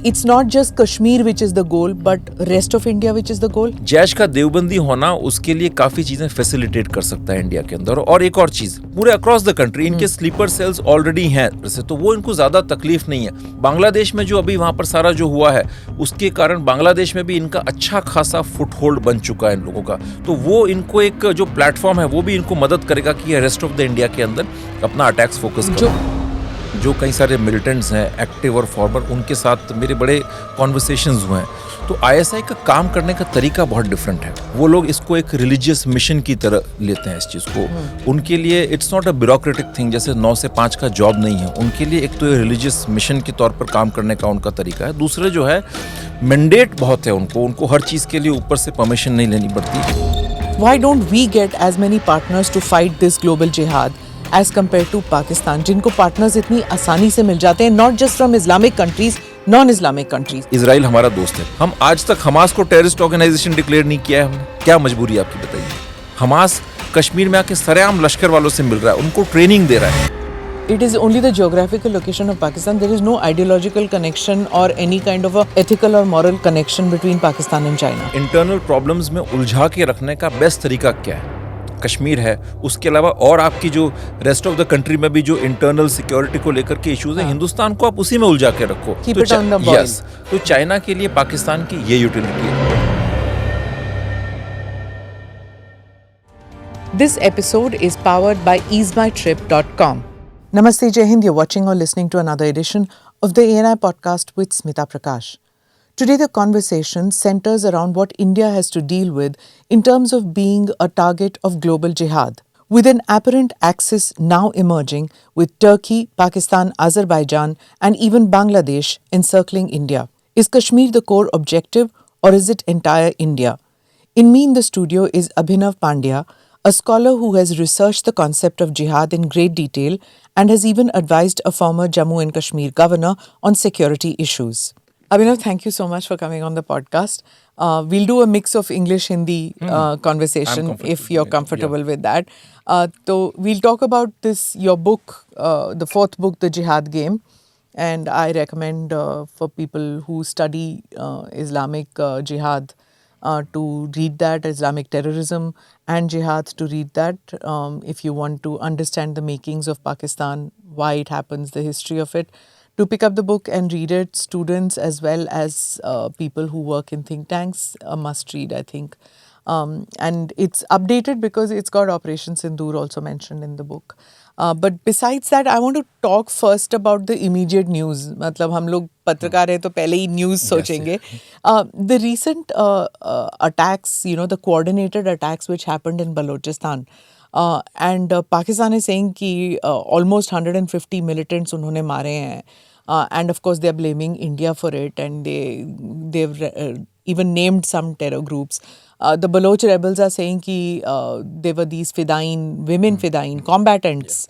it's not just Kashmir which is the goal, but rest of India which is the goal? Jaish का देवबंदी होना उसके लिए काफ़ी चीज़ें फैसिलिटेट कर सकता है इंडिया के अंदर। और एक और चीज़, पूरे अक्रॉस द कंट्री इनके स्लीपर सेल्स ऑलरेडी हैं वैसे, तो वो इनको ज़्यादा तकलीफ नहीं है। बांग्लादेश में जो अभी वहाँ पर सारा जो हुआ है उसके कारण बांग्लादेश में भी इनका अच्छा खासा फुटहोल्ड बन चुका है इन लोगों का, तो वो इनको एक जो प्लेटफॉर्म है वो भी इनको मदद करेगा कि रेस्ट ऑफ द इंडिया के अंदर अपना अटैक्स फोकस करें। जो कई सारे मिलिटेंट्स हैं एक्टिव और फॉर्मर, उनके साथ मेरे बड़े कॉन्वर्सेशंस हुए हैं, तो आईएसआई का काम करने का तरीका बहुत डिफरेंट है। वो लोग इसको एक रिलीजियस मिशन की तरह लेते हैं इस चीज़ को। उनके लिए it's not a bureaucratic thing, जैसे 9 से 5 का जॉब नहीं है। उनके लिए एक तो रिलीजियस मिशन के तौर पर काम करने का उनका तरीका है। दूसरे जो है मैंडेट बहुत है उनको हर चीज़ के लिए ऊपर से परमिशन नहीं लेनी पड़ती। Why don't we get as many partners to fight this global jihad as compared to Pakistan, जिनको पार्टनर्स इतनी आसानी से मिल जाते हैं, not just from Islamic countries, non Islamic countries? Israel हमारा दोस्त है। हम आज तक हमास को टेररिस्ट ऑर्गेनाइजेशन डिक्लेयर नहीं किया है हमने। क्या मजबूरी आपकी बताइए? हमास कश्मीर में आके सरेआम लश्कर वालों से मिल रहा है, उनको ट्रेनिंग दे रहा है। It is only the geographical location of Pakistan. There is no ideological connection or any kind of a ethical or moral connection between Pakistan and China. Internal problems में उलझा के रखने का बेस्ट तरीका क्या है? कश्मीर है, उसके अलावा और आपकी जो रेस्ट ऑफ द कंट्री में भी जो इंटरनल सिक्योरिटी को लेकर के इश्यूज हैं, हिंदुस्तान को आप उसी में उलझा के रखो। Keep it on the boil. Yes, तो चाइना के लिए पाकिस्तान की ये यूटिलिटी है। This episode is powered by easemytrip.com. Namaste, Jai Hind. You're watching or listening to another edition of the ANI podcast with Smita Prakash. Today, the conversation centers around what India has to deal with in terms of being a target of global jihad, with an apparent axis now emerging with Turkey, Pakistan, Azerbaijan, and even Bangladesh encircling India. Is Kashmir the core objective, or is it entire India? In me in the studio is Abhinav Pandya, a scholar who has researched the concept of jihad in great detail and has even advised a former Jammu and Kashmir governor on security issues. Abhinav, thank you so much for coming on the podcast. We'll do a mix of English-Hindi conversation if you're comfortable with that. So we'll talk about this, your book, the fourth book, The Jihad Game. And I recommend for people who study Islamic jihad to read that, Islamic terrorism and jihad, to read that. If you want to understand the makings of Pakistan, why it happens, the history of it, to pick up the book and read it. Students as well as people who work in think tanks, a must read, I think. And it's updated because it's got Operation Sindoor also mentioned in the book. But besides that, I want to talk first about the immediate news. मतलब हम लोग पत्रकार हैं तो पहले ही news सोचेंगे. The recent attacks, the coordinated attacks which happened in Balochistan. And Pakistan is saying कि almost 150 militants उन्होंने मारे हैं. And of course they are blaming India for it, and they've even named some terror groups. The Baloch rebels are saying कि they were these women Fidain combatants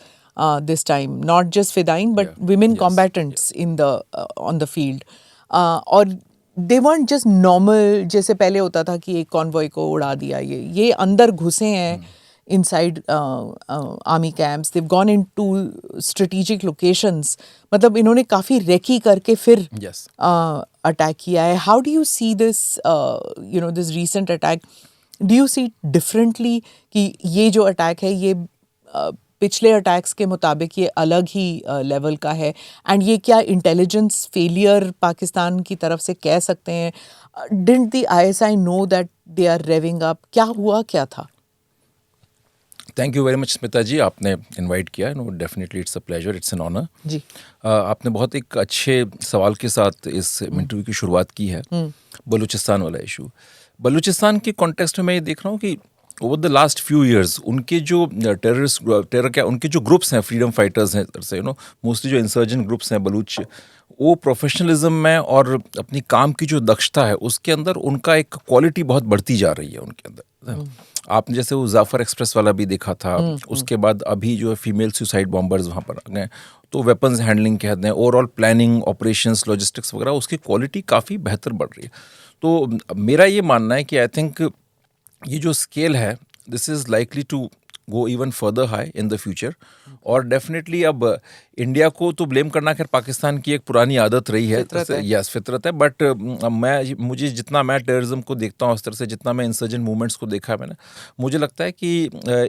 this time, not just Fidain but women combatants in the on the field. और they weren't just normal जैसे पहले होता था कि एक convoy को उड़ा दिया, ये अंदर घुसे हैं inside army camps. They've gone into strategic locations. मतलब इन्होंने काफ़ी रेकी करके फिर अटैक किया है. How do you see this, this recent attack? Do you see it differently कि ये जो अटैक है ये पिछले अटैक्स के मुताबिक ये अलग ही लेवल का है, एंड ये क्या इंटेलिजेंस फेलियर पाकिस्तान की तरफ से कह सकते हैं? Didn't the ISI know that they are revving up? क्या हुआ, क्या था? Thank you very much Smita ji, आपने इनवाइट किया। No definitely it's a pleasure, it's an honour जी। आपने बहुत एक अच्छे सवाल के साथ इस इंटरव्यू की शुरुआत की है। बलूचिस्तान वाला इशू, बलूचिस्तान के कॉन्टेक्स्ट में मैं ये देख रहा हूँ कि over the last few years उनके जो उनके जो ग्रुप्स हैं, फ्रीडम फाइटर्स हैं, मोस्टली जो इंसर्जेंट ग्रुप्स हैं बलूच, वो प्रोफेशनलिज्म में और अपनी काम की जो दक्षता है उसके अंदर उनका एक क्वालिटी बहुत बढ़ती जा रही है उनके अंदर। आपने जैसे वो जाफर एक्सप्रेस वाला भी देखा था, उसके बाद अभी जो है फीमेल सुसाइड बॉम्बर्स वहाँ पर आ गए, तो वेपन्स हैंडलिंग कहते हैं, ओवरऑल प्लानिंग, ऑपरेशंस, लॉजिस्टिक्स वगैरह, उसकी क्वालिटी काफ़ी बेहतर बढ़ रही है। तो मेरा ये मानना है कि आई थिंक ये जो स्केल है, this is likely to go even further high in the future. और डेफिनेटली अब इंडिया को तो ब्लेम करना खैर पाकिस्तान की एक पुरानी आदत रही है, यस फितरत है, बट मुझे जितना मैं टेररिज्म को देखता हूँ इस तरह से, जितना मैं इंसर्जेंट मूवमेंट्स को देखा है मैंने, मुझे लगता है कि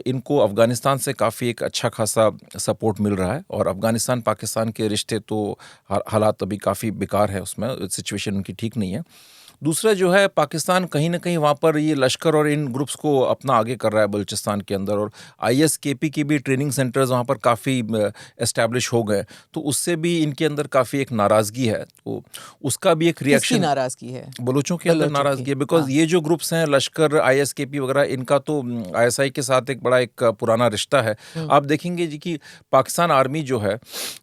इनको अफगानिस्तान से काफ़ी एक अच्छा खासा सपोर्ट मिल रहा है। और अफगानिस्तान पाकिस्तान के रिश्ते तो हालात अभी काफ़ी बेकार है, उसमें सिचुएशन उनकी ठीक नहीं है। दूसरा जो है, पाकिस्तान कहीं ना कहीं वहाँ पर ये लश्कर और इन ग्रुप्स को अपना आगे कर रहा है बलूचिस्तान के अंदर, और ISKP की भी ट्रेनिंग सेंटर्स वहाँ पर काफ़ी एस्टैब्लिश हो गए, तो उससे भी इनके अंदर काफ़ी एक नाराज़गी है। तो उसका भी एक रिएक्शन, नाराज़गी है बलूचों के अंदर नाराज़गी है, बिकॉज ये जो ग्रुप्स हैं लश्कर, ISKP वगैरह, इनका तो ISI के साथ एक बड़ा एक पुराना रिश्ता है। आप देखेंगे जी कि पाकिस्तान आर्मी जो है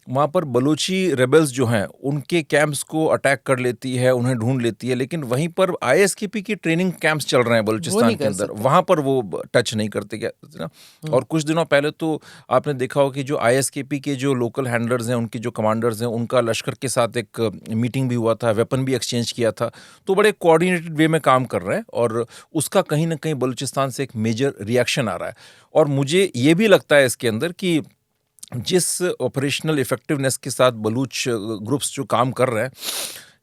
वहाँ पर बलूची रेबल्स जो हैं उनके कैंप्स को अटैक कर लेती है, उन्हें ढूंढ लेती है, लेकिन वहीं पर ISKP की ट्रेनिंग कैंप्स चल रहे हैं बलूचिस्तान के अंदर, वहां पर वो टच नहीं करते क्या ना। और कुछ दिनों पहले तो आपने देखा हो कि जो ISKP के जो लोकल हैंडलर्स हैं, उनके जो कमांडर्स हैं, उनका लश्कर के साथ एक मीटिंग भी हुआ था, वेपन भी एक्सचेंज किया था, तो बड़े कोऑर्डिनेटेड वे में काम कर रहे हैं, और उसका कहीं ना कहीं बलूचिस्तान से एक मेजर रिएक्शन आ रहा है। और मुझे ये भी लगता है इसके अंदर कि जिस ऑपरेशनल इफेक्टिवनेस के साथ बलूच ग्रुप्स जो काम कर रहे हैं,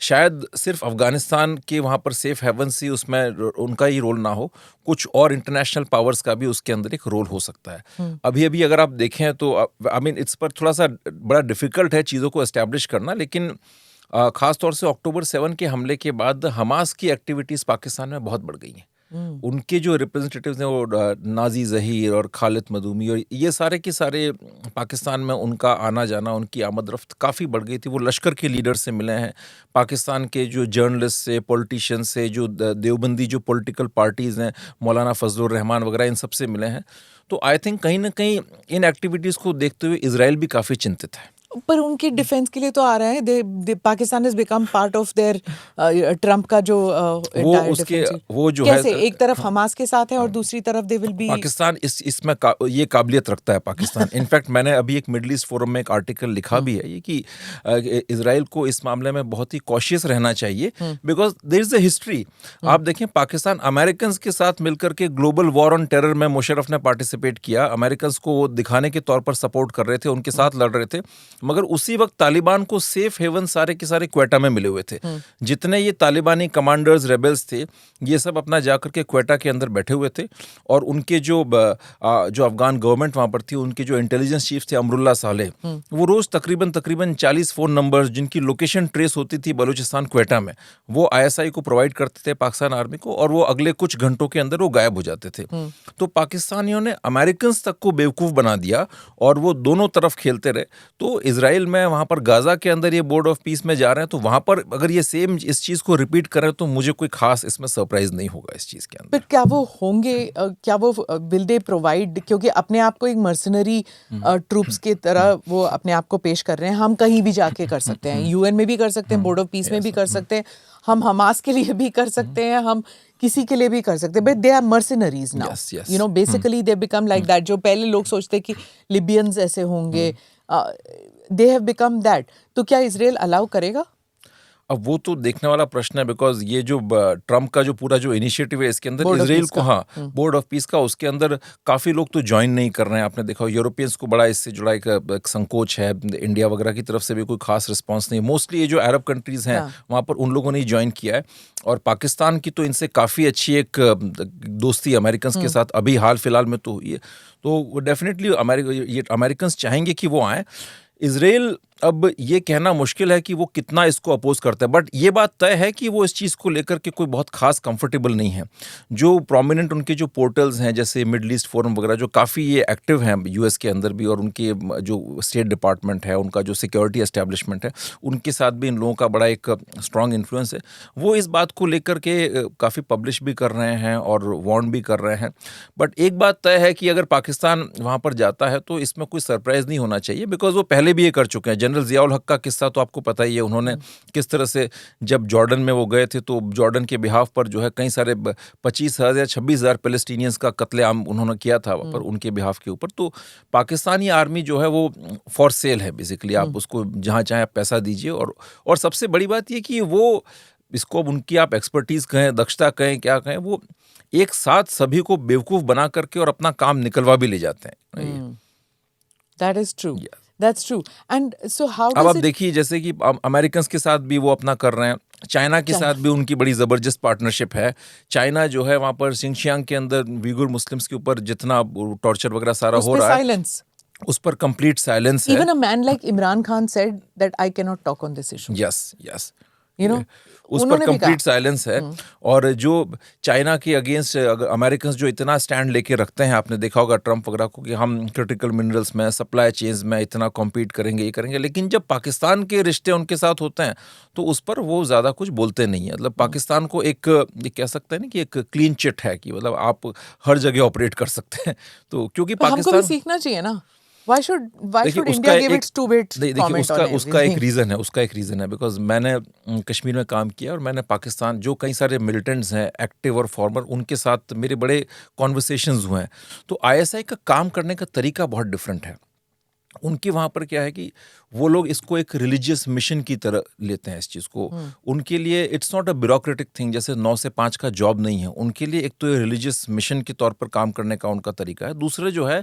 शायद सिर्फ अफगानिस्तान के वहाँ पर सेफ हेवन से उसमें उनका ही रोल ना हो, कुछ और इंटरनेशनल पावर्स का भी उसके अंदर एक रोल हो सकता है। अभी अभी अगर आप देखें तो आई मीन इस पर थोड़ा सा बड़ा डिफिकल्ट है चीज़ों को एस्टैब्लिश करना, लेकिन ख़ास तौर से अक्टूबर 7 के हमले के बाद हमास की एक्टिविटीज़ पाकिस्तान में बहुत बढ़ गई हैं। उनके जो रिप्रेजेंटेटिव्स हैं वो नाजी ज़हीर और खालिद मदूमी और ये सारे के सारे पाकिस्तान में उनका आना जाना, उनकी आमद रफ्त काफ़ी बढ़ गई थी। वो लश्कर के लीडर से मिले हैं, पाकिस्तान के जो जर्नलिस्ट से, पॉलिटिशियन से, जो देवबंदी जो पॉलिटिकल पार्टीज़ हैं, मौलाना फजलुर रहमान वगैरह, इन सब से मिले हैं। तो आई थिंक कहीं ना कहीं इन एक्टिविटीज़ को देखते हुए इजराइल भी काफ़ी चिंतित है। पर उनकी डिफेंस के लिए तो आ रहा है, Pakistan has become part of their Trump का जो वो उसके वो जो कैसे है एक तरफ हमास के साथ है और दूसरी तरफ दे विल बी पाकिस्तान इसमें ये काबिलियत रखता है पाकिस्तान। इनफैक्ट मैंने अभी एक मिडल ईस्ट फोरम में एक आर्टिकल लिखा भी है ये कि इजराइल को इस मामले में बहुत ही कॉशियस रहना चाहिए, because there is a history. आप देखें, पाकिस्तान अमेरिकन के साथ मिलकर के ग्लोबल वॉर ऑन टेरर में मुशर्रफ ने पार्टिसिपेट किया, अमेरिकन को वो दिखाने के तौर पर सपोर्ट कर रहे थे, उनके साथ लड़ रहे थे, मगर उसी वक्त तालिबान को सेफ हेवन सारे के सारे क्वेटा में मिले हुए थे। जितने ये तालिबानी कमांडर्स रेबल्स थे, ये सब अपना जाकर के क्वेटा के अंदर बैठे हुए थे, और उनके जो अफगान गवर्नमेंट वहाँ पर थी, उनके जो इंटेलिजेंस चीफ थे अमरुल्ला सालेह, वो रोज तकरीबन 40 फोन नंबर्स जिनकी लोकेशन ट्रेस होती थी बलूचिस्तान क्वेटा में, वो ISI को प्रोवाइड करते थे पाकिस्तान आर्मी को, और वो अगले कुछ घंटों के अंदर वो गायब हो जाते थे। तो पाकिस्तानियों ने अमेरिकन तक को बेवकूफ़ बना दिया और वो दोनों तरफ खेलते रहे। तो इजराइल में वहाँ पर गाजा के अंदर ये बोर्ड ऑफ पीस में जा रहे हैं, तो वहाँ पर अगर ये सेम इस चीज़ को रिपीट करें तो मुझे कोई खास इसमें सरप्राइज नहीं होगा इस चीज़ के अंदर। पर क्या वो होंगे, क्या वो विल दे प्रोवाइड, क्योंकि अपने आप को एक मर्सनरी ट्रूप्स की तरह वो अपने आप को पेश कर रहे हैं, हम कहीं भी जाके कर सकते हैं, UN में भी कर सकते हैं, बोर्ड ऑफ पीस में भी कर सकते हैं, हम हमास के लिए भी कर सकते हैं, हम किसी के लिए भी कर सकते हैं, but they are mercenaries now, you know, basically they become like that. जो पहले लोग सोचते कि लिबियंस ऐसे होंगे, दे हैव बिकम दैट। तो क्या इजराइल अलाउ करेगा? अब वो तो देखने वाला प्रश्न है, बिकॉज ये जो ट्रम्प का जो पूरा जो इनिशिएटिव है इसके अंदर इजराइल को, बोर्ड ऑफ पीस का, उसके अंदर काफ़ी लोग तो ज्वाइन नहीं कर रहे हैं। आपने देखा यूरोपियंस को बड़ा इससे जुड़ा एक संकोच है, इंडिया वगैरह की तरफ से भी कोई खास रिस्पांस नहीं। मोस्टली ये जो अरब कंट्रीज़ हैं वहाँ पर उन लोगों ने ज्वाइन किया है, और पाकिस्तान की तो इनसे काफ़ी अच्छी एक दोस्ती अमेरिकन के साथ अभी हाल फिलहाल में तो हुई है। तो डेफिनेटली अमेरिकन चाहेंगे कि वो आएँ। इजराइल, अब ये कहना मुश्किल है कि वो कितना इसको अपोज करता है, बट ये बात तय है कि वो इस चीज़ को लेकर के कोई बहुत खास कंफर्टेबल नहीं है। जो प्रोमिनेंट उनके जो पोर्टल्स हैं, जैसे मिडल ईस्ट फोरम वगैरह, जो काफ़ी ये एक्टिव हैं US के अंदर भी, और उनके जो स्टेट डिपार्टमेंट है, उनका जो सिक्योरिटी एस्टेब्लिशमेंट है, उनके साथ भी इन लोगों का बड़ा एक स्ट्रॉन्ग इन्फ्लुएंस है। वो इस बात को लेकर के काफ़ी पब्लिश भी कर रहे हैं और वार्न भी कर रहे हैं। बट एक बात तय है कि अगर पाकिस्तान वहाँ पर जाता है तो इसमें कोई सरप्राइज़ नहीं होना चाहिए, बिकॉज वो पहले भी ये कर चुके हैं। जनरल ज़ियाउल हक का किस्सा तो आपको पता ही है, उन्होंने किस तरह से जब जॉर्डन में वो गए थे तो जॉर्डन के बिहाफ पर जो है कई सारे 25,000 या 26,000 पैलेस्टीनियंस का कत्लेआम उन्होंने किया था पर उनके बिहाफ के ऊपर। तो पाकिस्तानी आर्मी जो है वो फॉर सेल है बेसिकली, आप उसको जहाँ चाहे पैसा दीजिए। और सबसे बड़ी बात ये कि वो इसको अब उनकी आप एक्सपर्टीज़ कहें, दक्षता कहें, क्या कहें, वो एक साथ सभी को बेवकूफ बना करके और अपना काम निकलवा भी ले जाते हैं। That is true. That's true. And so how अब does आप it... देखिए जैसे कि अमेरिकन के साथ भी वो अपना कर रहे हैं, चाइना के साथ भी उनकी बड़ी जबरदस्त पार्टनरशिप है। चाइना जो है वहां पर सिंगशियांग के अंदर उइगुर मुस्लिम्स के ऊपर जितना टॉर्चर वगैरह सारा हो रहा है, उस पर कंप्लीट साइलेंस है। Even a man like Imran Khan said that I cannot talk on this issue. Yes You know, उस पर कंप्लीट साइलेंस है। और जो चाइना के अगेंस्ट अमेरिकन जो इतना स्टैंड लेके रखते हैं, आपने देखा होगा ट्रम्प वगैरह को कि हम क्रिटिकल मिनरल्स में, सप्लाई चेन्स में इतना कॉम्पीट करेंगे, ये करेंगे, लेकिन जब पाकिस्तान के रिश्ते उनके साथ होते हैं तो उस पर वो ज़्यादा कुछ बोलते नहीं है। मतलब पाकिस्तान को एक ये कह सकते हैं ना कि एक क्लीन चिट है कि मतलब आप हर जगह ऑपरेट कर सकते हैं। तो क्योंकि पाकिस्तान हमको भी सीखना चाहिए ना। Why should India give its two-bit comment on everything? उसका एक रीज़न है बिकॉज मैंने कश्मीर में काम किया और मैंने पाकिस्तान जो कई सारे मिलिटेंट्स हैं, एक्टिव और फॉर्मर, उनके साथ मेरे बड़े कॉन्वर्सेशंस हुए हैं। तो आईएसआई का काम करने का तरीका बहुत डिफरेंट है। उनके वहाँ पर क्या है कि वो लोग इसको एक रिलीजियस मिशन की तरह लेते हैं इस चीज़ को। उनके लिए it's not a bureaucratic thing, जैसे 9 से 5 का जॉब नहीं है। उनके लिए एक तो रिलीजियस मिशन के तौर पर काम करने का उनका तरीका है। दूसरे जो है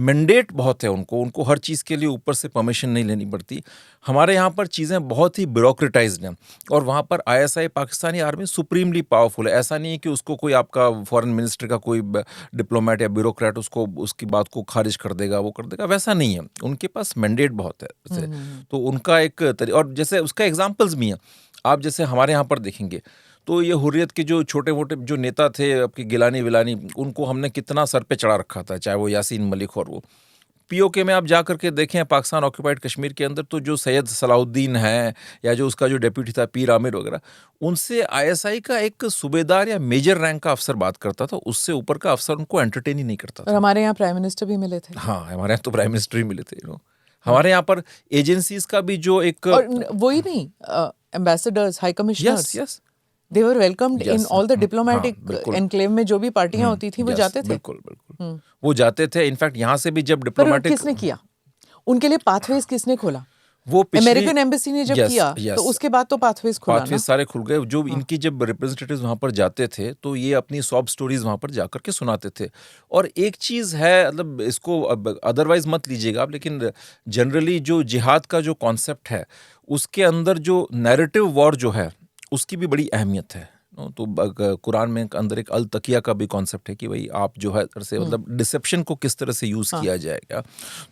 मैंडेट बहुत है उनको हर चीज़ के लिए ऊपर से परमिशन नहीं लेनी पड़ती। हमारे यहाँ पर चीज़ें बहुत ही ब्यूरोक्रेटाइज्ड हैं और वहाँ पर ISI Pakistani army supremely powerful है। ऐसा नहीं है कि उसको कोई आपका फॉरेन मिनिस्टर का कोई डिप्लोमेट या ब्यूरोक्रेट उसको उसकी बात को खारिज कर देगा, वो कर देगा, वैसा नहीं है। उनके पास मैंडेट बहुत है जैसे। तो उनका एक और जैसे उसका एग्जाम्पल्स भी हैं। आप जैसे हमारे यहाँ पर देखेंगे तो ये हुर्रियत के जो छोटे मोटे जो नेता थे आपके गिलानी विलानी, उनको हमने कितना सर पे चढ़ा रखा था, चाहे वो यासीन मलिक और वो पीओके में आप जा करके देखें पाकिस्तान ऑक्यूपाइड कश्मीर के अंदर, तो जो सैयद सलाउद्दीन है या जो उसका जो डेप्यूटी था पीर आमिर वगैरह, उनसे आईएसआई का एक सूबेदार या मेजर रैंक का अफसर बात करता था, उससे ऊपर का अफसर उनको एंटरटेन ही नहीं करता था। और हमारे यहाँ प्राइम मिनिस्टर भी मिले थे। हाँ, हमारे यहाँ तो प्राइम मिनिस्टर ही मिले थे। हमारे यहाँ पर एजेंसीज का भी जो एक वही नहीं, ambassadors, high commissioners, yes they were welcomed in all the diplomatic enclave में जो भी पार्टियां होती थी वो जाते थे। बिल्कुल वो जाते थे। इनफैक्ट यहाँ से भी जब डिप्लोमेटिक, किसने किया उनके लिए पाथवेज, किसने खोला? वो अमेरिकन एम्बेसी ने जब किया तो उसके बाद तो पाथवेज खुला ना? सारे खुल गए। जो इनकी जब रिप्रेजेंटेटिव्स वहाँ पर जाते थे तो ये अपनी सॉब स्टोरीज वहाँ पर जाकर के सुनाते थे। और एक चीज़ है, मतलब इसको अदरवाइज मत लीजिएगा आप, लेकिन जनरली जो जिहाद का जो कॉन्सेप्ट है उसके अंदर जो नैरेटिव वॉर जो है उसकी भी बड़ी अहमियत है। तो कुरान में अंदर एक अल तकिया का भी कॉन्सेप्ट है कि भाई आप जो है से मतलब डिसेप्शन को किस तरह से यूज़ किया जाएगा।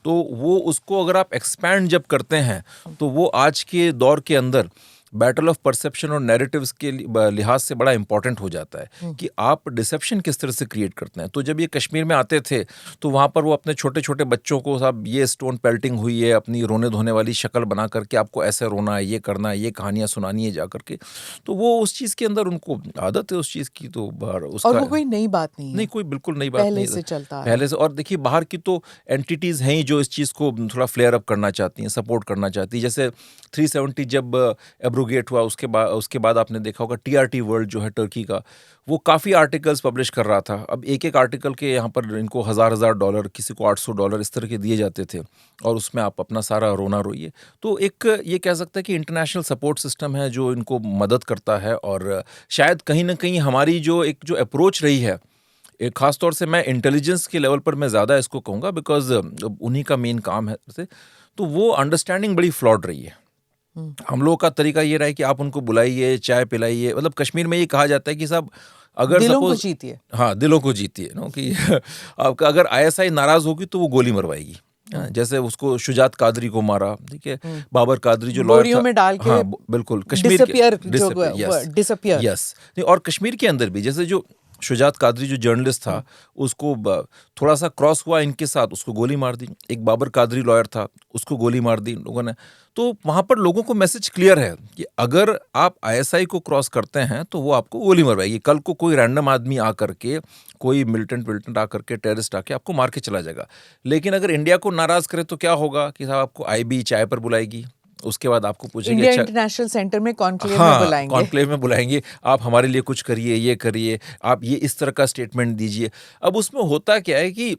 तो वो उसको अगर आप एक्सपैंड जब करते हैं तो वो आज के दौर के अंदर बैटल ऑफ परसेप्शन और नैरेटिव्स के लिहाज से बड़ा इंपॉर्टेंट हो जाता है कि आप डिसेप्शन किस तरह से क्रिएट करते हैं। तो जब ये कश्मीर में आते थे तो वहाँ पर वो अपने छोटे छोटे बच्चों को साहब ये स्टोन पेल्टिंग हुई है, अपनी रोने धोने वाली शक्ल बना करके आपको ऐसे रोना है, ये करना है, ये कहानियाँ सुनानी है जा करके। तो वो उस चीज़ के अंदर उनको आदत है उस चीज़ की। तो बाहर उसका और वो कोई नई बात नहीं है, नहीं, कोई बिल्कुल नई बात नहीं, पहले से चलता है पहले से। और देखिए बाहर की तो एंटिटीज़ हैं ही जो इस चीज़ को थोड़ा फ्लेयर अप करना चाहती हैं, सपोर्ट करना चाहती है। जैसे 370 जब एब्रोगेट हुआ उसके बाद आपने देखा होगा टीआरटी वर्ल्ड जो है टर्की का, वो काफ़ी आर्टिकल्स पब्लिश कर रहा था। अब एक आर्टिकल के यहाँ पर इनको $1000, किसी को $800 इस तरह के दिए जाते थे और उसमें आप अपना सारा रोना रोइए। तो एक ये कह सकते हैं कि इंटरनेशनल सपोर्ट सिस्टम है जो इनको मदद करता है। और शायद कहीं ना कहीं हमारी जो अप्रोच रही है, एक ख़ास तौर से मैं इंटेलिजेंस के लेवल पर मैं ज़्यादा इसको कहूँगा बिकॉज उन्हीं का मेन काम है, तो वो अंडरस्टैंडिंग बड़ी फ्लॉड रही है। हम लोगों का तरीका ये रहा है कि आप उनको बुलाइए, चाय पिलाइए। मतलब कश्मीर में ये कहा जाता है कि साहब अगर दिलों को जीतिए, हाँ दिलों को जीतिए नो, कि आपका अगर आईएसआई नाराज होगी तो वो गोली मरवाएगी। जैसे उसको शुजात कादरी को मारा, ठीक है, बाबर कादरी जो लॉयर था में डाल के, हाँ बिल्कुल, कश्मीर डिसअपियर, यस। और कश्मीर के अंदर भी जैसे जो शुजात कादरी जो जर्नलिस्ट था उसको थोड़ा सा क्रॉस हुआ इनके साथ, उसको गोली मार दी। एक बाबर कादरी लॉयर था, उसको गोली मार दी इन लोगों ने। तो वहाँ पर लोगों को मैसेज क्लियर है कि अगर आप आईएसआई को क्रॉस करते हैं तो वो आपको गोली मरवाएगी। कल को कोई रैंडम आदमी आकर के, कोई मिलिटेंट आकर के, टेररिस्ट आके आपको मार के चला जाएगा। लेकिन अगर इंडिया को नाराज करे तो क्या होगा कि साहब आपको आईबी चाय पर बुलाएगी, उसके बाद आपको पूछेंगे इंडिया इंटरनेशनल सेंटर में कॉन्क्लेव में बुलाएंगे, आप हमारे लिए कुछ करिए, ये करिए, आप ये इस तरह का स्टेटमेंट दीजिए। अब उसमें होता क्या है कि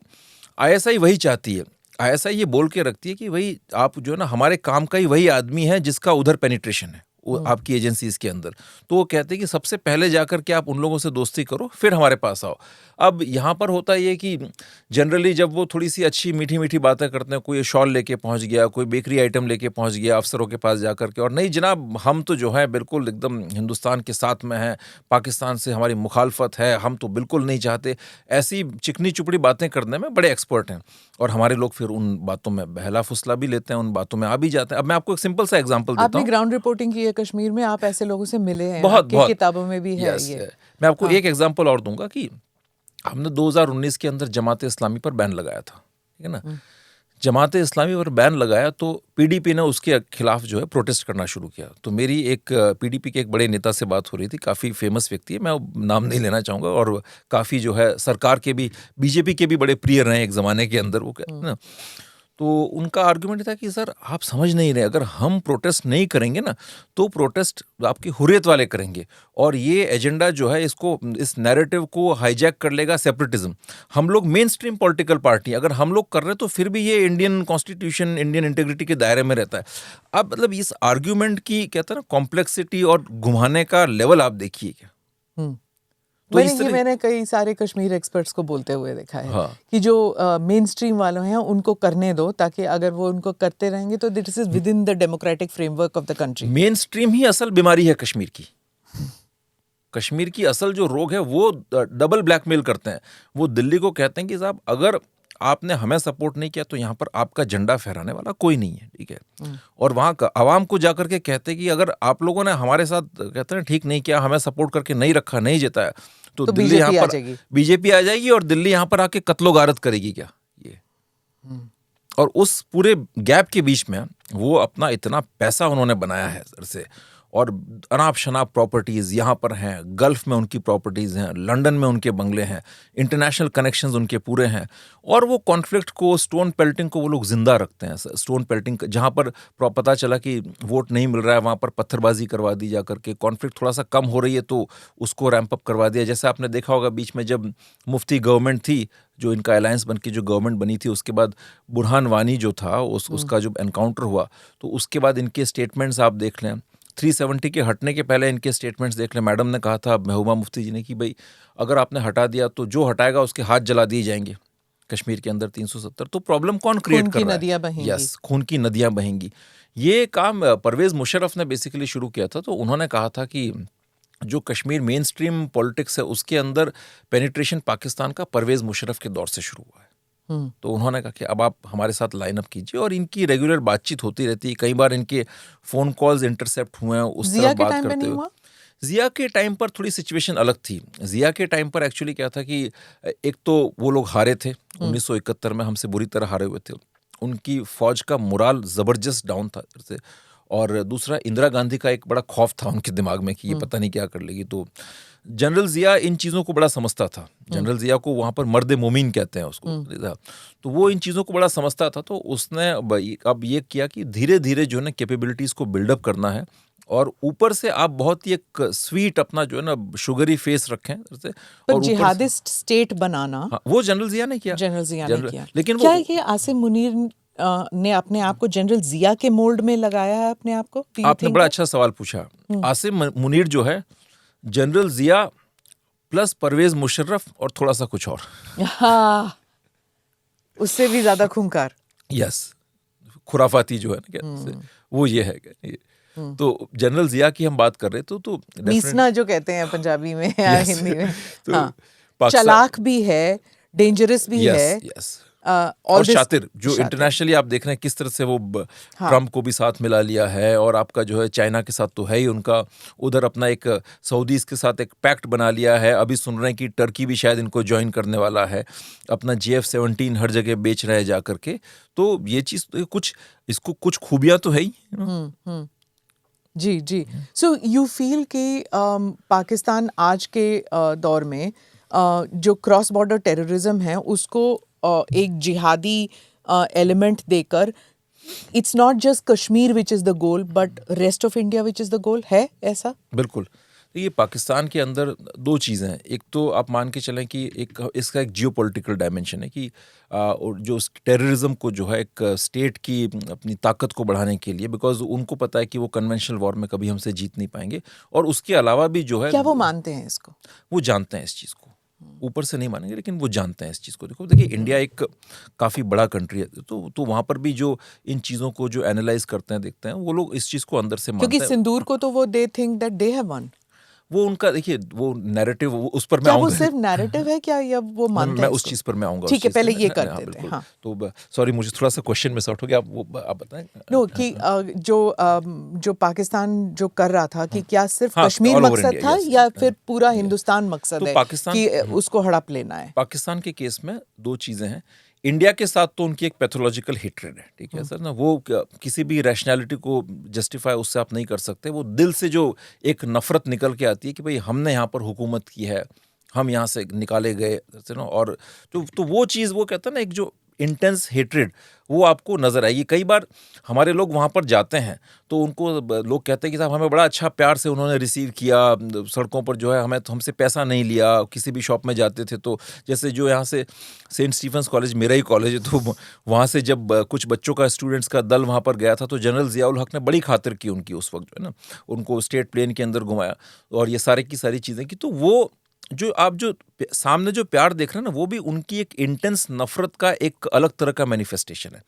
आईएसआई वही चाहती है, आईएसआई ये बोल के रखती है कि भाई आप जो है ना हमारे काम का ही वही आदमी है जिसका उधर पेनिट्रेशन है, आपकी एजेंसीज के अंदर, तो वो कहते हैं कि सबसे पहले जाकर के आप उन लोगों से दोस्ती करो, फिर हमारे पास आओ। अब यहाँ पर होता ये कि जनरली जब वो थोड़ी सी अच्छी मीठी मीठी बातें करते हैं, कोई शॉल लेके पहुंच गया, कोई बेकरी आइटम लेके पहुंच गया अफसरों के पास जाकर के, और नहीं जनाब हम तो जो है बिल्कुल एकदम हिंदुस्तान के साथ में हैं, पाकिस्तान से हमारी मुखालफत है, हम तो बिल्कुल नहीं चाहते, ऐसी चिकनी चुपड़ी बातें करने में बड़े एक्सपर्ट हैं। और हमारे लोग फिर उन बातों में बहला फुसला भी लेते हैं, उन बातों में आ भी जाते हैं। अब मैं आपको एक सिंपल सा एग्जांपल देता आपने हूं। ग्राउंड रिपोर्टिंग की है कश्मीर में, आप ऐसे लोगों से मिले हैं, बहुत आपकी बहुत किताबों में भी है Yes, ये। मैं आपको एक एग्जांपल और दूंगा कि हमने 2019 के अंदर जमाते इस्लामी पर बैन लगाया था, ठीक है ना। जमाते इस्लामी पर बैन लगाया तो पीडीपी ने उसके खिलाफ जो है प्रोटेस्ट करना शुरू किया। तो मेरी एक पीडीपी के एक बड़े नेता से बात हो रही थी, काफ़ी फेमस व्यक्ति है, मैं नाम नहीं लेना चाहूँगा, और काफ़ी जो है सरकार के भी, बीजेपी के भी बड़े प्रिय रहे एक ज़माने के अंदर, वो कहते हैं ना। तो उनका आर्गुमेंट था कि सर आप समझ नहीं रहे, अगर हम प्रोटेस्ट नहीं करेंगे ना तो प्रोटेस्ट आपकी हुर्रियत वाले करेंगे, और ये एजेंडा जो है इसको, इस नैरेटिव को हाईजैक कर लेगा सेपरेटिज्म। हम लोग मेन स्ट्रीम पॉलिटिकल पार्टी, अगर हम लोग कर रहे हैं तो फिर भी ये इंडियन कॉन्स्टिट्यूशन, इंडियन इंटीग्रिटी के दायरे में रहता है। अब मतलब इस आर्ग्यूमेंट की कहते हैं ना कॉम्प्लेक्सिटी और घुमाने का लेवल आप देखिए क्या। तो मैंने कई सारे कश्मीर एक्सपर्ट्स को बोलते हुए देखा है हाँ। कि जो मेन स्ट्रीम वालों हैं उनको करने दो, ताकि अगर वो उनको करते रहेंगे तो this is within the democratic framework of the country. Mainstream ही असल बीमारी है कश्मीर की। कश्मीर की असल जो रोग है वो डबल ब्लैकमेल करते हैं। वो दिल्ली को कहते हैं कि साहब अगर आपने हमें सपोर्ट नहीं किया तो यहाँ पर आपका झंडा फहराने वाला कोई नहीं है, ठीक है। और वहाँ का आवाम को जाकर के कहते हैं कि अगर आप लोगों ने हमारे साथ कहते हैं ठीक नहीं किया, हमें सपोर्ट करके नहीं रखा, नहीं जिताया, तो दिल्ली यहाँ पर बीजेपी आ जाएगी और दिल्ली यहाँ पर आके कत्लो गारत करेगी क्या ये। और उस पूरे गैप के बीच में वो अपना इतना पैसा उन्होंने बनाया है सर से, और अनाप शनाप प्रॉपर्टीज़ यहाँ पर हैं, गल्फ में उनकी प्रॉपर्टीज़ हैं, लंदन में उनके बंगले हैं, इंटरनेशनल कनेक्शंस उनके पूरे हैं। और वो कॉन्फ्लिक्ट को, स्टोन पेल्टिंग को वो लोग जिंदा रखते हैं। स्टोन पेल्टिंग, जहाँ पर पता चला कि वोट नहीं मिल रहा है वहाँ पर पत्थरबाजी करवा दी जा करके, कॉन्फ्लिक्ट थोड़ा सा कम हो रही है तो उसको रैंप अप करवा दिया। जैसे आपने देखा होगा बीच में जब मुफ्ती गवर्नमेंट थी, जो इनका अलायंस बन के जो गवर्नमेंट बनी थी, उसके बाद बुरहान वानी जो था उसका जो एनकाउंटर हुआ, तो उसके बाद इनके स्टेटमेंट्स आप देख लें, 370 के हटने के पहले इनके स्टेटमेंट्स देख लें। मैडम ने कहा था, महबूबा मुफ्ती जी ने, कि भाई अगर आपने हटा दिया तो जो हटाएगा उसके हाथ जला दिए जाएंगे कश्मीर के अंदर 370। तो प्रॉब्लम कौन क्रिएट कर रहा है? यस, खून की नदियां बहेंगी। ये काम परवेज मुशर्रफ ने बेसिकली शुरू किया था। तो उन्होंने कहा था कि जो कश्मीर मेन स्ट्रीम पॉलिटिक्स है उसके अंदर पेनिट्रेशन पाकिस्तान का परवेज मुशर्रफ के दौर से शुरू हुआ है। तो उन्होंने कहा कि अब आप हमारे साथ लाइन अप कीजिए, और इनकी रेगुलर बातचीत होती रहती है। कई बार इनके फोन कॉल्स इंटरसेप्ट हुए हैं उस तरह बात करते हुए। जिया के टाइम पर थोड़ी सिचुएशन अलग थी। जिया के टाइम पर एक्चुअली क्या था कि एक तो वो लोग हारे थे 1971 में, हमसे बुरी तरह हारे हुए थे। उनकी फौज का मोराल जबरदस्त डाउन था, और दूसरा इंदिरा गांधी का एक बड़ा खौफ था उनके दिमाग में कि ये पता नहीं क्या कर लेगी। तो जनरल जिया इन चीज़ों को बड़ा समझता था। जनरल जिया को वहाँ पर मर्द मोमिन कहते हैं उसको। तो वो इन चीज़ों को बड़ा समझता था। तो उसने अब ये किया कि धीरे धीरे जो है ना कैपेबिलिटीज़ को बिल्डअप करना है, और ऊपर से आप बहुत ही एक स्वीट अपना जो है ना शुगरी फेस रखें, और जिहादिस्ट स्टेट बनाना। हाँ, वो जनरल जिया ने किया। लेकिन क्या ये आसिम मुनीर ने अपने आप को जनरल जिया के मोल्ड में लगाया है अपने आप को? आपने बड़ा अच्छा सवाल पूछा। आसिम मुनीर जो है जनरल जिया प्लस परवेज मुशर्रफ और थोड़ा सा कुछ और। हाँ, उससे भी ज्यादा खूंखार। यस, खुराफाती जो है ना वो ये है। तो जनरल जिया की हम बात कर रहे थे, तो मीसना जो कहते हैं पंजाबी में या हिंदी में। तो हाँ, चालाक भी है, डेंजरस भी है, और शातिर, जो इंटरनेशनली आप देख रहे हैं किस तरह से वो ट्रम्प को भी साथ मिला लिया है, और आपका जो है चाइना के साथ तो है ही उनका, उधर अपना एक सऊदीज के साथ एक पैक्ट बना लिया है। अभी सुन रहे हैं कि टर्की भी शायद इनको ज्वाइन करने वाला है, अपना JF-17 हर जगह बेच रहे हैं जा करके। तो ये चीज इसको कुछ खूबियां तो है ही। जी। सो यू फील कि पाकिस्तान आज के दौर में जो क्रॉस बॉर्डर टेररिज्म है उसको एक जिहादी एलिमेंट देकर, it's not just Kashmir which is the goal but rest of India which is the goal, है ऐसा? बिल्कुल। देखिए पाकिस्तान के अंदर दो चीज़ें हैं। एक तो आप मान के चलें कि एक इसका एक जियोपॉलिटिकल डायमेंशन है कि और जो टेररिज्म को जो है एक स्टेट की अपनी ताकत को बढ़ाने के लिए, बिकॉज उनको पता है कि वो कन्वेंशनल वॉर में कभी हमसे जीत नहीं पाएंगे। और उसके अलावा भी जो है क्या वो मानते हैं इसको? वो जानते हैं इस चीज़ को, ऊपर से नहीं मानेंगे लेकिन वो जानते हैं इस चीज़ को। देखो देखिए इंडिया एक काफ़ी बड़ा कंट्री है, तो वहाँ पर भी जो इन चीज़ों को जो एनालाइज करते हैं देखते हैं वो लोग इस चीज़ को अंदर से मानते क्योंकि हैं। सिंदूर को तो वो they think that they have one. वो उनका देखिए वो नैरेटिव, उस पर मैं क्या वो आऊंगा। सिर्फ नैरेटिव है क्या, या वो मानते मैं हैं उस इसको? चीज़ पर मैं आऊंगा। ठीक है, पहले ये हाँ, करते थे। बिल्कुल। हाँ, तो सॉरी मुझे थोड़ा सा क्वेश्चन मिस आउट हो गया, आप बताएं। नो कि जो पाकिस्तान जो कर रहा था कि क्या सिर्फ हाँ, कश्मीर all over मकसद India, था yes, या yes, फिर पूरा yes. हिंदुस्तान मकसद तो है पाकिस्तान कि उसको हड़प लेना है? पाकिस्तान के केस में दो चीज़ें हैं। इंडिया के साथ तो उनकी एक पैथोलॉजिकल हेट्रेड है, ठीक है सर ना, वो किसी भी रैशनैलिटी को जस्टिफाई उससे आप नहीं कर सकते। वो दिल से जो एक नफरत निकल के आती है कि भाई हमने यहाँ पर हुकूमत की है, हम यहाँ से निकाले गए ना, और तो वो चीज़ वो कहते हैं ना एक जो इंटेंस हेट्रेड वो आपको नज़र आएगी। कई बार हमारे लोग वहाँ पर जाते हैं तो उनको लोग कहते हैं कि साहब हमें बड़ा अच्छा प्यार से उन्होंने रिसीव किया, सड़कों पर जो है हमें तो हमसे पैसा नहीं लिया। किसी भी शॉप में जाते थे तो जैसे जो यहाँ से सेंट स्टीफेंस कॉलेज मेरा ही कॉलेज है, तो वहाँ से जब कुछ बच्चों का स्टूडेंट्स का दल वहाँ पर गया था तो जनरल ज़ियाउल हक ने बड़ी खातिर की उनकी उस वक्त, जो है ना, उनको स्टेट प्लेन के अंदर घुमाया और ये सारे की सारी चीज़ें की। तो वो जो आप जो सामने जो प्यार देख रहे हैं ना, वो भी उनकी एक इंटेंस नफरत का एक अलग तरह का मैनिफेस्टेशन है।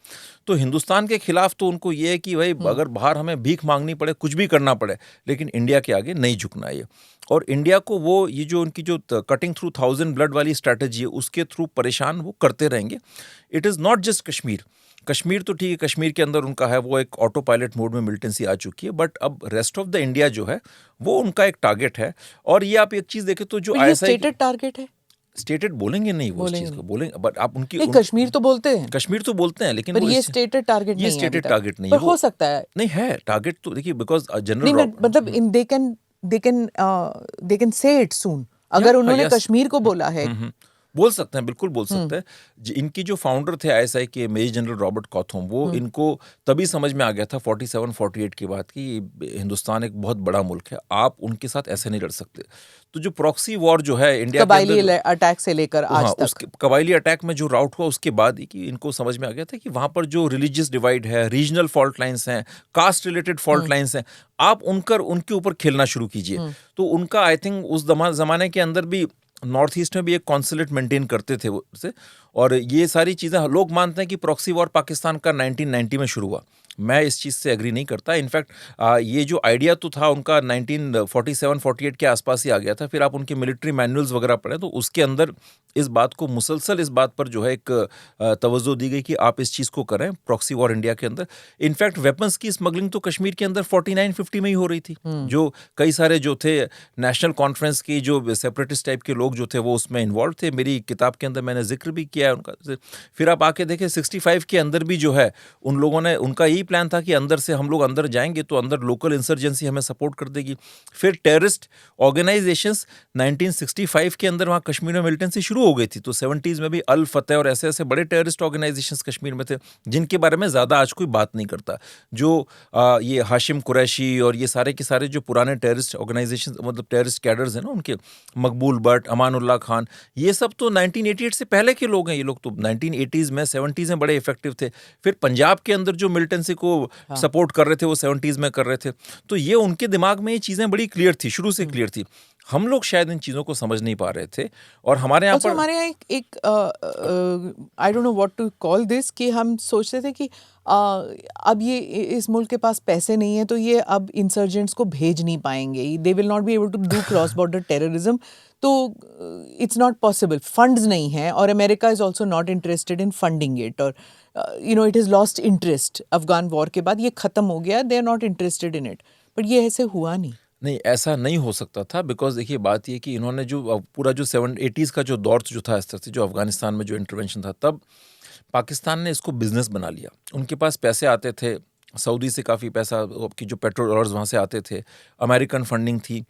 तो हिंदुस्तान के खिलाफ तो उनको ये है कि भाई अगर बाहर हमें भीख मांगनी पड़े, कुछ भी करना पड़े, लेकिन इंडिया के आगे नहीं झुकना है। और इंडिया को वो ये जो उनकी जो कटिंग थ्रू 1000 ब्लड वाली स्ट्रैटेजी है उसके थ्रू परेशान वो करते रहेंगे। It is not just Kashmir. Kashmir तो ठीक है, कश्मीर के अंदर उनका है वो एक ऑटो पायलट मोड में मिलिटेंसी आ चुकी है, बट अब रेस्ट ऑफ द इंडिया जो है वो उनका एक टारगेट है। और ये आप एक चीज देखें तो जो ये स्टेटेड टारगेट है। स्टेटेड बोलेंगे नहीं वो इस चीज को बोलेंगे, बट आप उनकी कश्मीर तो बोलते हैं, कश्मीर तो बोलते हैं, लेकिन पर ये स्टेटेड टारगेट नहीं है। ये स्टेटेड टारगेट नहीं है, है। हो सकता है नहीं है टारगेट तो देखिए, बिकॉज जनरल मतलब दे कैन से इट सून। अगर उन्होंने कश्मीर को बोला है, बोल सकते हैं, बिल्कुल बोल सकते हैं। इनकी जो फाउंडर थे आईएसआई के मेजर जनरल रॉबर्ट कॉथम, वो इनको तभी समझ में आ गया था 47-48 के बाद कि हिंदुस्तान एक बहुत बड़ा मुल्क है, आप उनके साथ ऐसे नहीं लड़ सकते। तो जो प्रॉक्सी वॉर जो है इंडिया कबायली अटैक से लेकर आज तक, उसके कबायली अटैक में जो राउट हुआ उसके बाद ही कि इनको समझ में आ गया था कि वहां पर जो रिलीजियस डिवाइड है, रीजनल फॉल्ट लाइंस हैं, कास्ट रिलेटेड फॉल्ट लाइंस हैं, आप उनके ऊपर खेलना शुरू कीजिए। तो उनका आई थिंक उस जमाने के अंदर भी नॉर्थ ईस्ट में भी एक कॉन्सुलेट मेंटेन करते थे वो से। और ये सारी चीज़ें लोग मानते हैं कि प्रॉक्सी वॉर पाकिस्तान का 1990 में शुरू हुआ। मैं इस चीज़ से एग्री नहीं करता। इनफैक्ट ये जो आइडिया तो था उनका 1947-48 के आसपास ही आ गया था। फिर आप उनके मिलिट्री मैनुअल्स वगैरह पढ़ें तो उसके अंदर इस बात को मुसलसल इस बात पर जो है एक तवज्जो दी गई कि आप इस चीज़ को करें, प्रॉक्सी वॉर इंडिया के अंदर। इनफैक्ट वेपन्स की स्मगलिंग तो कश्मीर के अंदर 49-50 में ही हो रही थी। जो कई सारे जो थे नेशनल कॉन्फ्रेंस की जो सेपरेटिस्ट टाइप के लोग जो थे वो उसमें इन्वॉल्व थे। मेरी किताब के अंदर मैंने जिक्र भी किया है उनका। फिर आप आके देखें 65 के अंदर भी जो है उन लोगों ने, उनका यही प्लान था कि अंदर से हम लोग अंदर जाएंगे तो अंदर लोकल इंसर्जेंसी हमें सपोर्ट कर देगी। फिर टेररिस्ट ऑर्गेनाइजेशंस 1965 के अंदर वहाँ कश्मीर में मिलिटेंसी शुरू हो गई थी। तो 70s में भी अल फतेह और ऐसे ऐसे बड़े टेररिस्ट ऑर्गेनाइजेशंस कश्मीर में थे जिनके बारे में ज़्यादा आज कोई बात नहीं करता। जो ये हाशिम कुरैशी और ये सारे के सारे जो पुराने टेररिस्ट ऑर्गेनाइजेशंस, मतलब टेररिस्ट कैडर्स हैं ना उनके, मकबूल भट्ट, अमानुल्लाह खान, ये सब तो 1988 से पहले के लोग हैं। ये लोग तो 1980s में 70s में बड़े इफेक्टिव थे। फिर पंजाब के अंदर जो मिलिटेंसी को सपोर्ट कर रहे थे वो 70s में कर रहे थे। तो ये उनके दिमाग में ये चीज़ें बड़ी क्लियर थी, शुरू से क्लियर थी। हम लोग शायद इन चीज़ों को समझ नहीं पा रहे थे। और हमारे यहाँ पर हमारे यहाँ एक I don't know what to call this, कि हम सोचते थे कि अब ये इस मुल्क के पास पैसे नहीं है तो ये अब इंसर्जेंट्स को भेज नहीं पाएंगे, they will not be able to do cross border terrorism, तो इट्स नॉट पॉसिबल, फंड्स नहीं हैं, और America is also not interested in funding it, और it is lost interest Afghan war के बाद, ये ख़त्म हो गया, they are not interested in it. But ये ऐसे हुआ नहीं, ऐसा नहीं हो सकता था। बिकॉज देखिए बात ये कि इन्होंने जो पूरा जो 80s का जो दौर जो था, इस तरह से जो अफगानिस्तान में जो इंटरवेंशन था, तब पाकिस्तान ने इसको बिजनेस बना लिया। उनके पास पैसे आते थे, सऊदी से काफ़ी पैसा, की जो पेट्रोल डॉलर्स वहाँ से आते थे, अमेरिकन फंडिंग थी।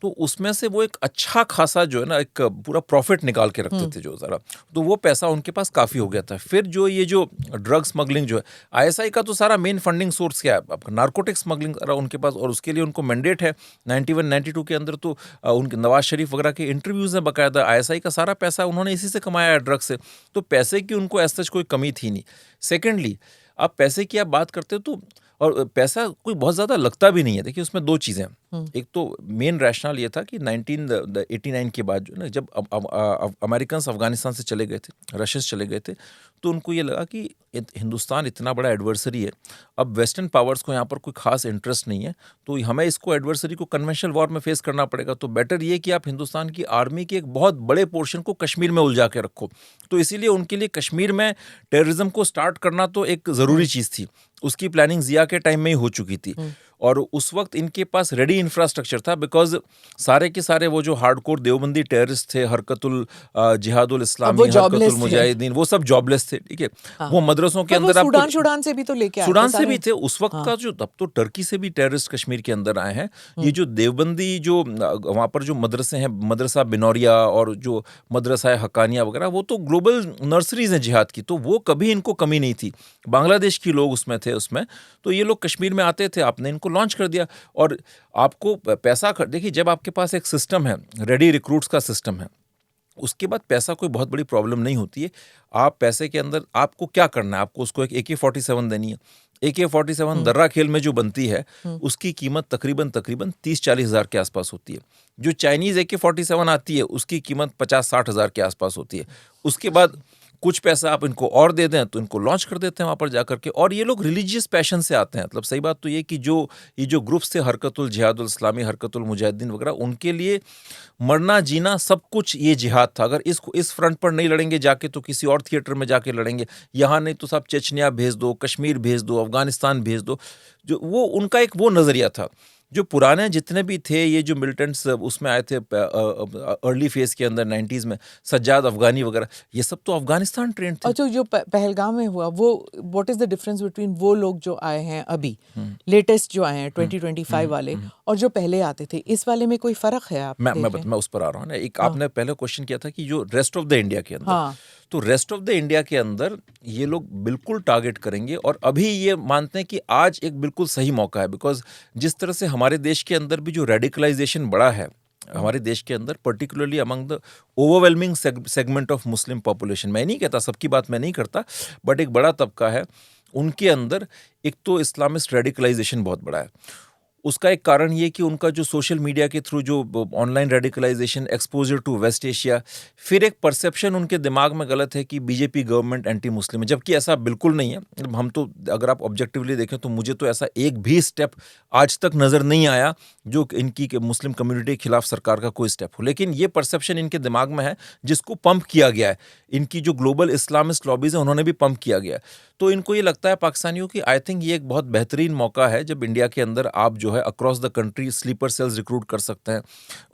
तो उसमें से वो एक अच्छा खासा जो है ना एक पूरा प्रॉफिट निकाल के रखते थे जो ज़रा, तो वो पैसा उनके पास काफ़ी हो गया था। फिर जो ये जो ड्रग स्मगलिंग जो है, आईएसआई का तो सारा मेन फंडिंग सोर्स क्या है आपका, नार्कोटिक स्मगलिंग रहा उनके पास, और उसके लिए उनको मैंडेट है 91-92 के अंदर। तो उनके नवाज शरीफ वगैरह के इंटरव्यूज़ में बाकायदा आईएसआई का सारा पैसा उन्होंने इसी से कमाया है, ड्रग से। तो पैसे की उनको ऐसा कोई कमी थी नहीं। सेकेंडली, आप पैसे की आप बात करते हो तो, और पैसा कोई बहुत ज़्यादा लगता भी नहीं है। देखिए उसमें दो चीज़ें हैं। एक तो मेन रैशनल ये था कि 1989 के बाद जो ना, जब अमेरिकन अफगानिस्तान से चले गए थे, रशियंस चले गए थे, तो उनको ये लगा कि हिंदुस्तान इतना बड़ा एडवर्सरी है, अब वेस्टर्न पावर्स को यहाँ पर कोई खास इंटरेस्ट नहीं है, तो हमें इसको एडवर्सरी को कन्वेंशनल वॉर में फेस करना पड़ेगा। तो बेटर ये कि आप हिंदुस्तान की आर्मी के एक बहुत बड़े पोर्शन को कश्मीर में उलझा के रखो। तो इसीलिए उनके लिए कश्मीर में टेररिज्म को स्टार्ट करना तो एक ज़रूरी चीज़ थी। उसकी प्लानिंग जिया के टाइम में ही हो चुकी थी, और उस वक्त इनके पास रेडी इंफ्रास्ट्रक्चर था, बिकॉज सारे के सारे वो जो हार्डकोर देवबंदी टेररिस्ट थे, हरकतुल जिहादुल इस्लामी, हरकतुल मुजाहिदीन, वो सब जॉबलेस थे। ठीक है, वो मदरसों के अंदर सूडान से भी तो लेके आए थे, सूडान से भी थे उस वक्त का जो, तब तो टर्की से भी टेररिस्ट कश्मीर के अंदर आए हैं। ये जो देवबंदी जो वहाँ पर जो मदरसे हैं, मदरसा बिनौरिया और जो मदरसा है हकानिया वगैरह, वो तो ग्लोबल नर्सरीज हैं जिहाद की, तो वो कभी इनको कमी नहीं थी। बांग्लादेश के लोग उसमें थे उसमें, तो ये लोग कश्मीर में आते थे, आपने इनको लॉन्च कर दिया। और आपको पैसा देखिए, जब आपके पास एक सिस्टम है, रेडी रिक्रूट्स का सिस्टम है, उसके बाद पैसा कोई बहुत बड़ी प्रॉब्लम नहीं होती है। आप पैसे के अंदर आपको क्या करना है, आपको उसको एक AK-47 देनी है। AK-47 दर्रा खेल में जो बनती है, उसकी कीमत तकरीबन 30-40 हज़ार के आसपास होती है। जो चाइनीज़ AK-47 आती है, उसकी कीमत 50-60 हज़ार के आसपास होती है। उसके बाद कुछ पैसा आप इनको और दे दें तो इनको लॉन्च कर देते हैं वहाँ पर जाकर के। और ये लोग रिलीजियस पैशन से आते हैं। मतलब सही बात तो ये कि ये जो ग्रुप्स थे, हरकतुल जिहादुल इस्लामी, हरकतुल मुजाहिदीन वगैरह, उनके लिए मरना जीना सब कुछ ये जिहाद था। अगर इस फ्रंट पर नहीं लड़ेंगे जाके तो किसी और थिएटर में जाके लड़ेंगे, यहाँ नहीं तो सब चेचनिया भेज दो, कश्मीर भेज दो, अफगानिस्तान भेज दो। जो वो उनका एक वो नज़रिया था। जो पुराने जितने भी थे ये जो मिलिटेंट्स उसमें आए थे अर्ली फेज के अंदर 90s में, सज्जाद अफगानी वगैरह, ये सब तो अफगानिस्तान ट्रेंड थे। अच्छा, जो पहलगाम में हुआ वो, what is the difference between वो लोग जो आए हैं अभी लेटेस्ट जो आए हैं 2025 वाले और जो पहले आते थे, इस वाले में कोई फर्क है? आप मैं उस पर आ रहा हूँ ना। एक आपने पहले क्वेश्चन किया था कि जो रेस्ट ऑफ द इंडिया के अंदर, तो रेस्ट ऑफ द इंडिया के अंदर ये लोग बिल्कुल टारगेट करेंगे। और अभी ये मानते हैं कि आज एक बिल्कुल सही मौका है, बिकॉज जिस तरह से हमारे देश के अंदर भी जो रेडिकलाइजेशन बढ़ा है, हमारे देश के अंदर particularly among the overwhelming segment of Muslim population, मैं नहीं कहता सबकी बात मैं नहीं करता, बट एक बड़ा तबका है उनके अंदर, एक तो इस्लामिस्ट रेडिकलाइजेशन बहुत बड़ा है। उसका एक कारण ये कि उनका जो सोशल मीडिया के थ्रू जो online radicalization, exposure to West Asia, फिर एक परसेप्शन उनके दिमाग में गलत है कि बीजेपी गवर्नमेंट एंटी मुस्लिम है, जबकि ऐसा बिल्कुल नहीं है। हम तो अगर आप ऑब्जेक्टिवली देखें तो मुझे तो ऐसा एक भी स्टेप आज तक नज़र नहीं आया जो इनकी मुस्लिम कम्युनिटी के खिलाफ सरकार का कोई स्टेप हो। लेकिन ये परसेप्शन इनके दिमाग में है जिसको पंप किया गया है, इनकी जो ग्लोबल इस्लामिस्ट लॉबीज़ है उन्होंने भी पंप किया गया है। तो इनको ये लगता है पाकिस्तानियों की, आई थिंक ये एक बहुत बेहतरीन मौका है जब इंडिया के अंदर आप जो है across the country sleeper cells recruit कर सकते हैं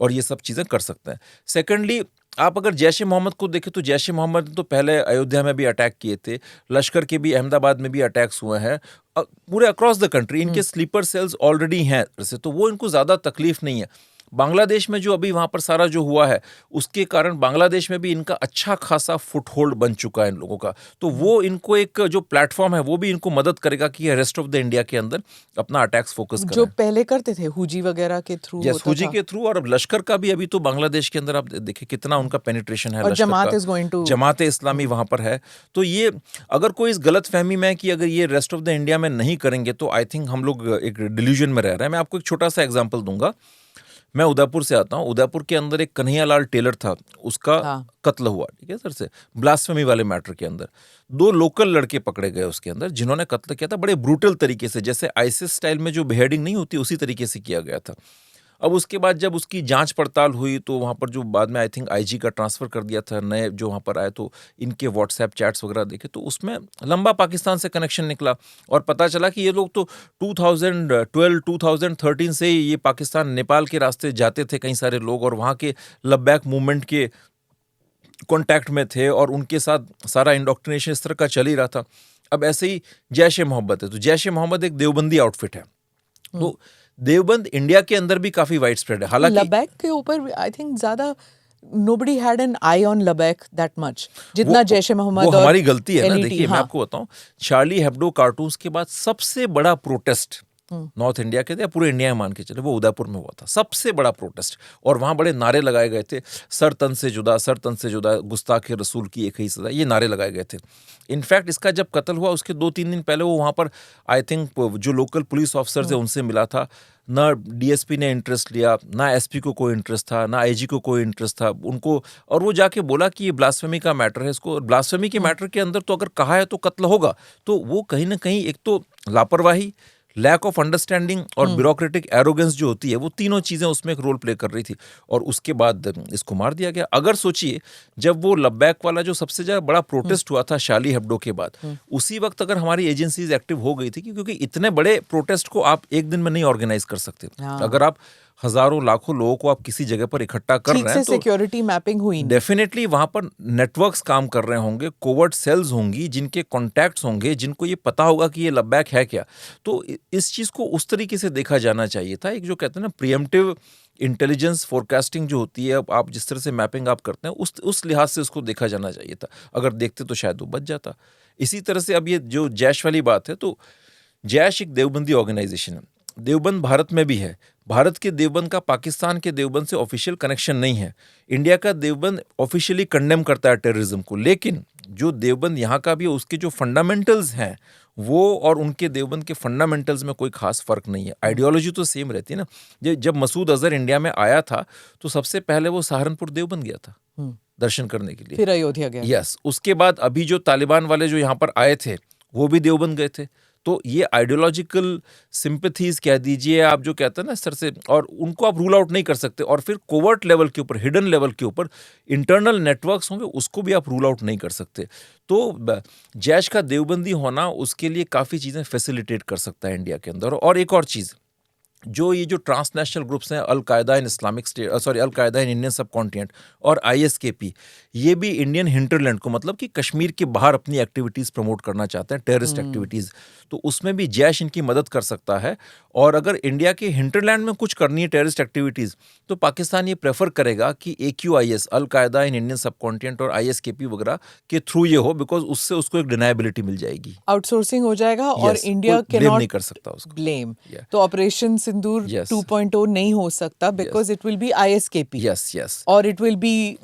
और ये सब चीज़ें कर सकते हैं। सेकेंडली, आप अगर जैश ए मोहम्मद को देखें तो जैश ए मोहम्मद तो पहले अयोध्या में भी अटैक किए थे, लश्कर के भी अहमदाबाद में भी अटैक्स हुए हैं, पूरे अक्रॉस द कंट्री इनके स्लीपर सेल्स ऑलरेडी हैं वैसे, तो वो इनको ज़्यादा तकलीफ नहीं है। बांग्लादेश में जो अभी वहाँ पर सारा जो हुआ है उसके कारण बांग्लादेश में भी इनका अच्छा खासा फुटहोल्ड बन चुका है इन लोगों का, तो वो इनको एक जो प्लेटफॉर्म है वो भी इनको मदद करेगा कि रेस्ट ऑफ द इंडिया के अंदर अपना अटैक्स फोकस करें। जो पहले करते थे हुजी वगैरह के थ्रू, हुजी के थ्रू, और अब लश्कर का भी अभी तो बांग्लादेश के अंदर आप देखिए कितना उनका पेनिट्रेशन है, जमात इस्लामी वहाँ पर है। तो ये अगर कोई इस गलत फहमी में कि अगर ये रेस्ट ऑफ द इंडिया में नहीं करेंगे तो आई थिंक हम लोग एक डिल्यूजन में रह रहे हैं। मैं आपको एक छोटा सा एग्जाम्पल दूंगा। मैं उदयपुर से आता हूँ। उदयपुर के अंदर एक कन्हैयालाल टेलर था, उसका कत्ल हुआ, ठीक है सर से, ब्लास्फेमी वाले मैटर के अंदर 2 लोकल लड़के पकड़े गए उसके अंदर जिन्होंने कत्ल किया था बड़े ब्रूटल तरीके से, जैसे आईसिस स्टाइल में जो बेहेडिंग नहीं होती उसी तरीके से किया गया था। अब उसके बाद जब उसकी जांच पड़ताल हुई तो वहाँ पर जो बाद में आई थिंक आईजी का ट्रांसफ़र कर दिया था, नए जो वहाँ पर आए, तो इनके व्हाट्सएप चैट्स वगैरह देखे तो उसमें लंबा पाकिस्तान से कनेक्शन निकला और पता चला कि ये लोग तो 2012-2013 से ये पाकिस्तान नेपाल के रास्ते जाते थे कई सारे लोग, और वहाँ के लब्बैक मूवमेंट के कॉन्टैक्ट में थे और उनके साथ सारा इंडोक्ट्रिनेशन इस तरह का चल ही रहा था। अब ऐसे ही जैश ए मोहम्मद है, तो जैश ए मोहम्मद एक देवबंदी आउटफिट है। तो देवबंद इंडिया के अंदर भी काफी वाइड स्प्रेड है, हालांकि लद्दाख के ऊपर आई थिंक ज्यादा nobody had an eye on Ladakh that much जितना जैश ए मोहम्मद वो और हमारी गलती है ना। LET, देखिए, मैं हाँ। आपको बताऊं, चार्ली हेब्डो कार्टून्स के बाद सबसे बड़ा प्रोटेस्ट नॉर्थ इंडिया के थे, पूरे इंडिया में मान के चले, वो उदयपुर में हुआ था, सबसे बड़ा प्रोटेस्ट। और वहां बड़े नारे लगाए गए थे, सर तन से जुदा, सर तन से जुदा, गुस्ताखे रसूल की एक ही सजा, ये नारे लगाए गए थे। इनफैक्ट इसका जब कत्ल हुआ उसके 2-3 दिन पहले वो वहां पर आई थिंक जो लोकल पुलिस ऑफिसर थे उनसे मिला था। ना डीएसपी ने इंटरेस्ट लिया, ना एसपी को कोई इंटरेस्ट था, ना आईजी को कोई इंटरेस्ट था उनको। और वो जाके बोला कि ये ब्लास्फेमी का मैटर है, इसको ब्लास्फेमी के मैटर के अंदर तो अगर कहा है तो कत्ल होगा। तो वो कहीं ना कहीं एक तो लापरवाही, लैक ऑफ अंडरस्टैंडिंग और ब्यूरोक्रेटिक एरोगेंस जो होती है, वो तीनों चीजें उसमें एक रोल प्ले कर रही थी। और उसके बाद इसको मार दिया गया। अगर सोचिए, जब वो लद्दाख वाला जो सबसे ज्यादा बड़ा प्रोटेस्ट हुआ था शार्ली हेब्डो के बाद, उसी वक्त अगर हमारी एजेंसीज एक्टिव हो गई थी, क्योंकि इतने बड़े प्रोटेस्ट को आप एक दिन में नहीं ऑर्गेनाइज कर सकते। अगर आप हजारों लाखों लोगों को आप किसी जगह पर इकट्ठा कर रहे हैं तो सिक्योरिटी मैपिंग हुई नहीं। डेफिनेटली वहां पर नेटवर्क्स काम कर रहे होंगे, कोवर्ट सेल्स होंगी, जिनके कॉन्टैक्ट्स होंगे, जिनको ये पता होगा कि ये लद्दाख है क्या। तो इस चीज को उस तरीके से देखा जाना चाहिए था। एक जो कहते हैं ना प्रीएम्प्टिव इंटेलिजेंस फोरकास्टिंग जो होती है, आप जिस तरह से मैपिंग आप करते हैं, उस लिहाज से उसको देखा जाना चाहिए था। अगर देखते तो शायद वो बच जाता। इसी तरह से अब ये जो जैश वाली बात है, तो जैश एक देवबंदी ऑर्गेनाइजेशन है। देवबंद भारत में भी है। भारत के देवबंद का पाकिस्तान के देवबंद से ऑफिशियल कनेक्शन नहीं है। इंडिया का देवबंद ऑफिशियली कंडेम करता है टेररिज्म को, लेकिन जो देवबंद यहाँ का भी है, उसके जो फंडामेंटल्स हैं वो और उनके देवबंद के फंडामेंटल्स में कोई खास फर्क नहीं है। आइडियोलॉजी तो सेम रहती है ना। जब मसूद अजहर इंडिया में आया था तो सबसे पहले वो सहारनपुर देवबंद गया था दर्शन करने के लिए, फिर अयोध्या गया। यस, उसके बाद अभी जो तालिबान वाले जो यहाँ पर आए थे वो भी देवबंद गए थे। तो ये आइडियोलॉजिकल सिंपैथीज कह दीजिए आप, जो कहते हैं ना इस तरह से, और उनको आप रूल आउट नहीं कर सकते। और फिर कोवर्ट लेवल के ऊपर, हिडन लेवल के ऊपर इंटरनल नेटवर्क्स होंगे, उसको भी आप रूल आउट नहीं कर सकते। तो जैश का देवबंदी होना उसके लिए काफ़ी चीज़ें फैसिलिटेट कर सकता है इंडिया के अंदर। और एक और चीज़, जो ये जो ट्रांसनेशनल ग्रुप्स हैं, अल कायदा इन इस्लामिक स्टेट, अल कायदा इन इंडियन सब कॉन्टिनेंट और आईएसकेपी, ये भी इंडियन हिंटरलैंड को, मतलब कि कश्मीर के बाहर अपनी एक्टिविटीज़ प्रमोट करना चाहते हैं, टेररिस्ट एक्टिविटीज़। तो उसमें भी जैश इनकी मदद कर सकता है। और अगर इंडिया के हिंटरलैंड में कुछ करनी है टेररिस्ट एक्टिविटीज़, तो पाकिस्तान ये प्रेफर करेगा कि AQIS, अल कायदा इन इंडियन सब कॉन्टिनेंट और आईएसकेपी वगैरह के थ्रू ये हो, बिकॉज उससे उसको एक डिनायबिलिटी मिल जाएगी, आउटसोर्सिंग हो जाएगा। और Yes, इंडिया कोई के blame नहीं कर सकता उसको। ब्लेम। Yeah. तो ऑपरेशन सिंदूर Yes. 2.0 नहीं हो सकता, because it will B ISKP yes और इट विल बी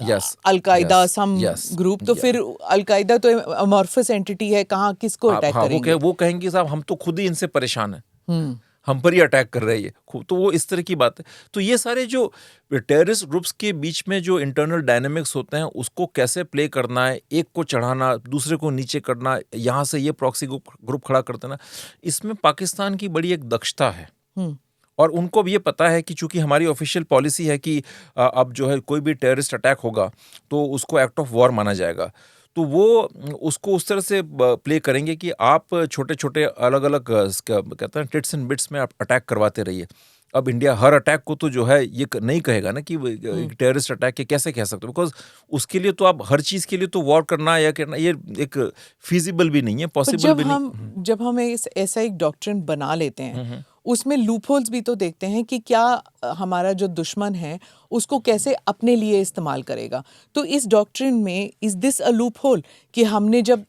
अल कायदा सम ग्रुप। तो फिर अल कायदा तो अमॉर्फस एंटिटी है, कहाँ किसको अटैक करेंगे? वो कहेंगे साहब हम तो खुद ही इनसे परेशान हैं, हम पर ही अटैक कर रहे हैं। तो वो इस तरह की बात है। तो ये सारे जो टेररिस्ट ग्रुप्स के बीच में जो इंटरनल डायनेमिक्स होते हैं, उसको कैसे प्ले करना है, एक को चढ़ाना, दूसरे को नीचे करना, यहाँ से ये प्रॉक्सी ग्रुप खड़ा कर देना, इसमें पाकिस्तान की बड़ी एक दक्षता है। और उनको भी ये पता है कि चूंकि हमारी ऑफिशियल पॉलिसी है कि अब जो है कोई भी टेररिस्ट अटैक होगा तो उसको एक्ट ऑफ वॉर माना जाएगा, तो वो उसको उस तरह से प्ले करेंगे कि आप छोटे छोटे अलग अलग कहते हैं टिट्स एंड बिट्स में आप अटैक करवाते रहिए। अब इंडिया हर अटैक को तो जो है ये नहीं कहेगा ना कि टेररिस्ट अटैक के कैसे कह सकते हो, बिकॉज उसके लिए तो आप हर चीज़ के लिए तो वॉर करना या करना ये एक फिजिबल भी नहीं है, पॉसिबल भी नहीं। जब हम ऐसा एक डॉक्ट्रिन बना लेते हैं, उसमें लूपहोल्स भी तो देखते हैं कि क्या हमारा जो दुश्मन है उसको कैसे अपने लिए इस्तेमाल करेगा। तो इस डॉक्ट्रिन में इज दिस अ लूपहोल कि हमने जब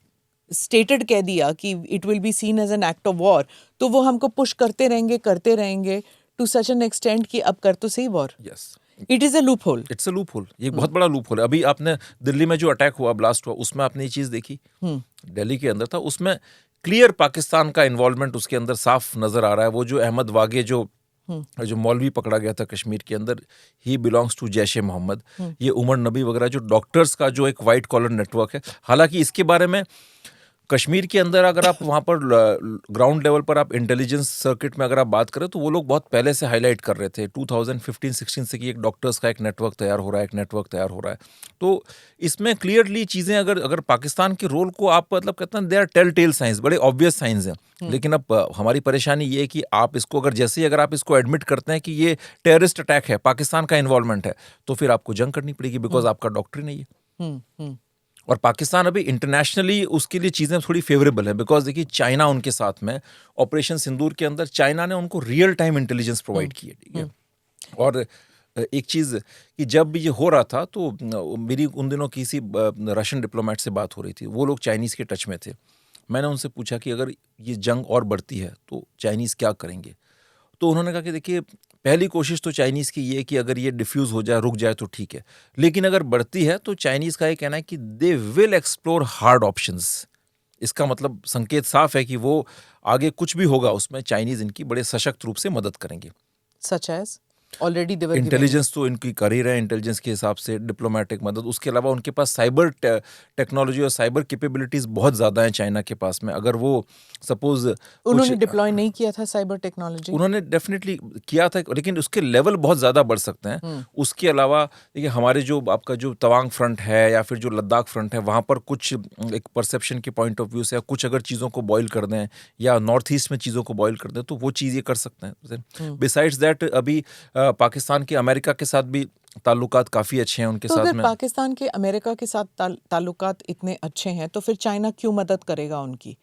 स्टेटेड कह दिया कि it will be seen as an act of war, तो वो हमको पुश करते रहेंगे टू सच एन एक्सटेंट कि अब कर तो सही war. Yes, it is a loophole. It's a loophole, ये बहुत बड़ा लूपहोल है। अभी आपने दिल्ली में जो अटैक हुआ, ब्लास्ट हुआ, उसमें आपने ये चीज़ देखी, दिल्ली के अंदर था, उसमें क्लियर पाकिस्तान का इन्वॉल्वमेंट उसके अंदर साफ नजर आ रहा है। वो जो अहमद वागे जो मौलवी पकड़ा गया था कश्मीर के अंदर, he belongs to Jaish e Mohammad. ये उमर नबी वगैरह जो डॉक्टर्स का जो एक वाइट कॉलर नेटवर्क है, हालांकि इसके बारे में कश्मीर के अंदर अगर आप वहाँ पर ग्राउंड लेवल पर आप इंटेलिजेंस सर्किट में अगर आप बात करें तो वो लोग बहुत पहले से हाईलाइट कर रहे थे 2015-16 से कि एक डॉक्टर्स का एक नेटवर्क तैयार हो रहा है, तो इसमें क्लियरली चीज़ें अगर पाकिस्तान के रोल को आप मतलब कहते हैं they are telltale signs, बड़े ऑब्वियस साइंस हैं। लेकिन अब हमारी परेशानी ये है कि आप इसको अगर आप इसको एडमिट करते हैं कि ये टेररिस्ट अटैक है, पाकिस्तान का इन्वॉल्वमेंट है, तो फिर आपको जंग करनी पड़ेगी, बिकॉज आपका डॉक्ट्रिन नहीं है। और पाकिस्तान अभी इंटरनेशनली उसके लिए चीज़ें थोड़ी फेवरेबल है, बिकॉज देखिए चाइना उनके साथ में ऑपरेशन सिंदूर के अंदर चाइना ने उनको रियल टाइम इंटेलिजेंस प्रोवाइड की है, ठीक है। और एक चीज़ कि जब भी ये हो रहा था तो मेरी उन दिनों किसी रशियन डिप्लोमेट से बात हो रही थी, वो लोग चाइनीज़ के टच में थे। मैंने उनसे पूछा कि अगर ये जंग और बढ़ती है तो चाइनीज़ क्या करेंगे, तो उन्होंने कहा कि देखिए पहली कोशिश तो चाइनीज़ की ये कि अगर ये डिफ्यूज़ हो जाए, रुक जाए तो ठीक है, लेकिन अगर बढ़ती है तो चाइनीज़ का ये कहना है कि they will explore hard options. इसका मतलब संकेत साफ है कि वो आगे कुछ भी होगा उसमें चाइनीज़ इनकी बड़े सशक्त रूप से मदद करेंगे। सच एज ऑलरेडी दे वर इंटेलिजेंस तो इनकी कर ही रहे हैं, इंटेलिजेंस के हिसाब से डिप्लोमेटिक मदद, उसके अलावा उनके पास साइबर टेक्नोलॉजी और साइबर कैपेबिलिटीज़ बहुत ज़्यादा हैं चाइना के पास में। अगर वो सपोज उन्होंने डिप्लॉय नहीं किया था साइबर टेक्नोलॉजी, उन्होंने डेफिनेटली किया था, लेकिन उसके लेवल बहुत ज़्यादा बढ़ सकते हैं। उसके अलावा देखिए हमारे जो आपका जो तवांग फ्रंट है या फिर जो लद्दाख फ्रंट है, वहाँ पर कुछ एक परसेप्शन के पॉइंट ऑफ व्यू से कुछ अगर चीज़ों को बॉयल कर दें या नॉर्थ ईस्ट में चीज़ों को बॉयल कर दें तो वो चीज़ ये कर सकते हैं। बिसाइड्स दैट अभी पाकिस्तान के अमेरिका के साथ भी ताल्लुकात काफ़ी अच्छे हैं उनके तो साथ अगर में। पाकिस्तान के अमेरिका के साथ ताल्लुकात इतने अच्छे हैं तो फिर चाइना क्यों मदद करेगा उनकी?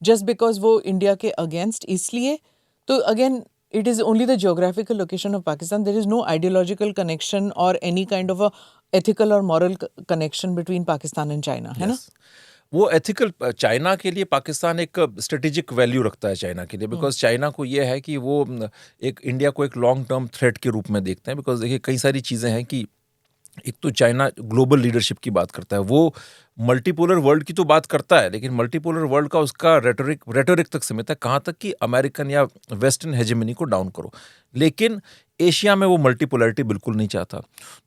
जस्ट बिकॉज वो इंडिया के अगेंस्ट, इसलिए? तो again it is only the geographical location of Pakistan, there is no ideological connection और any kind of a ethical और moral connection between Pakistan and China, है ना? वो एथिकल चाइना के लिए पाकिस्तान एक स्ट्रेटेजिक वैल्यू रखता है चाइना के लिए, बिकॉज चाइना को ये है कि वो एक इंडिया को एक लॉन्ग टर्म थ्रेट के रूप में देखते हैं। बिकॉज देखिए कई सारी चीज़ें हैं कि एक तो चाइना ग्लोबल लीडरशिप की बात करता है, वो मल्टीपोलर वर्ल्ड की तो बात करता है, लेकिन मल्टीपोलर वर्ल्ड का उसका रेटोरिक तक सीमित है, कहाँ तक कि अमेरिकन या वेस्टर्न हेजेमनी को डाउन करो। लेकिन एशिया में वो मल्टीपोलरिटी बिल्कुल नहीं चाहता,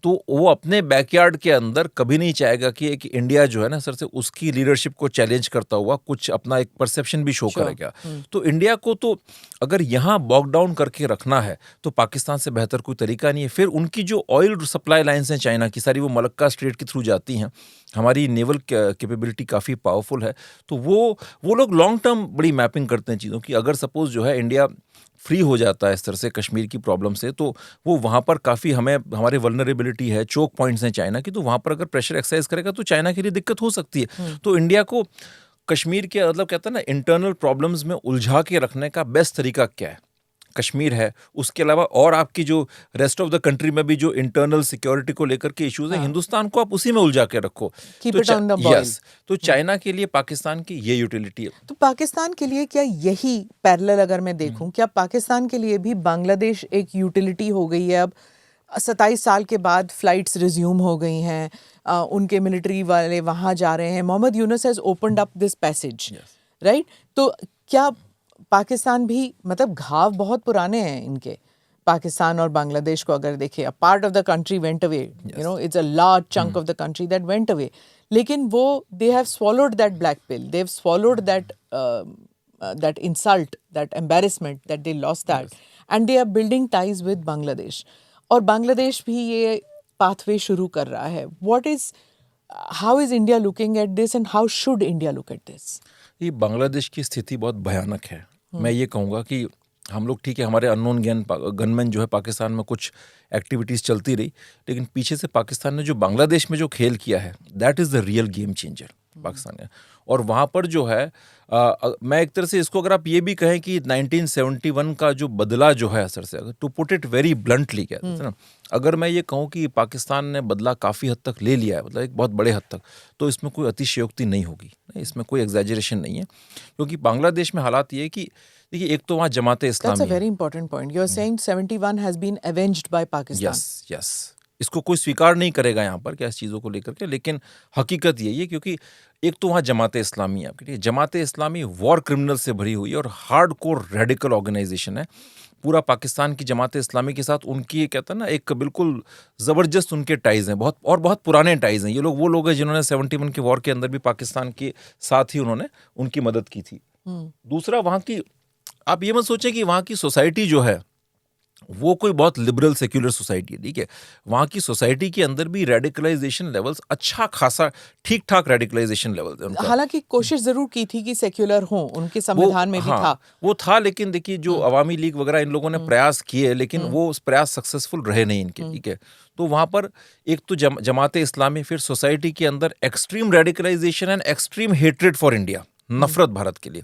तो वो अपने बैकयार्ड के अंदर कभी नहीं चाहेगा कि एक इंडिया जो है ना सर से उसकी लीडरशिप को चैलेंज करता हुआ कुछ अपना एक परसेप्शन भी शो करेगा। तो इंडिया को तो अगर यहाँ बॉक डाउन करके रखना है तो पाकिस्तान से बेहतर कोई तरीका नहीं है। फिर उनकी जो ऑयल सप्लाई लाइन्स हैं चाइना की, सारी वो मलक्का स्ट्रेट के थ्रू जाती हैं। हमारी नेवल कैपेबिलिटी काफ़ी पावरफुल है, तो वो लोग लॉन्ग टर्म बड़ी मैपिंग करते हैं चीज़ों की। अगर सपोज जो है इंडिया फ्री हो जाता है इस तरह से कश्मीर की प्रॉब्लम से, तो वो वहाँ पर काफ़ी हमारे वल्नरेबिलिटी है, चोक पॉइंट्स हैं चाइना की, तो वहाँ पर अगर प्रेशर एक्सरसाइज करेगा तो चाइना के लिए दिक्कत हो सकती है। तो इंडिया को कश्मीर के मतलब कहते हैं ना इंटरनल प्रॉब्लम्स में उलझा के रखने का बेस्ट तरीका क्या है? कश्मीर है, उसके अलावा और आपकी जो रेस्ट ऑफ द कंट्री में भी जो इंटरनल सिक्योरिटी को लेकर के इश्यूज हैं, हिंदुस्तान को आप उसी में उलझा के रखो। Keep it on the boil. Yes, तो चाइना के लिए पाकिस्तान की ये यूटिलिटी है। तो पाकिस्तान के लिए क्या यही पैरेलल अगर मैं देखूं, क्या पाकिस्तान के लिए भी बांग्लादेश एक यूटिलिटी हो गई है? अब 27 साल के बाद फ्लाइट्स रिज्यूम हो गई हैं, उनके मिलिट्री वाले वहाँ जा रहे हैं, Mohammad Yunus has opened up this passage, right? तो क्या पाकिस्तान भी, मतलब घाव बहुत पुराने हैं इनके, पाकिस्तान और बांग्लादेश को अगर देखें, a part of the country went away, you know, it's a large chunk of the country that went away, लेकिन वो they have swallowed that black pill, they have swallowed that insult, that embarrassment that they lost that, and they are building ties with Bangladesh. और बांग्लादेश भी ये pathway शुरू कर रहा है. How is India looking at this and how should India look at this? ये बांग्लादेश की स्थिति बहुत भयानक है। मैं ये कहूँगा कि हम लोग ठीक है, हमारे अननोन गनमैन जो है पाकिस्तान में कुछ एक्टिविटीज़ चलती रही, लेकिन पीछे से पाकिस्तान ने जो बांग्लादेश में जो खेल किया है, that is the real game changer Pakistan ने। और वहाँ पर जो है मैं एक तरह से इसको अगर आप ये भी कहें कि 1971 का जो बदला जो है असर से, to put it very bluntly कहते हैं ना, अगर मैं ये कहूँ कि पाकिस्तान ने बदला काफ़ी हद तक ले लिया है, मतलब एक बहुत बड़े हद तक, तो इसमें कोई अतिशयोक्ति नहीं होगी, इसमें कोई एग्जैजरेशन नहीं है। क्योंकि बांग्लादेश में हालात ये है कि देखिए एक तो वहाँ जमाते इस्लामी, That's a very important point. You're saying 71 has been avenged by Pakistan. Yes, इसको कोई स्वीकार नहीं करेगा यहाँ पर क्या इस चीज़ों को लेकर के, लेकिन हकीकत यही है क्योंकि एक तो वहाँ जमाते इस्लामी है आपके लिए, जमाते इस्लामी वॉर क्रिमिनल से भरी हुई है और हार्ड कोर रेडिकल ऑर्गेनाइजेशन है। पूरा पाकिस्तान की जमाते इस्लामी के साथ उनकी कहते हैं ना एक बिल्कुल ज़बरदस्त उनके टाइज़ हैं, बहुत पुराने टाइज़ हैं। ये लोग वो लोग हैं जिन्होंने 71 के वॉर के अंदर भी पाकिस्तान के साथ ही उन्होंने उनकी मदद की थी। दूसरा, वहाँ की आप ये मत सोचें कि वहाँ की सोसाइटी जो है वो कोई बहुत लिबरल सेक्युलर सोसाइटी है, ठीक है। वहाँ की सोसाइटी के अंदर भी रेडिकलाइजेशन लेवल्स अच्छा खासा ठीक ठाक रेडिकलाइजेशन लेवल है उनका। हालांकि कोशिश जरूर की थी कि सेक्युलर हो, उनके संविधान में भी हाँ, था। वो था, लेकिन देखिए जो अवामी लीग वगैरह इन लोगों ने प्रयास किए, लेकिन वो प्रयास सक्सेसफुल रहे नहीं इनके, ठीक है। तो वहाँ पर एक तो जमाते इस्लामी, फिर सोसाइटी के अंदर extreme radicalization and extreme hatred for India, नफरत भारत के लिए।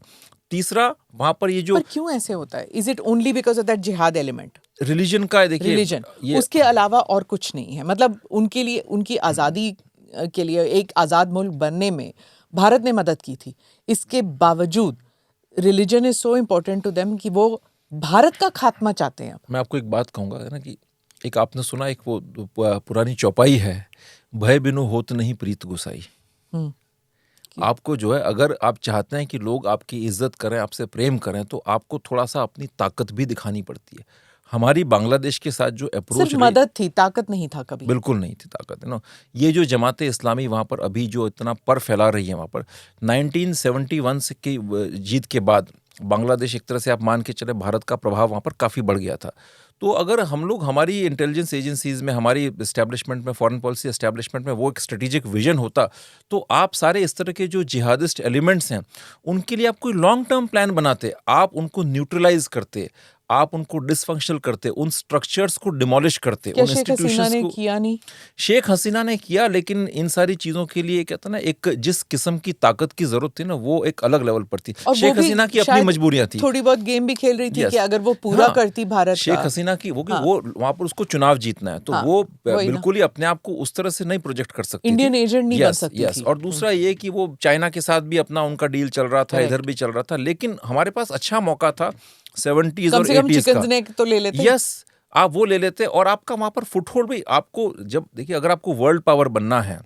तीसरा, वहाँ पर ये जो पर क्यों ऐसे होता है? Is it only because of that जिहाद एलिमेंट? रिलीजन का है, देखिए रिलीजन, ये उसके अलावा और कुछ नहीं है? मतलब उनके लिए, उनकी आज़ादी के लिए, एक आज़ाद मुल्क बनने में भारत ने मदद की थी। इसके बावजूद religion is so important to them कि वो भारत का खात्मा चाहते हैं। मैं आपको एक बात कहूँगा ना कि एक आपने सुना, एक वो पुरानी चौपाई है, भय बिनु होत नहीं प्रीत गुसाई। आपको जो है, अगर आप चाहते हैं कि लोग आपकी इज्जत करें, आपसे प्रेम करें, तो आपको थोड़ा सा अपनी ताकत भी दिखानी पड़ती है। हमारी बांग्लादेश के साथ जो अप्रोच सिर्फ मदद थी, ताकत नहीं था कभी। बिल्कुल नहीं थी ताकत, है ना। ये जो जमाते इस्लामी वहाँ पर अभी जो इतना पर फैला रही है, वहाँ पर 1971 की जीत के बाद बांग्लादेश एक तरह से आप मान के चले भारत का प्रभाव वहाँ पर काफ़ी बढ़ गया था। तो अगर हम लोग, हमारी इंटेलिजेंस एजेंसीज में, हमारी इस्टेब्लिशमेंट में, फॉरेन पॉलिसी इस्टेब्लिशमेंट में वो एक स्ट्रेटेजिक विजन होता, तो आप सारे इस तरह के जो जिहादिस्ट एलिमेंट्स हैं उनके लिए आप कोई लॉन्ग टर्म प्लान बनाते, आप उनको न्यूट्रलाइज करते, आप उनको डिसफंक्शनल करते, उन स्ट्रक्चर्स को डिमोलिश करते, क्या उन शेख हसीना इंस्टीट्यूशंस ने को। किया नहीं? शेख हसीना ने किया, लेकिन इन सारी चीजों के लिए कहता ना, एक जिस किस्म की ताकत की जरूरत थी ना, वो एक अलग लेवल पर थी। और शेख वो भी हसीना की अपनी शायद मजबूरियां थी। थोड़ी बहुत गेम भी खेल रही थी Yes. कि अगर वो पूरा हाँ, करती भारत शेख का। हसीना की वो कि हाँ। वो वहां पर उसको चुनाव जीतना है, तो हाँ, वो वही ना। बिल्कुल ही अपने आप को उस तरह से नहीं प्रोजेक्ट कर सकती इंडियन थी। एजेंट नहीं बन सकती यस। थी। और दूसरा ये कि वो चाइना के साथ भी अपना उनका डील चल रहा था, Correct. इधर भी चल रहा था, लेकिन हमारे पास अच्छा मौका था 70s कम और से कम 80s चिकन का। नेक तो ले लेते। यस, आप वो ले लेते, और आपका वहां पर फुटहोल्ड भी, आपको जब देखिए, अगर आपको वर्ल्ड पावर बनना है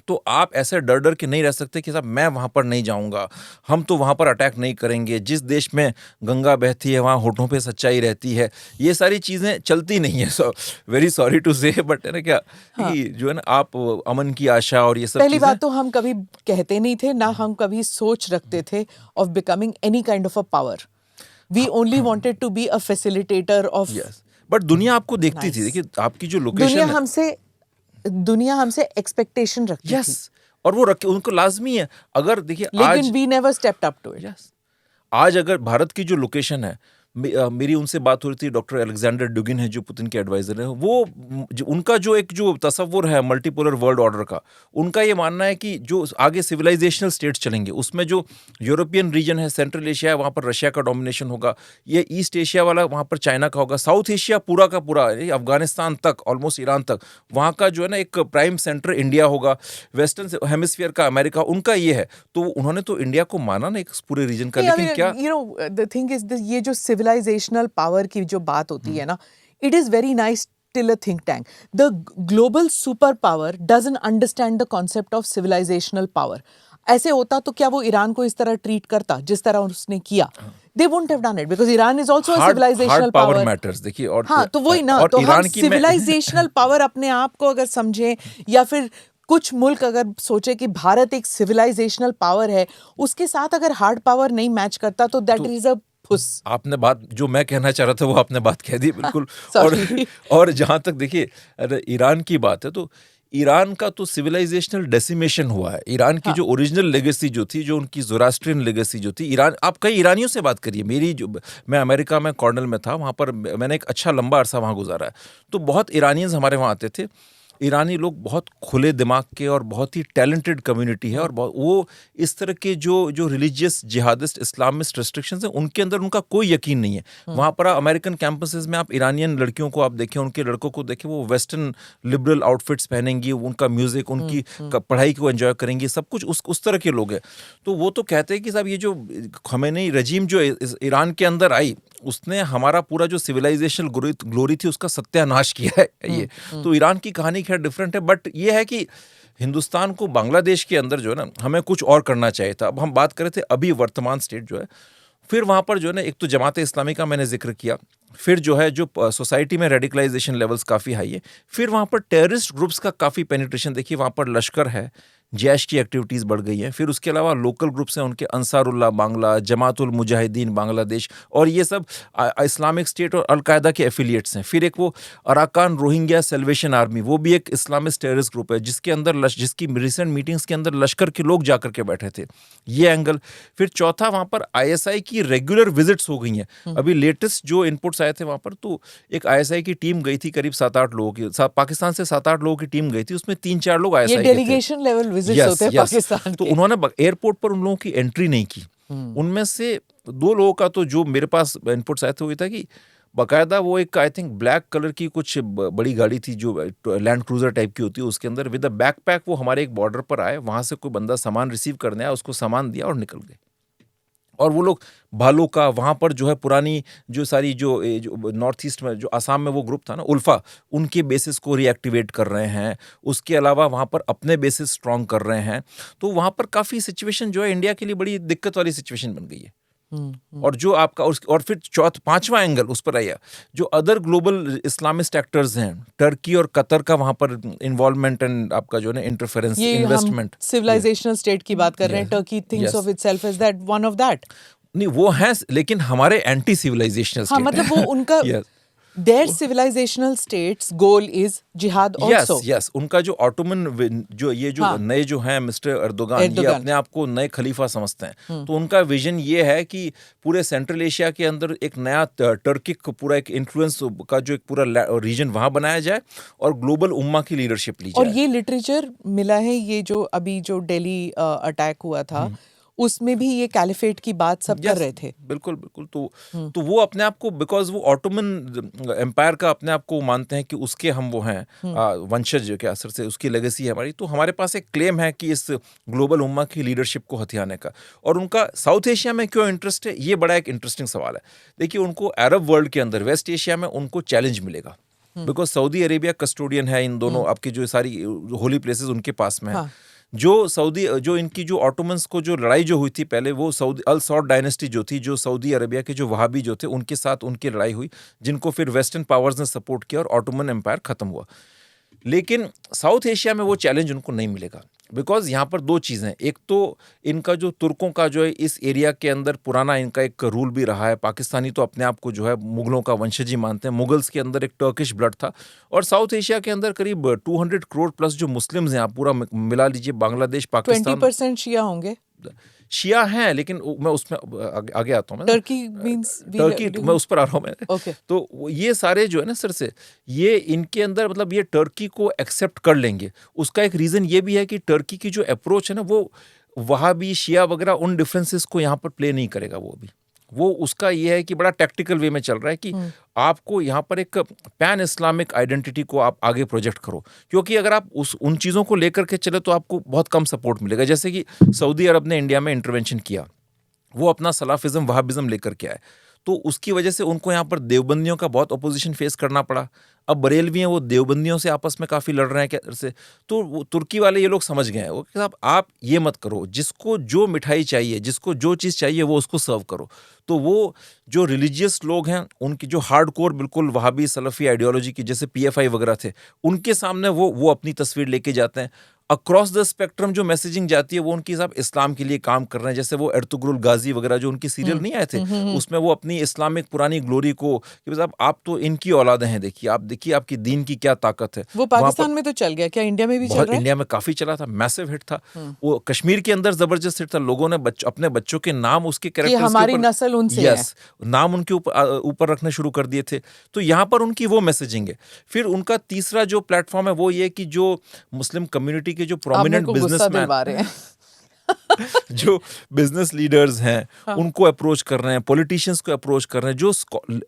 तो आप ऐसे डर डर के नहीं रह सकते कि साहब मैं वहां पर नहीं जाऊंगा, हम तो वहां पर अटैक नहीं करेंगे, जिस देश में गंगा बहती है वहां होठों पे सच्चाई रहती है। ये सारी चीजें चलती नहीं है। सो वेरी सॉरी टू से, बट है ना क्या, हाँ। कि जो है ना, आप अमन की आशा और ये सब पहली चीजें। बात तो हम कभी कहते नहीं थे, ना हम कभी सोच रखते थे of becoming any kind of a power. We only wanted to be a facilitator of. Yes, but दुनिया आपको देखती Nice. थी, देखिए आपकी जो लोकेशन है। दुनिया हमसे एक्सपेक्टेशन रखती थी, यस, और वो रखे, उनको लाजमी है। अगर देखिए लेकिन आज, we never stepped up to it. Yes, आज अगर भारत की जो लोकेशन है, मेरी उनसे बात हो रही थी, डॉक्टर अलेक्जेंडर डुगिन है जो पुतिन के एडवाइजर हैं, वो उनका जो एक जो तसव्वुर है मल्टीपोलर वर्ल्ड ऑर्डर का, उनका ये मानना है कि जो आगे सिविलाइजेशनल स्टेट्स चलेंगे, उसमें जो यूरोपियन रीजन है, सेंट्रल एशिया है, वहाँ पर रशिया का डोमिनेशन होगा, ये ईस्ट एशिया वाला वहाँ पर चाइना का होगा, साउथ एशिया पूरा का पूरा अफगानिस्तान तक, ऑलमोस्ट ईरान तक, वहाँ का जो है ना एक प्राइम सेंटर इंडिया होगा, वेस्टर्न हेमिस्फीयर का अमेरिका, उनका ये है। तो उन्होंने तो इंडिया को माना ना एक पूरे रीजन का, लेकिन क्या, you know the thing is this, ये जो सिविलाइजेशनल पावर की जो बात होती है ना, it is very nice till a think tank. The global superpower doesn't understand the concept of civilizational power. ऐसे होता तो क्या वो ईरान को इस तरह ट्रीट करता जिस तरह उसने किया? They wouldn't have done it because Iran is also a civilizational power power. matters, देखिए, और हाँ, तो वही ना, और तो हम ईरान की सिविलाइजेशनल पावर अपने आप को अगर समझें, या फिर कुछ मुल्क अगर सोचे कि भारत एक सिविलाइजेशनल पावर है, उसके साथ अगर हार्ड पावर नहीं मैच करता तो दैट इज अ फुस। आपने बात जो मैं कहना चाह रहा था वो आपने बात कह दी बिल्कुल। Sorry. और जहां तक देखिए अरे ईरान की बात है, तो ईरान का तो सिविलाइजेशनल डेसिमेशन हुआ है। ईरान की जो ओरिजिनल लेगेसी जो थी, जो उनकी ज़ोरास्ट्रियन लेगेसी जो थी, ईरान, आप कई ईरानियों से बात करिए, मेरी जो, मैं अमेरिका में कॉर्नल में था, वहाँ पर मैंने एक अच्छा लंबा अरसा वहाँ गुजारा है, तो बहुत ईरानियंस हमारे वहाँ आते थे। ईरानी लोग बहुत खुले दिमाग के और बहुत ही टैलेंटेड कम्युनिटी है, और वो इस तरह के जो रिलीजियस जिहादिस्ट इस्लामिस्ट रिस्ट्रिक्शंस हैं उनके अंदर उनका कोई यकीन नहीं है। वहाँ पर अमेरिकन कैंपसेस में आप ईरानियन लड़कियों को आप देखें, उनके लड़कों को देखें, वो वेस्टर्न लिबरल आउटफिट्स पहनेंगी, उनका म्यूजिक, उनकी पढ़ाई को एंजॉय करेंगी, सब कुछ उस तरह के लोग हैं। तो वो तो कहते हैं कि साहब ये जो खमेनी रजीम जो ईरान के अंदर आई, उसने हमारा पूरा जो सिविलाइजेशन ग्लोरी थी उसका सत्यानाश किया है। ये तो ईरान की कहानी खैर डिफरेंट है, बट ये है कि हिंदुस्तान को बांग्लादेश के अंदर जो है ना, हमें कुछ और करना चाहिए था। अब हम बात कर रहे थे अभी वर्तमान स्टेट जो है, फिर वहाँ पर जो है ना, एक तो जमात इस्लामी का मैंने जिक्र किया, फिर जो है जो सोसाइटी में रेडिकलाइजेशन लेवल्स काफ़ी हाई है, फिर वहाँ पर टेररिस्ट ग्रुप्स का काफ़ी पेनिट्रेशन। देखिए वहाँ पर लश्कर है, जैश की एक्टिविटीज़ बढ़ गई हैं। फिर उसके अलावा लोकल ग्रुप्स हैं उनके, अंसारुल्लाह बांग्ला, जमातुल मुजाहिदीन बांग्लादेश, और ये सब इस्लामिक स्टेट और अलकायदा के एफिलिएट्स हैं। फिर एक वो अराकान रोहिंग्या सेल्वेशन आर्मी, वो भी एक इस्लामिस्ट टेररिस्ट ग्रुप है जिसके अंदर जिसकी रिसेंट मीटिंग्स के अंदर लश्कर के लोग जाकर के बैठे थे, ये एंगल। फिर चौथा, वहाँ पर ISI की रेगुलर विजिट्स हो गई हैं। अभी लेटेस्ट जो इनपुट्स आए थे वहाँ पर, तो एक ISI की टीम गई थी, करीब 7-8 लोगों की, पाकिस्तान से 7-8 लोगों की टीम गई थी, उसमें 3-4 लोग ISI के थे। डेलीगेशन लेवल विजिट्स होते हैं पाकिस्तान तो के। उन्होंने एयरपोर्ट पर उन लोगों की एंट्री नहीं की। उनमें से 2 लोगों का तो जो मेरे पास इनपुट्स आए थे वो था कि बाकायदा वो एक आई थिंक ब्लैक कलर की कुछ बड़ी गाड़ी थी जो लैंड क्रूजर टाइप की होती है, उसके अंदर विद अ बैकपैक वो हमारे एक बॉर्डर पर आए, वहाँ से कोई बंदा सामान रिसीव करने आया, उसको सामान दिया और निकल गए। और वो लोग भालू का वहाँ पर जो है पुरानी जो सारी जो नॉर्थ ईस्ट में जो आसाम में वो ग्रुप था ना, उल्फा, उनके बेसिस को रीएक्टिवेट कर रहे हैं। उसके अलावा वहाँ पर अपने बेसिस स्ट्रॉन्ग कर रहे हैं। तो वहाँ पर काफ़ी सिचुएशन जो है इंडिया के लिए बड़ी दिक्कत वाली सिचुएशन बन गई है। और जो आपका और फिर पांचवा एंगल उस पर आया, जो अदर ग्लोबल इस्लामिस्ट एक्टर्स हैं, टर्की और कतर का वहाँ पर इन्वॉल्वमेंट एंड आपका जो है ना इंटरफेरेंस, इन्वेस्टमेंट। सिविलाइजेशनल स्टेट की बात कर रहे हैं, Turkey thinks of itself as that one of that. नहीं, वो हैं, लेकिन हमारे एंटी सिविलाइजेशनल हाँ, मतलब वो उनका their civilizational state's goal is jihad also. Yes, उनका जो ऑटोमन जो ये जो नए जो हैं मिस्टर एर्दोगान, ये अपने आप को नए खलीफा समझते हैं। तो उनका विजन ये है कि पूरे सेंट्रल एशिया के अंदर एक नया टर्किक पूरा एक इन्फ्लुएंस का जो एक पूरा रीजन वहाँ बनाया जाए और ग्लोबल उम्मा की लीडरशिप ली जाए। और ये लिटरेचर मिला है, ये जो अभी जो दिल्ली अटैक हुआ था उसमें भी ये कैलिफेट की बात सब कर रहे थे। बिल्कुल बिल्कुल। तो वो अपने आप को, बिकॉज वो ऑटोमन एम्पायर का अपने आप को मानते हैं कि उसके हम वो हैं वंशज के असर से, उसकी लेगेसी है हमारी। तो हमारे पास एक क्लेम है कि इस ग्लोबल उम्मा की लीडरशिप को हथियाने का। और उनका साउथ एशिया में क्यों इंटरेस्ट है, ये बड़ा एक इंटरेस्टिंग सवाल है। देखिए, उनको अरब वर्ल्ड के अंदर, वेस्ट एशिया में उनको चैलेंज मिलेगा, बिकॉज सऊदी अरेबिया कस्टोडियन है इन दोनों आपकी जो सारी होली प्लेसेस उनके पास में है। जो इनकी जो ऑटोमन्स को जो लड़ाई जो हुई थी पहले, वो सऊदी अल सौद डायनेस्टी जो थी, जो सऊदी अरेबिया के जो वहाबी जो थे उनके साथ उनकी लड़ाई हुई, जिनको फिर वेस्टर्न पावर्स ने सपोर्ट किया और ऑटोमन एम्पायर खत्म हुआ। लेकिन साउथ एशिया में वो चैलेंज उनको नहीं मिलेगा, बिकॉज यहाँ पर 2 चीज़ें। एक तो इनका जो तुर्कों का जो है इस एरिया के अंदर पुराना इनका एक रूल भी रहा है। पाकिस्तानी तो अपने आप को जो है मुगलों का वंशज ही मानते हैं। मुगल्स के अंदर एक टर्किश ब्लड था। और साउथ एशिया के अंदर करीब 200 करोड़ प्लस जो मुस्लिम्स हैं, आप पूरा मिला लीजिए, बांग्लादेश, पाकिस्तान, 20% शिया होंगे। शिया हैं, लेकिन मैं उसमें आगे आता हूँ। मैं टर्की मींस टर्की, मैं उस पर आ रहा हूँ मैं। Okay. तो ये सारे जो है ना सर से, ये इनके अंदर मतलब ये टर्की को एक्सेप्ट कर लेंगे। उसका एक रीज़न ये भी है कि टर्की की जो अप्रोच है ना, वो वहाबी शिया वगैरह उन डिफरेंसेस को यहाँ पर प्ले नहीं करेगा। वो उसका ये है कि बड़ा टैक्टिकल वे में चल रहा है कि आपको यहाँ पर एक पैन इस्लामिक आइडेंटिटी को आप आगे प्रोजेक्ट करो, क्योंकि अगर आप उन चीज़ों को लेकर के चले तो आपको बहुत कम सपोर्ट मिलेगा। जैसे कि सऊदी अरब ने इंडिया में इंटरवेंशन किया, वो अपना सलाफिज्म वहाबिज्म लेकर के आए, तो उसकी वजह से उनको यहाँ पर देवबंदियों का बहुत अपोजिशन फेस करना पड़ा। अब बरेलवी हैं, वो देवबंदियों से आपस में काफ़ी लड़ रहे हैं क्या से। तो वो तुर्की वाले ये लोग समझ गए हैं वो कि साहब आप ये मत करो, जिसको जो मिठाई चाहिए, जिसको जो चीज़ चाहिए वो उसको सर्व करो। तो वो जो रिलीजियस लोग हैं, उनकी जो हार्डकोर बिल्कुल वहाबी सलफ़ी आइडियोलॉजी की जैसे PFI वगैरह थे, उनके सामने वो अपनी तस्वीर लेके जाते हैं। अक्रॉस द स्पेक्ट्रम जो मैसेजिंग जाती है वो उनकी साहब इस्लाम के लिए काम कर रहे हैं। जैसे वो एर्तुगरुल गाजी वगैरह जो उनकी सीरियल नहीं आए थे, उसमें वो अपनी इस्लामिक पुरानी ग्लोरी को कि साहब आप तो इनकी औलादे हैं, देखिए आपकी दीन की क्या ताकत है। वो पाकिस्तान में तो चल गया, क्या इंडिया में भी चल रहा है? इंडिया में काफी चला था, मैसिव हिट था। वो कश्मीर के अंदर जबरदस्त हिट था। लोगों ने अपने बच्चों के नाम उसके कैरेक्टर्स के हमारी नस्ल उनसे है, नाम उनके ऊपर रखने शुरू कर दिए थे। तो यहाँ पर उनकी वो मैसेजिंग है। फिर उनका तीसरा जो प्लेटफॉर्म है वो ये कि जो मुस्लिम कम्युनिटी के जो प्रोमिनेंट बिजनेसमैन जो बिजनेस लीडर्स हैं, उनको अप्रोच कर रहे हैं, पॉलिटिशियंस को अप्रोच कर रहे हैं, जो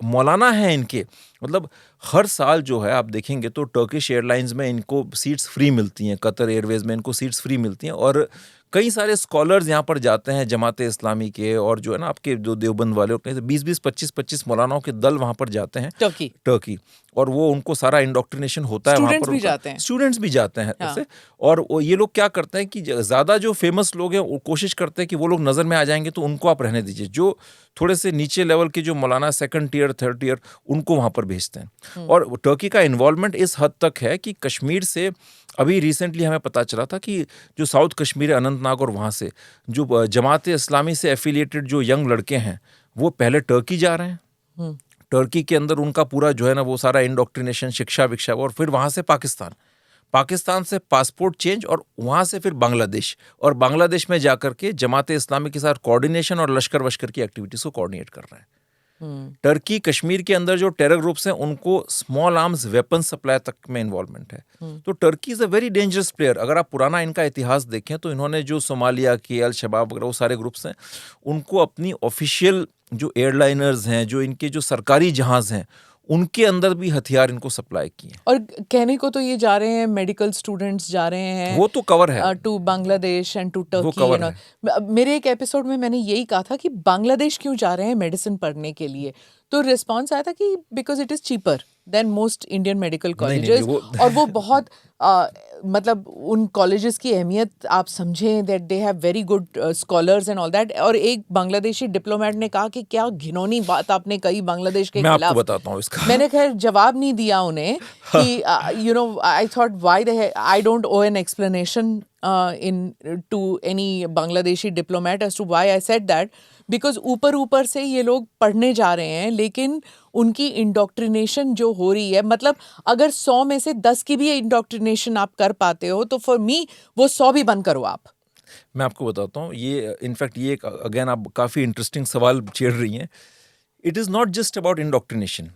मौलाना हैं इनके, मतलब हर साल जो है आप देखेंगे तो टर्किश एयरलाइंस में इनको सीट्स फ्री मिलती हैं, कतर एयरवेज में इनको सीट्स फ्री मिलती हैं, और कई सारे स्कॉलर्स यहाँ पर जाते हैं जमाते इस्लामी के, और जो है ना आपके जो देवबंद वाले, 20-20, 25-25 मौलानाओं के दल वहाँ पर जाते हैं टर्की, और वो उनको सारा इंडोक्ट्रिनेशन होता है वहाँ पर। स्टूडेंट्स भी जाते हैं ऐसे। और ये लोग क्या करते हैं कि ज़्यादा जो फेमस लोग हैं वो कोशिश करते हैं कि वो लोग नज़र में आ जाएंगे तो उनको आप रहने दीजिए, जो थोड़े से नीचे लेवल के जो मौलाना 2nd टियर 3rd टियर उनको वहाँ पर भेजते हैं। और टर्की का इन्वॉल्वमेंट इस हद तक है कि कश्मीर से अभी रिसेंटली हमें पता चला था कि जो साउथ कश्मीर है, अनंतनाग, और वहाँ से जो जमात इस्लामी से एफिलिएटेड जो यंग लड़के हैं वो पहले टर्की जा रहे हैं। टर्की के अंदर उनका पूरा जो है ना वो सारा इंडोक्ट्रिनेशन, शिक्षा विक्षा, और फिर वहाँ से पाकिस्तान से पासपोर्ट चेंज, और वहाँ से फिर बांग्लादेश, और बांग्लादेश में जाकर के जमात इस्लामी के साथ कोऑर्डिनेशन और लश्कर वश्कर की एक्टिविटीज़ को कोऑर्डिनेट कर रहे हैं। टर्की कश्मीर के अंदर जो टेरर ग्रुप्स हैं उनको स्मॉल आर्म्स वेपन सप्लाई तक में इन्वॉल्वमेंट है। तो Turkey is a very dangerous player. अगर आप पुराना इनका इतिहास देखें तो इन्होंने जो सोमालिया के अल शबाब वगैरह वो सारे ग्रुप्स हैं, उनको अपनी ऑफिशियल जो एयरलाइनर्स हैं, जो इनके जो सरकारी जहाज़ हैं, उनके अंदर भी हथियार इनको सप्लाई किए। और कहने को तो ये जा रहे हैं, मेडिकल स्टूडेंट्स जा रहे हैं, वो तो कवर है, to Bangladesh and to Turkey. मेरे एक एपिसोड में मैंने यही कहा था कि बांग्लादेश क्यों जा रहे हैं मेडिसिन पढ़ने के लिए, तो रिस्पॉन्स आया था कि because it is cheaper than most Indian medical colleges. और वो बहुत मतलब उन कॉलेजेस की अहमियत आप समझें, that they have very good scholars and all that. और एक बांग्लादेशी डिप्लोमेट ने कहा कि क्या घिनौनी बात आपने कही बांग्लादेश के खिलाफ। मैं आपको बताता हूँ इसका। मैंने खैर जवाब नहीं दिया उन्हें कि you know I thought why I don't owe an explanation in to any Bangladeshi diplomat as to why I said that, because ऊपर से ये लोग पढ़ने जा रहे हैं, लेकिन उनकी इंडोक्ट्रिनेशन जो हो रही है, मतलब अगर 100 में से 10 की भी इंडोक्ट्रिनेशन आप कर पाते हो तो फॉर मी वो 100 भी बंद करो आप। मैं आपको बताता हूँ, ये इनफैक्ट ये अगेन आप काफ़ी इंटरेस्टिंग सवाल छेड़ रही हैं। It is not just about indoctrination.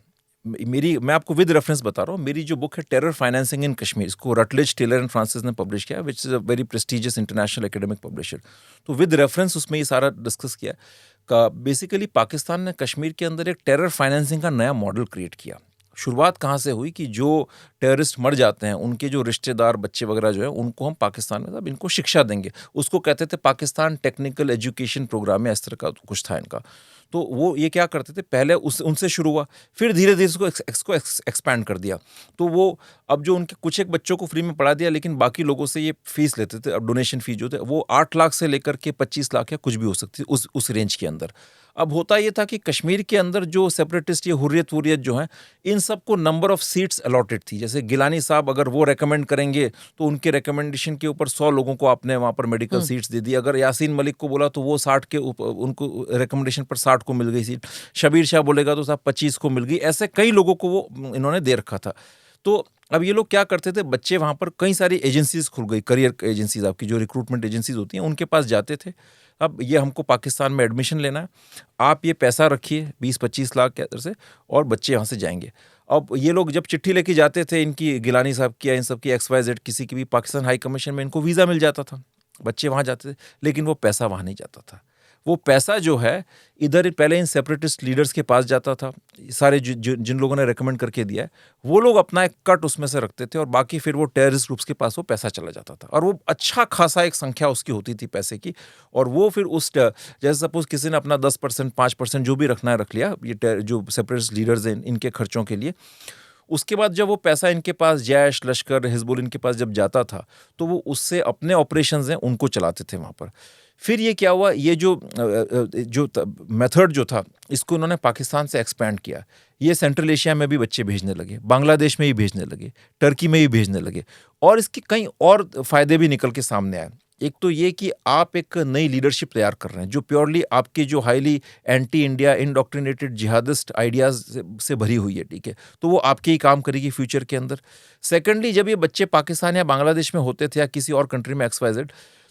मैं आपको विद रेफरेंस बता रहा हूँ, मेरी जो बुक है टेरर फाइनेंसिंग इन कश्मीर, इसको रटलेज, टेलर एंड फ्रांसिस ने पब्लिश किया, which is a very prestigious international academic publisher. तो विद रेफरेंस उसमें ये सारा डिस्कस किया का बेसिकली पाकिस्तान ने कश्मीर के अंदर एक टेरर फाइनेंसिंग का नया मॉडल क्रिएट किया। शुरुआत कहाँ से हुई कि जो टेररिस्ट मर जाते हैं उनके जो रिश्तेदार बच्चे वगैरह जो है उनको हम पाकिस्तान में अब इनको शिक्षा देंगे, उसको कहते थे पाकिस्तान टेक्निकल एजुकेशन प्रोग्राम में, इस तरह का कुछ था इनका। तो वो ये क्या करते थे, पहले उनसे शुरू हुआ, फिर धीरे धीरे इसको एक्सपैंड कर दिया। तो वो अब जो उनके कुछ एक बच्चों को फ्री में पढ़ा दिया, लेकिन बाकी लोगों से ये फीस लेते थे। अब डोनेशन फीस जो थे वो 8 लाख से लेकर के 25 लाख या कुछ भी हो सकती है उस रेंज के अंदर। अब होता ये था कि कश्मीर के अंदर जो सेपरेटिस्ट या हुर्रियत जो हैं, इन सबको नंबर ऑफ सीट्स अलॉटेड थी। जैसे गिलानी साहब अगर वो रेकमेंड करेंगे तो उनके रेकमेंडेशन के ऊपर 100 लोगों को आपने वहाँ पर मेडिकल सीट्स दे दी। अगर यासीन मलिक को बोला तो वो 60 के ऊपर, उनको रेकमेंडेशन पर 60 को मिल गई सीट। शबीर शाह बोलेगा तो साहब 25 को मिल गई। ऐसे कई लोगों को वो इन्होंने दे रखा था। तो अब ये लोग क्या करते थे, बच्चे वहाँ पर कई सारी एजेंसीज खुल गई, करियर एजेंसीज, आपकी जो रिक्रूटमेंट एजेंसीज होती हैं, उनके पास जाते थे। अब ये हमको पाकिस्तान में एडमिशन लेना है, आप ये पैसा रखिए 20-25 लाख के अंदर से, और बच्चे यहाँ से जाएंगे। अब ये लोग जब चिट्ठी लेके जाते थे, इनकी गिलानी साहब की या इन सब की XYZ किसी की भी, पाकिस्तान हाई कमीशन में इनको वीज़ा मिल जाता था, बच्चे वहाँ जाते थे, लेकिन वो पैसा वहाँ नहीं जाता था। वो पैसा जो है इधर पहले इन सेपरेटिस्ट लीडर्स के पास जाता था, सारे जिन लोगों ने रेकमेंड करके दिया है, वो लोग अपना एक कट उसमें से रखते थे, और बाकी फिर वो टेररिस्ट ग्रुप्स के पास वो पैसा चला जाता था। और वो अच्छा खासा एक संख्या उसकी होती थी पैसे की, और वो फिर उस जैसे सपोज किसी ने अपना 10%, 5% जो भी रखना है रख लिया, ये जो सेपरेटिस्ट लीडर्स हैं इनके खर्चों के लिए। उसके बाद जब वो पैसा इनके पास जैश, लश्कर, हिजबुल इनके पास जब जाता था, तो वो उससे अपने ऑपरेशंस हैं उनको चलाते थे वहाँ पर। फिर ये क्या हुआ, ये जो मेथड जो था, इसको उन्होंने पाकिस्तान से एक्सपैंड किया। ये सेंट्रल एशिया में भी बच्चे भेजने लगे, बांग्लादेश में भी भेजने लगे, टर्की में भी भेजने लगे, और इसके कई और फ़ायदे भी निकल के सामने आए। एक तो ये कि आप एक नई लीडरशिप तैयार कर रहे हैं जो प्योरली आपके जो highly anti India indoctrinated jihadist ideas से भरी हुई है, ठीक है, तो वो आपके ही काम करेगी फ्यूचर के अंदर। सेकेंडली, जब ये बच्चे पाकिस्तान या बांग्लादेश में होते थे या किसी और कंट्री में XYZ,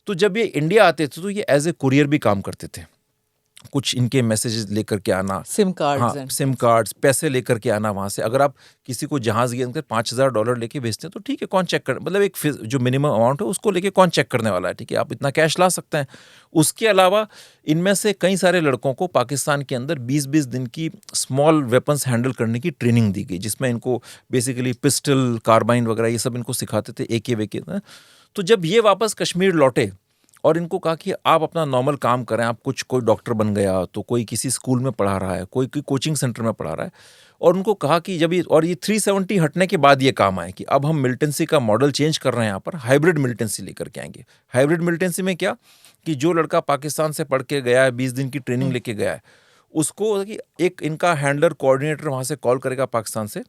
तो जब ये इंडिया आते थे तो ये एज ए कुरियर भी काम करते थे। कुछ इनके मैसेजेस लेकर के आना, सिम कार्ड्स, हाँ, सिम कार्ड्स, पैसे लेकर के आना वहाँ से। अगर आप किसी को जहाज़ के अंदर $5,000 लेके भेजते हैं तो ठीक है, कौन चेक कर, मतलब एक जो मिनिमम अमाउंट है उसको लेके कौन चेक करने वाला है, ठीक है, आप इतना कैश ला सकते हैं। उसके अलावा इनमें से कई सारे लड़कों को पाकिस्तान के अंदर 20-20 दिन की स्मॉल वेपन्स हैंडल करने की ट्रेनिंग दी गई, जिसमें इनको बेसिकली पिस्टल, कार्बाइन वगैरह ये सब इनको सिखाते थे, AK वेके। तो जब ये वापस कश्मीर लौटे और इनको कहा कि आप अपना नॉर्मल काम करें, आप कुछ कोई डॉक्टर बन गया तो कोई किसी स्कूल में पढ़ा रहा है, कोई कोचिंग सेंटर में पढ़ा रहा है, और उनको कहा कि जब ये 370 हटने के बाद ये काम आए कि अब हम मिलिटेंसी का मॉडल चेंज कर रहे हैं, यहाँ पर हाइब्रिड मिलिटेंसी लेकर के आएंगे। हाइब्रिड मिलिटेंसी में क्या कि जो लड़का पाकिस्तान से पढ़ के गया है, 20 दिन की ट्रेनिंग लेके गया है, उसको कि एक इनका हैंडलर कोऑर्डिनेटर वहाँ से कॉल करेगा पाकिस्तान से,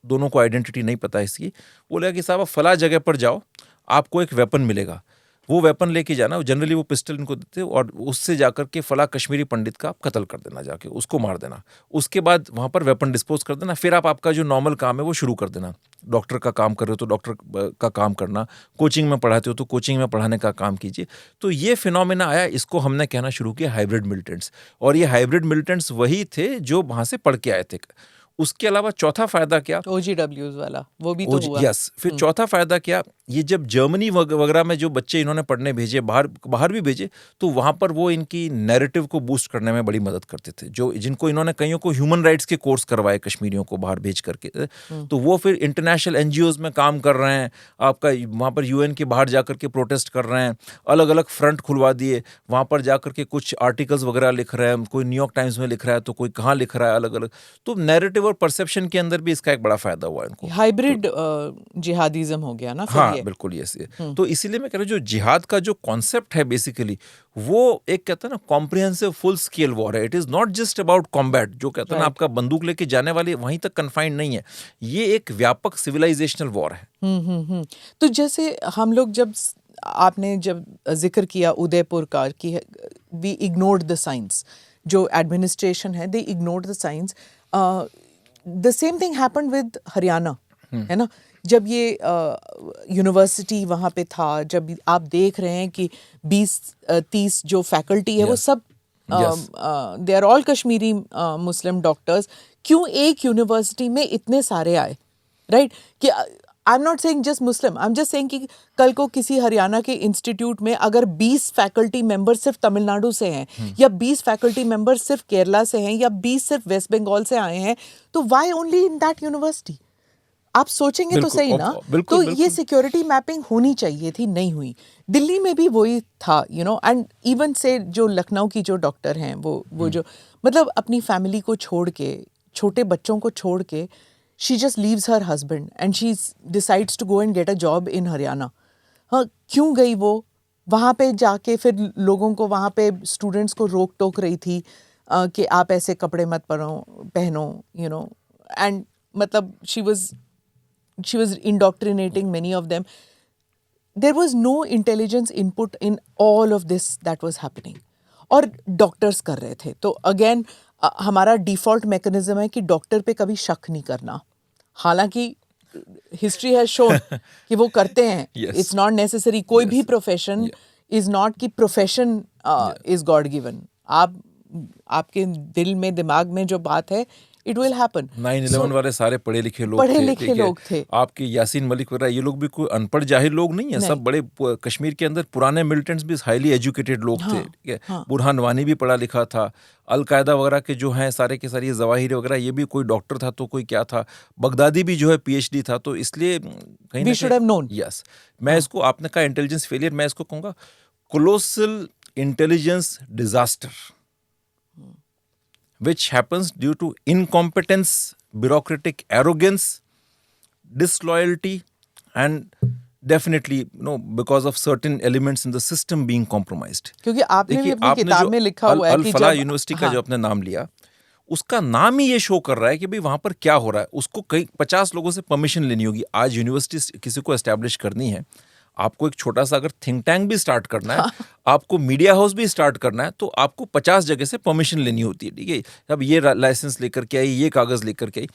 दोनों को आइडेंटिटी नहीं पता इसकी, बोलेगा कि साहब आप फला जगह पर जाओ, आपको एक वेपन मिलेगा, वो वेपन लेके जाना, जनरली वो पिस्टल इनको देते और उससे जाकर के फला कश्मीरी पंडित का आप कत्ल कर देना, जाके उसको मार देना, उसके बाद वहाँ पर वेपन डिस्पोज कर देना, फिर आप आपका जो नॉर्मल काम है वो शुरू कर देना। डॉक्टर का काम कर रहे हो तो डॉक्टर का काम करना, कोचिंग में पढ़ाते हो तो कोचिंग में पढ़ाने का काम कीजिए। तो ये फिनोमेना आया, इसको हमने कहना शुरू किया हाइब्रिड मिलिटेंट्स, और ये हाइब्रिड मिलिटेंट्स वही थे जो वहाँ से पढ़ के आए थे। उसके अलावा चौथा फायदा क्या, OGWs वाला वो भी तो हुआ। यस, फिर चौथा फायदा क्या, ये जब जर्मनी वगैरह में जो बच्चे इन्होंने पढ़ने भेजे, बाहर भी भेजे, तो वहाँ पर वो इनकी नैरेटिव को बूस्ट करने में बड़ी मदद करते थे। जो जिनको इन्होंने कईयों को ह्यूमन राइट्स के कोर्स करवाए कश्मीरियों को बाहर भेज करके, तो वो फिर इंटरनेशनल NGOs में काम कर रहे हैं, आपका वहाँ पर UN के बाहर जाकर के प्रोटेस्ट कर रहे हैं, अलग अलग फ्रंट खुलवा दिए, वहाँ पर जाकर के कुछ आर्टिकल्स वगैरह लिख रहे हैं, कोई न्यूयॉर्क टाइम्स में लिख रहा है तो कोई कहाँ लिख रहा है, अलग अलग। तो नैरेटिव और परसेप्शन के अंदर भी इसका एक बड़ा फायदा हुआ इनको। हाइब्रिड जिहादिज्म हो गया ना फिर हाँ ये। बिल्कुल, ये तो इसीलिए मैं कह रहा हूँ जो जिहाद का जो कॉन्सेप्ट है बेसिकली, वो एक कहता है ना कॉम्प्रिहेंसिव फुल स्केल वॉर है। It is not just about combat, जो कहता है ना आपका बंदूक लेके जाने वाली वहीं तक कन्फाइंड नहीं है, ये एक व्यापक सिविलाइजेशनल वॉर है। तो जैसे हम लोग आपने जब जिक्र किया उदयपुर का कि वी इग्नोर्ड द साइंस, जो एडमिनिस्ट्रेशन है they ignored the science, the same thing happened with Haryana, है ना। जब ये यूनिवर्सिटी वहाँ पे था, जब आप देख रहे हैं कि 20-30 जो फैकल्टी है वो सब they are all Kashmiri Muslim doctors, क्यों एक यूनिवर्सिटी में इतने सारे आए, राइट? कि I am not saying just Muslim, I am just saying कि कल को किसी हरियाणा के इंस्टीट्यूट में अगर 20 फैकल्टी मेंबर सिर्फ तमिलनाडु से हैं, या 20 फैकल्टी मेंबर सिर्फ केरला से हैं, या 20 सिर्फ वेस्ट बंगाल से आए हैं, तो why only in that university? आप सोचेंगे तो सही ना। तो ये सिक्योरिटी मैपिंग होनी चाहिए थी, नहीं हुई। दिल्ली में भी वही था, यू नो, एंड इवन से जो लखनऊ की जो डॉक्टर हैं वो जो मतलब अपनी फैमिली को छोड़ के, छोटे बच्चों को छोड़ के, she just leaves her husband and she decides to go and get a job in Haryana. हाँ, क्यों गई वो? वहाँ पे जाके फिर लोगों को, वहाँ पे स्टूडेंट्स को रोक टोक रही थी कि आप ऐसे कपड़े मत पहनो, यू नो, एंड मतलब she was indoctrinating many of them. There was no intelligence input in all of this that was happening. और डॉक्टर्स कर रहे थे। तो अगेन हमारा डिफ़ॉल्ट मैकेनिज्म है कि डॉक्टर पे कभी शक नहीं करना, हालांकि हिस्ट्री हैज शोन कि वो करते हैं। इट्स नॉट नेसेसरी, कोई भी प्रोफेशन इज नॉट कि प्रोफेशन इज गॉड गिवन। आपके दिल में, दिमाग में जो बात है, इट विल हैपन। 9/11 वाले सारे पढ़े लिखे लोग थे। आपके यासीन मलिक वगैरह, ये लोग भी कोई अनपढ़ जाहिल लोग नहीं है, सब बड़े कश्मीर के अंदर पुराने मिलिटेंट्स भी हाईली एजुकेटेड लोग थे, ठीक है। बुरहान वानी भी पढ़ा लिखा था। अलकायदा वगैरह के जो हैं सारे के सारे, जवाहिरी वगैरह, ये भी कोई डॉक्टर था तो कोई क्या था। बगदादी भी जो है PhD था। तो इसलिए कहीं we should have known. Yes, मैं इसको, आपने कहा इंटेलिजेंस फेलियर, मैं इसको कहूँगा colossal intelligence disaster which happens due to incompetence, bureaucratic arrogance, disloyalty, and definitely because of certain elements in the system being compromised. क्योंकि आपने भी अपनी किताब में लिखा हुआ है कि अल-फलाह यूनिवर्सिटी का जो आपने नाम लिया, उसका नाम ही ये शो कर रहा है कि भाई वहां पर क्या हो रहा है। उसको कई 50 लोगों से परमिशन लेनी होगी। आज यूनिवर्सिटी किसी को एस्टैब्लिश करनी है, आपको एक छोटा सा अगर थिंक टैंक भी स्टार्ट करना है, आपको मीडिया हाउस भी स्टार्ट करना है, तो आपको 50 जगह से परमिशन लेनी होती है, ठीक है। अब ये लाइसेंस लेकर के आई, ये कागज लेकर के आई।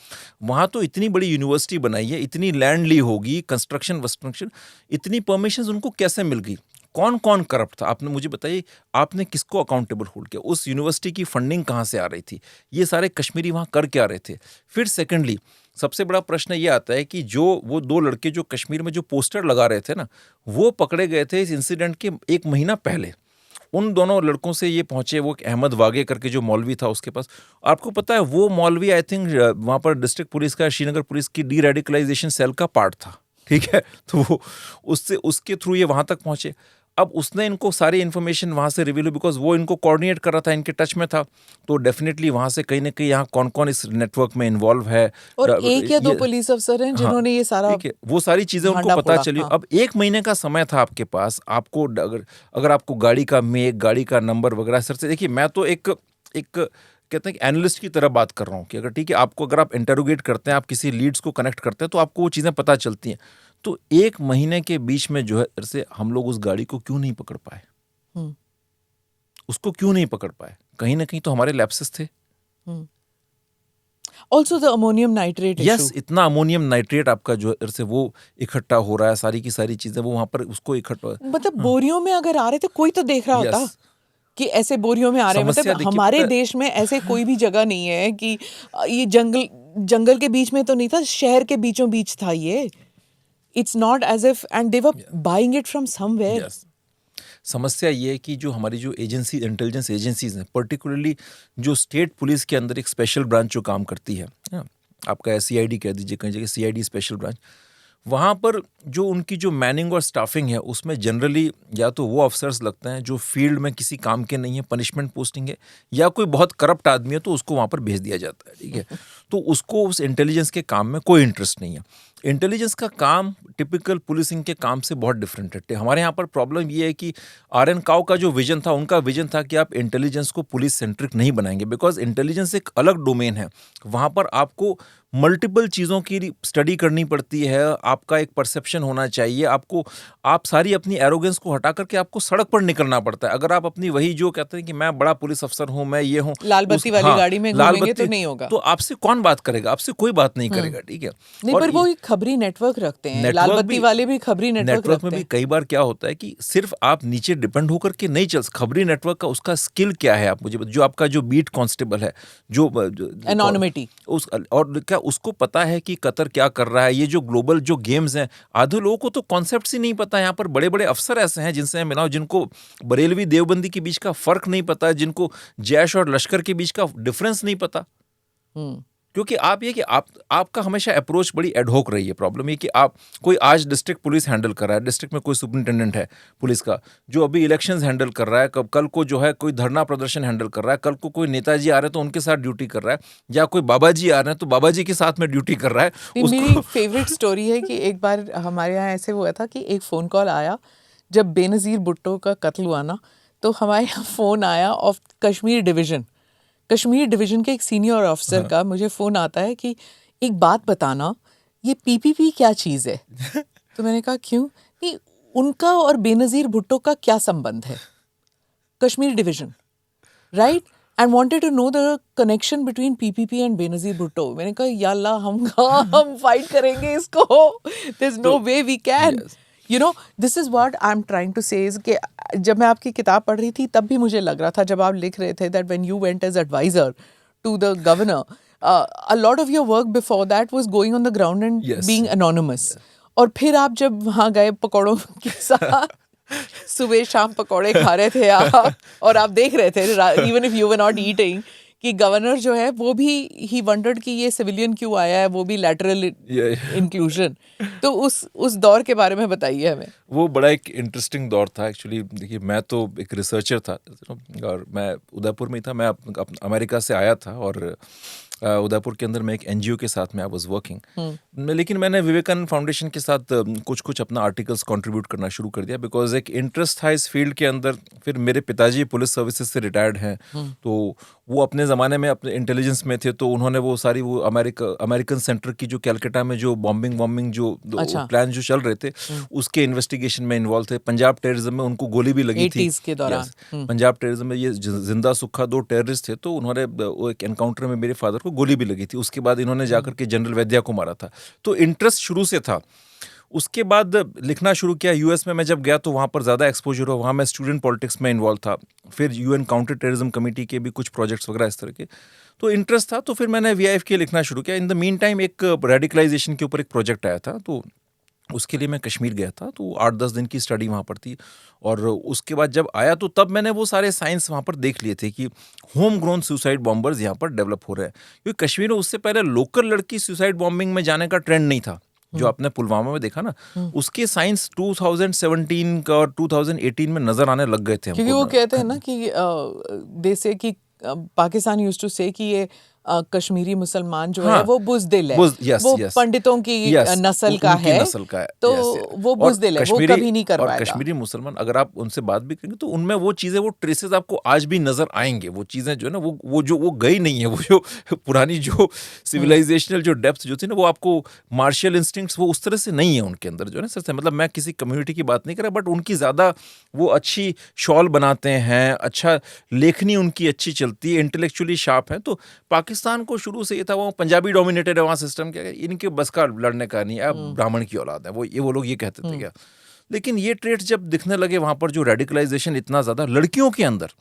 वहां तो इतनी बड़ी यूनिवर्सिटी बनाई है, इतनी लैंड ली होगी, कंस्ट्रक्शन, इतनी परमिशन उनको कैसे मिल गई? कौन कौन करप्ट था? आपने मुझे बताइए, आपने किसको अकाउंटेबल होल्ड किया? उस यूनिवर्सिटी की फंडिंग कहाँ से आ रही थी? ये सारे कश्मीरी वहाँ कर क्या रहे थे? फिर सेकेंडली सबसे बड़ा प्रश्न ये आता है कि जो वो 2 लड़के जो कश्मीर में जो पोस्टर लगा रहे थे ना, वो पकड़े गए थे इस इंसिडेंट के 1 महीना पहले। उन दोनों लड़कों से ये पहुंचे, वो अहमद वागे करके जो मौलवी था उसके पास। आपको पता है वो मौलवी आई थिंक वहाँ पर डिस्ट्रिक्ट पुलिस का, श्रीनगर पुलिस की डी रेडिकलाइजेशन सेल का पार्ट था, ठीक है। तो वो उसके थ्रू ये वहाँ तक पहुंचे। अब उसने इनको सारी इन्फॉर्मेशन वहाँ से रिवील हुई, बिकॉज वो इनको कोऑर्डिनेट कर रहा था, इनके टच में था, तो डेफिनेटली वहाँ से कहीं ना कहीं यहाँ कौन कौन इस नेटवर्क में इन्वॉल्व है। और एक या दो पुलिस अफसर हैं हाँ, जिन्होंने ये सारा, ठीक है, वो सारी चीजें उनको भांडा पता फोड़ा, चली। हाँ। अब 1 महीने का समय था आपके पास, आपको अगर आपको गाड़ी का मेक, गाड़ी का नंबर वगैरह सर से, देखिए मैं तो एक कहते हैं कि एनालिस्ट की तरह बात कर रहा हूँ कि अगर ठीक है आपको, अगर आप इंटरोगेट करते हैं, आप किसी लीड्स को कनेक्ट करते हैं, तो आपको वो चीज़ें पता चलती हैं। तो 1 महीने के बीच में जो है से हम लोग उस गाड़ी को क्यों नहीं पकड़ पाए, उसको क्यों नहीं पकड़ पाए? कहीं ना कहीं तो हमारे लैप्सेस थे। Also the ammonium nitrate issue. Yes, इतना अमोनियम नाइट्रेट आपका जो है से वो इकट्ठा हो रहा है, सारी की सारी चीजें वो वहां पर उसको इकट्ठा, मतलब बोरियों में अगर आ रहे थे, कोई तो देख रहा होता यस, कि ऐसे बोरियों में आ रहे हैं। समस्या मतलब देखिए, हमारे पता है- देश में ऐसे कोई भी जगह नहीं है कि ये जंगल के बीच में तो नहीं था, शहर के बीचों बीच था ये। It's not as if, and they were buying it from somewhere. Yes. समस्या ये है कि जो हमारी जो एजेंसी, इंटेलिजेंस एजेंसीज हैं, पर्टिकुलरली जो स्टेट पुलिस के अंदर एक स्पेशल ब्रांच जो काम करती है, आपका सीआईडी कह दीजिए, कहीं जगह सीआईडी स्पेशल ब्रांच, वहाँ पर जो उनकी जो मैनिंग और स्टाफिंग है, उसमें जनरली या तो वो अफसर्स लगते हैं जो फील्ड में किसी काम के नहीं है, पनिशमेंट पोस्टिंग है, या कोई बहुत करप्ट आदमी है तो उसको वहाँ पर भेज दिया जाता है, ठीक है। तो उसको उस इंटेलिजेंस के काम में कोई इंटरेस्ट नहीं है। इंटेलिजेंस का काम टिपिकल पुलिसिंग के काम से बहुत डिफरेंट है। हमारे यहाँ पर प्रॉब्लम ये है कि आर.एन. काउ का जो विजन था, उनका विजन था कि आप इंटेलिजेंस को पुलिस सेंट्रिक नहीं बनाएंगे, बिकॉज इंटेलिजेंस एक अलग डोमेन है। वहाँ पर आपको मल्टीपल चीज़ों की स्टडी करनी पड़ती है, आपका एक परसेप्शन होना चाहिए, आपको, आप सारी अपनी एरोगेंस को हटा करके आपको सड़क पर निकलना पड़ता है। अगर आप अपनी वही जो कहते हैं कि मैं बड़ा पुलिस अफसर हूँ, मैं ये हूँ, लाल बत्ती वाली गाड़ी में घूमेंगे तो नहीं होगा, तो आपसे कौन बात करेगा, आपसे कोई बात नहीं करेगा, ठीक है। नहीं, पर वो एक खबरी नेटवर्क रखते हैं, लाल बत्ती वाले भी खबरी नेटवर्क रखते में हैं। भी कई बार क्या होता है कि सिर्फ आप नीचे डिपेंड होकर के नहीं चल, खबरी नेटवर्क का उसका स्किल क्या है, आप मुझे जो आपका जो बीट कांस्टेबल है, जो एनोनिमिटी, उस, और क्या उसको पता है कि कतर क्या कर रहा है, ये जो ग्लोबल जो गेम्स हैं, आधे लोगों को तो कॉन्सेप्ट ही नहीं पता। यहाँ पर बड़े बड़े अफसर ऐसे हैं जिनसे मैं मिला, जिनको बरेलवी देवबंदी के बीच का फर्क नहीं पता, जिनको जैश और लश्कर के बीच का डिफरेंस नहीं पता। क्योंकि आप ये कि आपका हमेशा अप्रोच बड़ी एडहोक रही है। प्रॉब्लम ये कि आप, कोई आज डिस्ट्रिक्ट पुलिस हैंडल कर रहा है, डिस्ट्रिक्ट में कोई सुपरिंटेंडेंट है पुलिस का जो अभी इलेक्शंस हैंडल कर रहा है, कल को जो है कोई धरना प्रदर्शन हैंडल कर रहा है, कल को कोई नेताजी आ रहे हैं तो उनके साथ ड्यूटी कर रहा है, या कोई बाबा जी आ रहे हैं तो बाबा जी के साथ में ड्यूटी कर रहा है। मेरी फेवरेट स्टोरी है कि एक बार हमारे यहाँ ऐसे हुआ था कि एक फ़ोन कॉल आया जब बेनज़ीर भुट्टो का कत्ल हुआ ना, तो हमारे यहाँ फ़ोन आया ऑफ कश्मीर डिवीज़न के एक सीनियर ऑफिसर का मुझे फ़ोन आता है कि एक बात बताना, ये पीपीपी क्या चीज़ है। तो मैंने कहा क्यों? नहीं, उनका और बेनज़ीर भुट्टो का क्या संबंध है? Kashmir division, right? And wanted to know the connection between PPP and Benazir Bhutto. मैंने कहा या अल्लाह, हम फाइट करेंगे इसको, there is no way we can. You know, this is what I am trying to say, is कि जब मैं आपकी किताब पढ़ रही थी तब भी मुझे लग रहा था, जब आप लिख रहे थे that when you went as advisor to the governor, a lot of your work before that was going on the ground and being anonymous. और फिर आप जब वहाँ गए पकौड़ों के साथ, सुबह शाम पकौड़े खा रहे थे आप, और आप देख रहे थे even if you were not eating, कि गवर्नर जो है वो भी ही वंडर्ड कि ये सिविलियन क्यों आया है, वो भी लैटरल इंक्लूजन। तो उस दौर के बारे में बताइए हमें। वो बड़ा एक इंटरेस्टिंग दौर था एक्चुअली। देखिए, मैं तो एक रिसर्चर था और मैं उदयपुर में ही था। मैं अमेरिका से आया था और उदयपुर के अंदर मैं एक एनजीओ के साथ में आई वाज वर्किंग। लेकिन मैंने विवेकानंद फाउंडेशन के साथ कुछ अपना आर्टिकल्स कंट्रीब्यूट करना शुरू कर दिया, बिकॉज एक इंटरेस्ट था इस फील्ड के अंदर। फिर मेरे पिताजी पुलिस सर्विसेज से रिटायर्ड हैं, तो वो अपने ज़माने में अपने इंटेलिजेंस में थे, तो उन्होंने वो सारी वो अमेरिकन सेंटर की जो कैलकाटा में जो बॉम्बिंग जो प्लान जो चल रहे थे उसके इन्वेस्टिगेशन में इन्वॉल्व थे। पंजाब टेररिज्म में उनको गोली भी लगी थी के दौरान। पंजाब टेररिज्म में ये जिंदा सुखा 2 टेररिस्ट थे, तो उन्होंने वो एक एनकाउंटर में मेरे फादर को गोली भी लगी थी। उसके बाद इन्होंने जाकर के जनरल वैद्या को मारा था। तो इंटरेस्ट शुरू से था। उसके बाद लिखना शुरू किया। यूएस में मैं जब गया तो वहाँ पर ज़्यादा एक्सपोजर हुआ। वहाँ मैं स्टूडेंट पॉलिटिक्स में इन्वॉल्व था। फिर यूएन काउंटर टेररिज्म कमेटी के भी कुछ प्रोजेक्ट्स वगैरह इस तरह के, तो इंटरेस्ट था। तो फिर मैंने वीआईएफ के लिखना शुरू किया। इन द मीन टाइम एक रेडिकलाइजेशन के ऊपर एक प्रोजेक्ट आया था, तो उसके लिए मैं कश्मीर गया था। तो 8-10 दिन की स्टडी वहाँ पर थी। और उसके बाद जब आया तो तब मैंने वो सारे साइंस वहाँ पर देख लिए थे कि होम ग्रोन सुसाइड बॉम्बर्स यहाँ पर डेवलप हो रहे हैं। क्योंकि कश्मीर में उससे पहले लोकल लड़की सुसाइड बॉम्बिंग में जाने का ट्रेंड नहीं था। जो आपने पुलवामा में देखा ना, उसके साइंस 2017 का और 2018 में नजर आने लग गए थे हमको। क्योंकि वो कहते हैं ना कि दे से कि पाकिस्तान यूज्ड टू से कि ये कश्मीरी मुसलमान जो है वो बुज़दिल है, वो पंडितों की नस्ल का है, तो वो बुज़दिल है, वो कभी नहीं कर पाएगा। और कश्मीरी मुसलमान अगर आप उनसे बात भी करेंगे तो उनमें वो चीजें, वो ट्रेसेस आपको आज भी नजर आएंगे। वो चीजें जो है ना, वो गई नहीं है। वो जो पुरानी जो सिविलाइजेशनल जो डेप्थ जो थी ना, वो आपको मार्शियल इंस्टिंक्ट्स वो उस तरह से नहीं है उनके अंदर जो है ना। सर मतलब मैं किसी कम्युनिटी की बात नहीं कर रहा, बट उनकी ज्यादा वो अच्छी शॉल बनाते हैं, अच्छा लेखनी उनकी अच्छी चलती है, इंटेलेक्चुअली शार्प है। तो पाकिस्तान को शुरू से ये था, वो पंजाबी डोमिनेटेड है वहाँ सिस्टम, क्या इनके बस का लड़ने का नहीं है, ब्राह्मण की औलाद है वो लोग ये कहते थे क्या। लेकिन ये ट्रेट्स जब दिखने लगे वहाँ पर, जो रेडिकलाइजेशन इतना ज़्यादा लड़कियों के अंदर,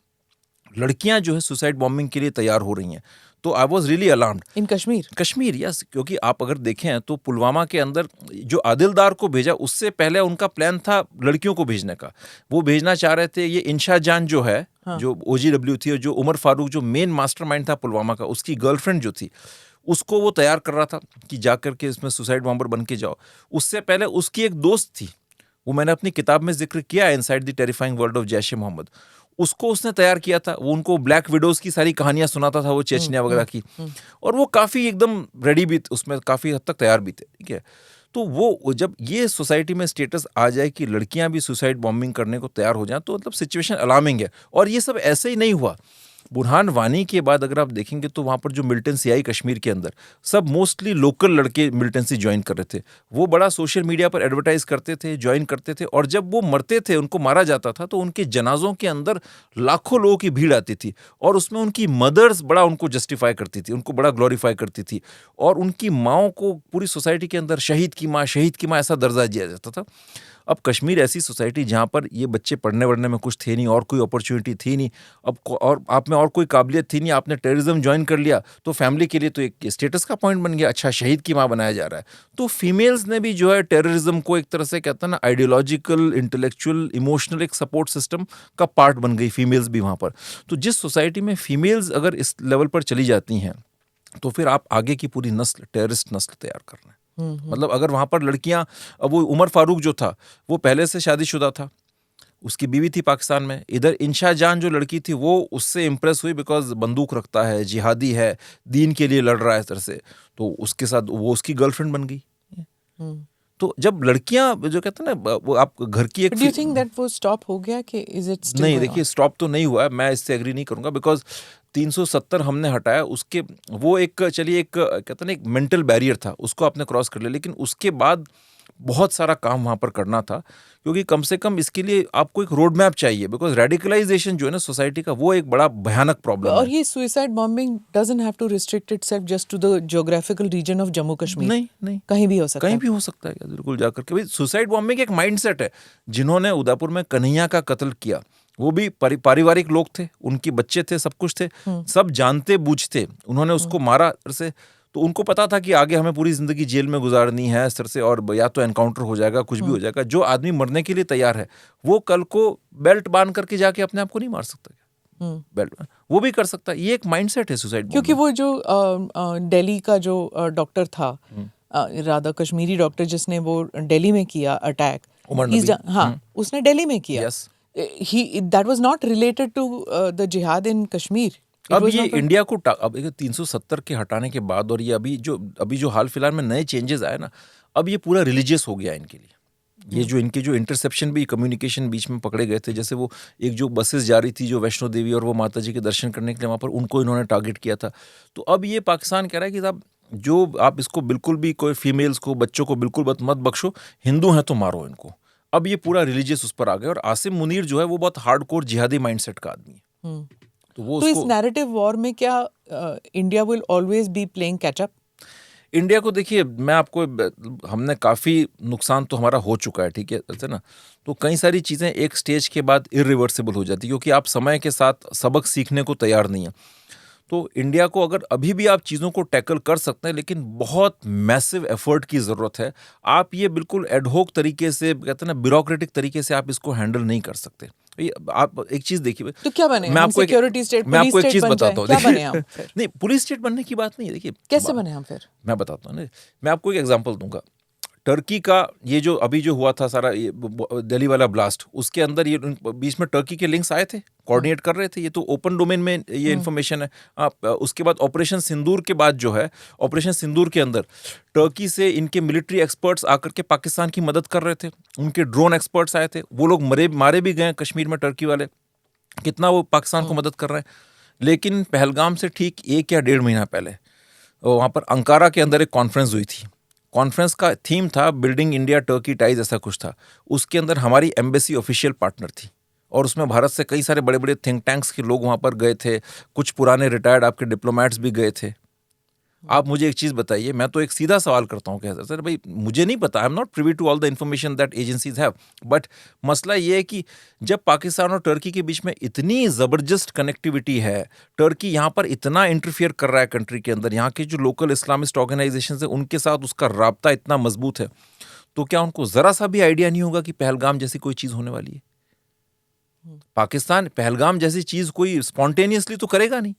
लड़कियां जो है सुसाइड बॉम्बिंग के लिए तैयार हो रही हैं, तो I was really alarmed. In Kashmir yes, क्योंकि आप अगर देखें तो पुलवामा के अंदर जो आदिलदार को भेजा, उससे पहले उनका प्लान था लड़कियों को भेजने का। वो भेजना चाह रहे थे ये इंशा जान जो है, जो OGW थी, और जो उमर फारूक जो मेन मास्टरमाइंड था पुलवामा का, उसकी गर्लफ्रेंड जो थी, उसको वो तैयार कर रहा था कि जाकर के इसमें सुसाइड बॉम्बर बन के जाओ। उससे पहले उसकी एक दोस्त थी, वो मैंने अपनी किताब में जिक्र किया, inside the terrifying world of Jaish e Mohammed. उसको उसने तैयार किया था, वो उनको ब्लैक विडोज की सारी कहानियां सुनाता था, वो चेचनिया वगैरह की, और वो काफ़ी एकदम रेडी भी, उसमें काफ़ी हद तक तैयार भी थे, ठीक है। तो वो जब ये सोसाइटी में स्टेटस आ जाए कि लड़कियां भी सुसाइड बॉम्बिंग करने को तैयार हो जाएं, तो मतलब सिचुएशन अलार्मिंग है। और ये सब ऐसे ही नहीं हुआ। बुरहान वानी के बाद अगर आप देखेंगे तो वहाँ पर जो मिलिटेंसी आई कश्मीर के अंदर, सब मोस्टली लोकल लड़के मिलिटेंसी ज्वाइन कर रहे थे। वो बड़ा सोशल मीडिया पर एडवर्टाइज करते थे, ज्वाइन करते थे, और जब वो मरते थे, उनको मारा जाता था, तो उनके जनाजों के अंदर लाखों लोगों की भीड़ आती थी, और उसमें उनकी मदर्स बड़ा उनको जस्टिफाई करती थी, उनको बड़ा ग्लोरीफाई करती थी, और उनकी माओं को पूरी सोसाइटी के अंदर शहीद की माँ ऐसा दर्जा दिया जाता था। अब कश्मीर ऐसी सोसाइटी जहाँ पर ये बच्चे पढ़ने वढ़ने में कुछ थे नहीं, और कोई अपॉर्चुनिटी थी नहीं, अब और आप में और कोई काबिलियत थी नहीं, आपने टेररिज्म ज्वाइन कर लिया, तो फैमिली के लिए तो एक स्टेटस का पॉइंट बन गया, अच्छा शहीद की माँ बनाया जा रहा है। तो फीमेल्स ने भी जो है टेररिज्म को एक तरह से कहता है ना, आइडियोलॉजिकल, इंटेलेक्चुअल, इमोशनल एक सपोर्ट सिस्टम का पार्ट बन गई फीमेल्स भी वहाँ पर। तो जिस सोसाइटी में फीमेल्स अगर इस लेवल पर चली जाती हैं, तो फिर आप आगे की पूरी नस्ल, टेररिस्ट नस्ल तैयार कर रहे हैं। मतलब अगर वहां पर लड़कियां, अब वो उमर फारूक जो था वो पहले से शादीशुदा था, उसकी बीवी थी पाकिस्तान में। इधर इंशा जान जो लड़की थी वो उससे इम्प्रेस हुई, बिकॉज बंदूक रखता है, जिहादी है, दीन के लिए लड़ रहा है इस तरह से, तो उसके साथ वो उसकी गर्लफ्रेंड बन गई। तो जब लड़कियां जो कहते हैं ना, वो आप घर की एक, डू यू थिंक दैट वो स्टॉप हो गया कि इज इट स्टिल? नहीं, देखिए स्टॉप तो नहीं हुआ है, मैं इससे एग्री नहीं करूंगा, बिकॉज 370 हमने हटाया, उसके वो एक, चलिए एक कहते हैं ना, एक मेंटल बैरियर था, उसको आपने क्रॉस कर लिया, लेकिन उसके बाद बहुत सारा काम वहाँ पर करना था, क्योंकि कम से कम इसके लिए आपको एक रोड मैप चाहिए, बिकॉज रेडिकलाइजेशन जो है ना सोसाइटी का, वो एक बड़ा भयानक प्रॉब्लम है। और ये suicide bombing doesn't have to restrict itself just to the geographical region of Jammu Kashmir. नहीं, कहीं भी हो सकता है, कहीं भी हो सकता है, बिल्कुल जाकर के। भाई सुसाइड बॉम्बिंग एक माइंडसेट है। जिन्होंने उदयपुर में कन्हैया का कत्ल किया, वो भी पारिवारिक लोग थे, उनके बच्चे थे, सब कुछ थे, सब जानते बूझते उन्होंने उसको मारा से, तो उनको पता था कि आगे हमें पूरी जिंदगी जेल में गुजारनी है इस तरह से, और या तो एनकाउंटर हो जाएगा, कुछ भी हो जाएगा। जो आदमी मरने के लिए तैयार है, वो कल को बेल्ट बांध करके जाके अपने आप को नहीं मार सकता, बेल्ट वो भी कर सकता है। ये एक माइंडसेट है सुसाइड। क्योंकि वो जो दिल्ली का जो डॉक्टर था, राधा कश्मीरी डॉक्टर, जिसने वो दिल्ली में किया अटैक, हाँ, उसने दिल्ली में किया। That was not related to the jihad in Kashmir. अब ये इंडिया को अब 370 के हटाने के बाद, और ये अभी जो हाल फिलहाल में नए चेंजेस आए ना, अब ये पूरा रिलीजियस हो गया इनके लिए। ये जो इनके जो इंटरसेप्शन भी, कम्युनिकेशन बीच में पकड़े गए थे, जैसे वो एक जो बसेस जा रही थी जो वैष्णो देवी और वो माता जी के दर्शन करने के लिए, वहाँ पर उनको इन्होंने टारगेट किया था। तो अब ये पाकिस्तान कह रहा है कि साहब जो आप इसको बिल्कुल भी, कोई फीमेल्स को, बच्चों को बिल्कुल मत बख्शो, हिंदू हैं तो मारो इनको। अब ये पूरा रिलीजियस उस पर आ गया, और आसिम मुनीर जो है वो बहुत हार्डकोर जिहादी माइंडसेट का आदमी है। तो इस नैरेटिव वॉर में क्या India will always be playing catch up? India को देखिए, मैं आपको, हमने काफ़ी नुकसान तो हमारा हो चुका है, ठीक है ना। तो कई सारी चीज़ें एक स्टेज के बाद इरिवर्सिबल हो जाती है, क्योंकि आप समय के साथ सबक सीखने को तैयार नहीं है। तो इंडिया को अगर अभी भी आप चीज़ों को टैकल कर सकते हैं, लेकिन बहुत मैसिव एफर्ट की ज़रूरत है। आप ये बिल्कुल एडहोक तरीके से, कहते हैं ना, ब्यूरोक्रेटिक तरीके से आप इसको हैंडल नहीं कर सकते। आप एक चीज़ देखिए, तो क्या बने? मैं आपको एक चीज़ बताता हूँ। नहीं, पुलिस स्टेट बनने की बात नहीं है। देखिए कैसे बने हम फिर, मैं बताता हूँ। मैं आपको एक एग्जांपल दूंगा। टर्की का ये जो अभी जो हुआ था सारा ये दिल्ली वाला ब्लास्ट, उसके अंदर ये बीच में टर्की के लिंक्स आए थे, कोऑर्डिनेट कर रहे थे, ये तो ओपन डोमेन में ये इन्फॉर्मेशन है। आप उसके बाद ऑपरेशन सिंदूर के बाद जो है, ऑपरेशन सिंदूर के अंदर टर्की से इनके मिलिट्री एक्सपर्ट्स आकर के पाकिस्तान की मदद कर रहे थे, उनके ड्रोन एक्सपर्ट्स आए थे, वो लोग मारे भी गए कश्मीर में, टर्की वाले कितना वो पाकिस्तान को मदद कर रहे हैं। लेकिन पहलगाम से ठीक 1 या 1.5 महीना पहले वहाँ पर अंकारा के अंदर एक कॉन्फ्रेंस हुई थी। कॉन्फ्रेंस का थीम था बिल्डिंग इंडिया टर्की टाइज, ऐसा कुछ था। उसके अंदर हमारी एम्बेसी ऑफिशियल पार्टनर थी और उसमें भारत से कई सारे बड़े बड़े थिंक टैंक्स के लोग वहाँ पर गए थे, कुछ पुराने रिटायर्ड आपके डिप्लोमेट्स भी गए थे। आप मुझे एक चीज़ बताइए, मैं तो एक सीधा सवाल करता हूँ कि सर भाई मुझे नहीं पता, I am not privy to all the information that agencies have, but मसला ये है कि जब पाकिस्तान और टर्की के बीच में इतनी ज़बरदस्त कनेक्टिविटी है, टर्की यहाँ पर इतना इंटरफियर कर रहा है कंट्री के अंदर, यहाँ के जो लोकल इस्लामिस्ट ऑर्गेनाइजेशन है उनके साथ उसका राब्ता इतना मजबूत है, तो क्या उनको ज़रा सा भी आइडिया नहीं होगा कि पहलगाम जैसी कोई चीज़ होने वाली है? पाकिस्तान पहलगाम जैसी चीज़ कोई स्पॉन्टेनियसली तो करेगा नहीं।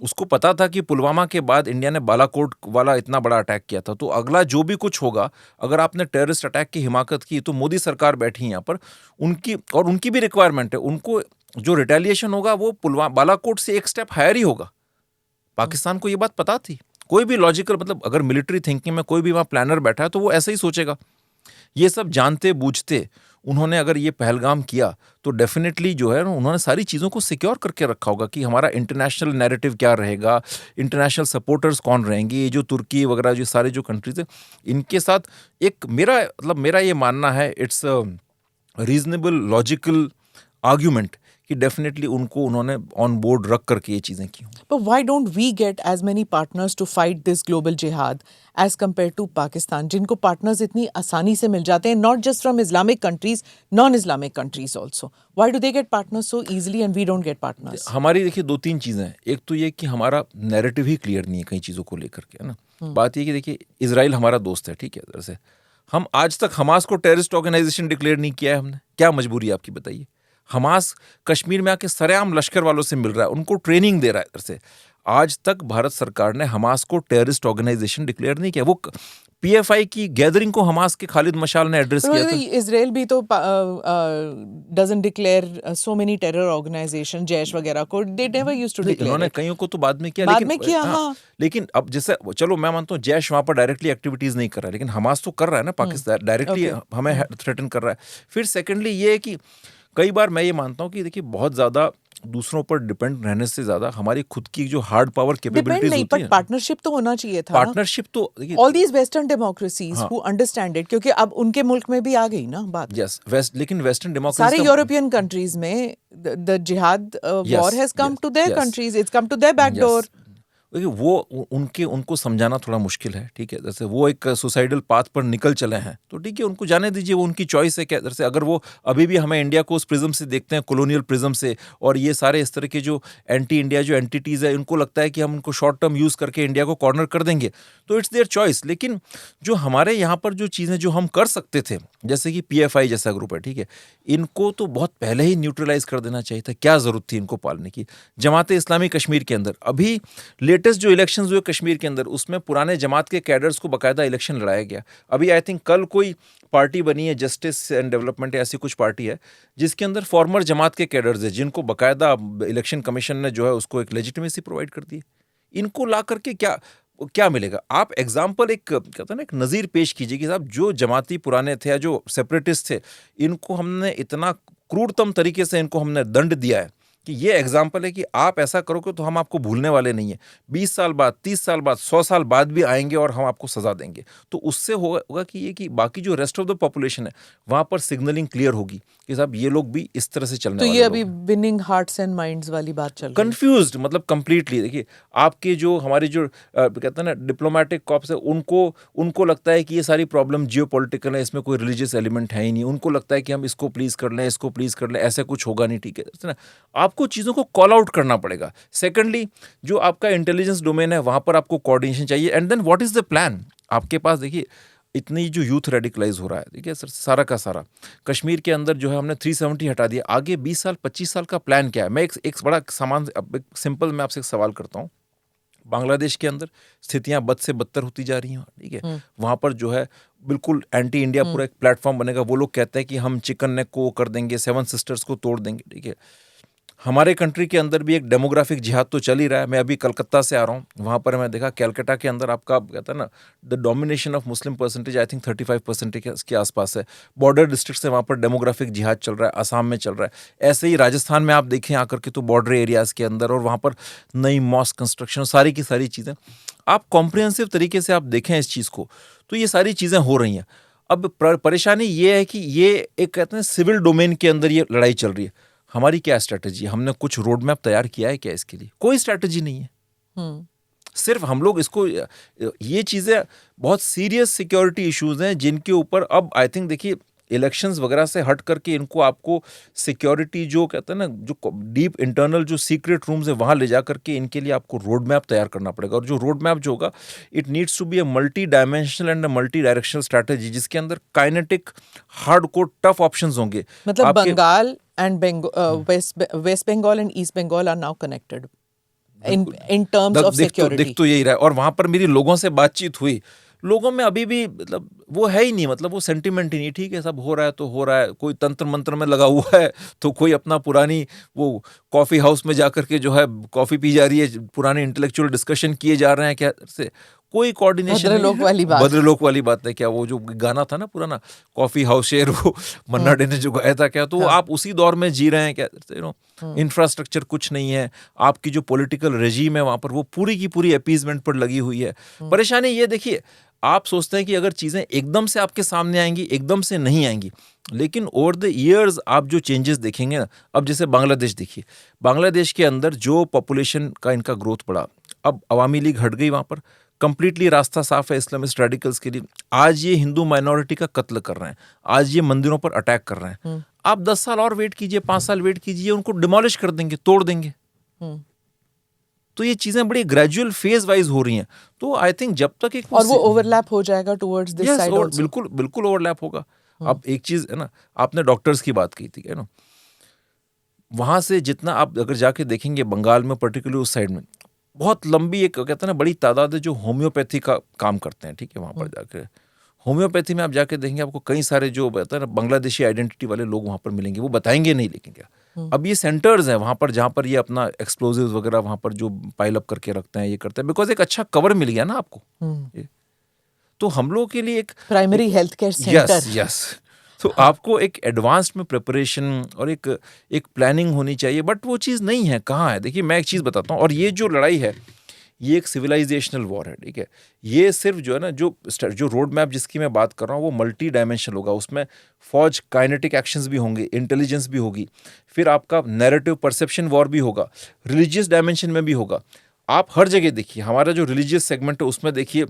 उसको पता था कि पुलवामा के बाद इंडिया ने बालाकोट वाला इतना बड़ा अटैक किया था, तो अगला जो भी कुछ होगा, अगर आपने टेररिस्ट अटैक की हिमाकत की तो मोदी सरकार बैठी यहाँ पर, उनकी भी रिक्वायरमेंट है, उनको जो रिटेलिएशन होगा वो बालाकोट से एक स्टेप हायर ही होगा। पाकिस्तान को ये बात पता थी। कोई भी लॉजिकल, मतलब अगर मिलिट्री थिंकिंग में कोई भी वहाँ प्लानर बैठा है तो वो ऐसे ही सोचेगा। ये सब जानते बूझते उन्होंने अगर ये पहलगाम किया तो डेफिनेटली जो है उन्होंने सारी चीज़ों को सिक्योर करके रखा होगा कि हमारा इंटरनेशनल नैरेटिव क्या रहेगा, इंटरनेशनल सपोर्टर्स कौन रहेंगे, ये जो तुर्की वगैरह जो सारे जो कंट्रीज हैं इनके साथ एक मेरा ये मानना है, इट्स रीजनेबल लॉजिकल आर्ग्यूमेंट कि डेफिनेटली उन्होंने ऑन बोर्ड रख करके ये चीज़ें की। But why don't we get as many partners to fight this global jihad as compared to Pakistan, जिनको partners इतनी आसानी से मिल जाते हैं, not just from Islamic countries, non-Islamic countries also. Why do they get partners so easily and we don't get partners? हमारी देखिए 2-3 चीज़ें हैं। एक तो ये कि हमारा नैरेटिव ही क्लियर नहीं है कई चीज़ों को लेकर के, है ना। बात ये कि देखिए इजराइल हमारा दोस्त है, ठीक है, इधर से हम आज तक हमास को टेररिस्ट ऑर्गेनाइजेशन डिक्लेयर नहीं किया है हमने। क्या मजबूरी है आपकी, बताइए। हमास कश्मीर में आके सरेआम लश्कर वालों से मिल रहा है, उनको ट्रेनिंग दे रहा है इधर से। आज तक भारत सरकार ने हमास को टेररिस्ट ऑर्गेनाइजेशन डिक्लेयर नहीं किया। वो पीएफआई की गैदरिंग को हमास के खालिद मशाल ने एड्रेस किया था। इजराइल भी तो doesn't declare so many terror organization, Jaish वगैरह को, they never used to declare. उन्होंने कईयों को तो बाद में किया, हाँ। लेकिन अब जैसे चलो मैं मानता हूँ जैश वहां पर डायरेक्टली एक्टिविटीज नहीं कर रहा है, लेकिन हमास तो कर रहा है ना, पाकिस्तान डायरेक्टली हमें थ्रेटन कर रहा है। फिर सेकेंडली ये है कि कई बार मैं ये मानता हूँ कि देखिए बहुत ज्यादा दूसरों पर डिपेंड रहने से ज्यादा हमारी खुद की जो हार्ड पावर कैपेबिलिटीज होती है, पार्टनरशिप तो होना चाहिए था। पार्टनरशिप तो all these western democracies who understand it, क्योंकि अब उनके मुल्क में भी आ गई ना बात। यस, लेकिन वेस्टर्न डेमोक्रेसी सारे यूरोपियन कंट्रीज में the jihad war has come to their countries, it's come to their back door. वो उनको समझाना थोड़ा मुश्किल है, ठीक है। जैसे वो एक सुसाइडल पाथ पर निकल चले हैं तो ठीक है, उनको जाने दीजिए, वो उनकी चॉइस है। क्या जैसे अगर वो अभी भी हमें इंडिया को उस प्रिज्म से देखते हैं, कॉलोनियल प्रिज्म से, और ये सारे इस तरह के जो एंटी इंडिया जो एंटिटीज़ है, उनको लगता है कि हम उनको शॉर्ट टर्म यूज़ करके इंडिया को कॉर्नर कर देंगे, तो इट्स देयर चॉइस। लेकिन जो हमारे यहाँ पर जो चीज़ें जो हम कर सकते थे, जैसे कि पीएफआई जैसा ग्रुप है, ठीक है, इनको तो बहुत पहले ही न्यूट्रलाइज कर देना चाहिए था। क्या ज़रूरत थी इनको पालने की। जमात इस्लामी कश्मीर के अंदर अभी लेटेस्ट जो इलेक्शंस हुए कश्मीर के अंदर, उसमें पुराने जमात के कैडर्स को बाकायदा इलेक्शन लड़ाया गया। अभी आई थिंक कल कोई पार्टी बनी है, जस्टिस एंड डेवलपमेंट ऐसी कुछ पार्टी है, जिसके अंदर फॉर्मर जमात के कैडर्स है, जिनको बाकायदा इलेक्शन कमीशन ने जो है उसको एक लेजिटिमेसी प्रोवाइड कर दी। इनको ला करके क्या मिलेगा? आप एग्जाम्पल एक कहते हैं ना, एक नज़ीर पेश कीजिए कि साहब जो जमाती पुराने थे या जो सेपरेटिस्ट थे, इनको हमने इतना क्रूरतम तरीके से इनको हमने दंड दिया है कि ये एग्जाम्पल है कि आप ऐसा करोगे तो हम आपको भूलने वाले नहीं हैं। 20 साल बाद, 30 साल बाद, 100 साल बाद भी आएंगे और हम आपको सजा देंगे। तो उससे होगा कि बाकी जो रेस्ट ऑफ द पॉपुलेशन है वहां पर सिग्नलिंग क्लियर होगी कि साहब ये लोग भी इस तरह से चलने वाले। तो ये अभी विनिंग हार्ट्स एंड माइंड्स वाली बात चल रही है। कंफ्यूज्ड, मतलब कंप्लीटली। देखिए आपके जो हमारे जो कहते हैं ना डिप्लोमेटिक कॉर्प्स है, उनको लगता है कि ये सारी प्रॉब्लम जियोपॉलिटिकल है, इसमें कोई रिलीजियस एलिमेंट है ही नहीं। उनको लगता है कि हम इसको प्लीज कर लें, इसको प्लीज कर लें, ऐसा कुछ होगा नहीं, ठीक है ना। आपको चीज़ों को कॉल आउट करना पड़ेगा। सेकेंडली, जो आपका इंटेलिजेंस डोमेन है वहां पर आपको कोऑर्डिनेशन चाहिए। And then what is the plan आपके पास? देखिए इतनी जो यूथ रेडिकलाइज हो रहा है, देखिए सर, सारा का सारा कश्मीर के अंदर जो है हमने 370 हटा दिया। आगे 20 साल 25 साल का प्लान क्या है? मैं एक बड़ा सामान, एक सिंपल मैं आपसे एक सवाल करता हूँ बांग्लादेश के अंदर स्थितियां बद से बदतर होती जा रही हैं, ठीक है। वहां पर जो है बिल्कुल एंटी इंडिया पूरा एक प्लेटफॉर्म बनेगा। वो लोग कहते हैं कि हम चिकन नेक को कर देंगे, 7 सिस्टर्स को तोड़ देंगे, ठीक है। हमारे कंट्री के अंदर भी एक डेमोग्राफिक जिहाद तो चल ही रहा है। मैं अभी कलकत्ता से आ रहा हूँ, वहाँ पर मैं देखा कैलकाटा के अंदर आपका कहता है ना the domination of Muslim percentage I think 35% के आसपास है। बॉर्डर डिस्ट्रिक्ट से वहाँ पर डेमोग्राफिक जिहाद चल रहा है, असम में चल रहा है। ऐसे ही राजस्थान में आप देखें आकर के तो बॉर्डर एरियाज़ के अंदर, और वहाँ पर नई मॉस्क कंस्ट्रक्शन, सारी की सारी चीज़ें आप कॉम्प्रिहेंसिव तरीके से आप देखें इस चीज़ को, तो ये सारी चीज़ें हो रही हैं। अब परेशानी ये है कि ये एक कहते हैं सिविल डोमेन के अंदर ये लड़ाई चल रही है। हमारी क्या स्ट्रैटेजी है? हमने कुछ रोड मैप तैयार किया है क्या इसके लिए? कोई स्ट्रैटेजी नहीं है। सिर्फ हम लोग इसको, ये चीज़ें बहुत सीरियस सिक्योरिटी इश्यूज हैं जिनके ऊपर अब आई थिंक देखिए इलेक्शंस वगैरह से हट करके इनको आपको सिक्योरिटी जो कहते हैं ना, जो डीप इंटरनल जो सीक्रेट रूम्स है वहाँ ले जा करके इनके लिए आपको रोड मैप तैयार करना पड़ेगा। और जो रोड मैप जो होगा it needs to be a multi dimensional and a multi directional strategy, जिसके अंदर काइनेटिक हार्डकोर टफ ऑप्शंस होंगे। मतलब Bengal and West Bengal and East Bengal are now connected in terms of security. दिख तो यही रहा है। और वहां पर मेरी लोगों से बातचीत हुई, लोगों में अभी भी मतलब वो है ही नहीं, मतलब वो सेंटिमेंट ही नहीं। ठीक है, सब हो रहा है तो हो रहा है, कोई तंत्र मंत्र में लगा हुआ है तो कोई अपना पुरानी वो कॉफी हाउस में जाकर के जो है कॉफी पी जा रही है, पुराने इंटेलेक्चुअल डिस्कशन किए जा रहे हैं। क्या से कोई कोऑर्डिनेशन, भद्रलोक वाली बात है क्या? वो जो गाना था ना पुराना कॉफी हाउस शेयर, वो मन्ना डे ने जो गाया था क्या, तो आप उसी दौर में जी रहे हैं क्या? इंफ्रास्ट्रक्चर कुछ नहीं है, आपकी जो पॉलिटिकल रेजीम है वहां पर वो पूरी की पूरी अपीजमेंट पर लगी हुई है। परेशानी ये देखिए, आप सोचते हैं कि अगर चीजें एकदम से आपके सामने आएंगी, एकदम से नहीं आएंगी, लेकिन ओवर द ईयर्स आप जो चेंजेस देखेंगे ना, अब जैसे बांग्लादेश देखिए, बांग्लादेश के अंदर जो पॉपुलेशन का इनका ग्रोथ बढ़ा, अब अवामी लीग हट गई, वहां पर कंप्लीटली रास्ता साफ है इस्लामिस्ट रेडिकल्स के लिए। आज ये हिंदू माइनॉरिटी का कत्ल कर रहे हैं, आज ये मंदिरों पर अटैक कर रहे हैं। आप 10 साल और वेट कीजिए, 5 साल वेट कीजिए, उनको डिमोलिश कर देंगे, तोड़ देंगे। तो ये चीजें बड़ी ग्रेजुअल फेज वाइज हो रही हैं। तो आई थिंक जब तक एक और वो ओवरलैप हो जाएगा टुवर्ड्स दिस साइड आल्सो। बिल्कुल बिल्कुल ओवरलैप होगा। अब एक चीज है ना, आपने डॉक्टर्स की बात की थी, है ना, वहां से जितना आप अगर जाके देखेंगे बंगाल में पर्टिकुलरली उस साइड में बहुत लंबी एक कहते हैं ना बड़ी तादाद है जो होम्योपैथी का काम करते हैं। ठीक है, वहां पर जाके होम्योपैथी में आप जाके देखेंगे आपको कई सारे जो कहते हैं ना बांग्लादेशी आइडेंटिटी वाले लोग वहां पर मिलेंगे, वो बताएंगे नहीं लेकिन क्या। अब ये सेंटर्स हैं वहां पर जहां पर ये अपना एक्सप्लोजिव्स वगैरह वहां पर जो पाइल अप करके रखते हैं, ये करते हैं, बिकॉज एक अच्छा कवर मिल गया ना आपको। तो हम लोग के लिए एक primary health care centre, yes तो आपको एक एडवांस्ड में प्रिपरेशन और एक प्लानिंग होनी चाहिए, बट वो चीज़ नहीं है। कहाँ है? देखिए मैं एक चीज़ बताता हूँ, और ये जो लड़ाई है ये एक सिविलाइजेशनल वॉर है। ठीक है, ये सिर्फ जो है ना जो रोड मैप जिसकी मैं बात कर रहा हूँ वो मल्टी डायमेंशनल होगा। उसमें फौज काइनेटिक एक्शंस भी होंगे, इंटेलिजेंस भी होगी, फिर आपका नैरेटिव परसेप्शन वॉर भी होगा, रिलीजियस डायमेंशन में भी होगा। आप हर जगह देखिए, हमारा जो रिलीजियस सेगमेंट है उसमें देखिए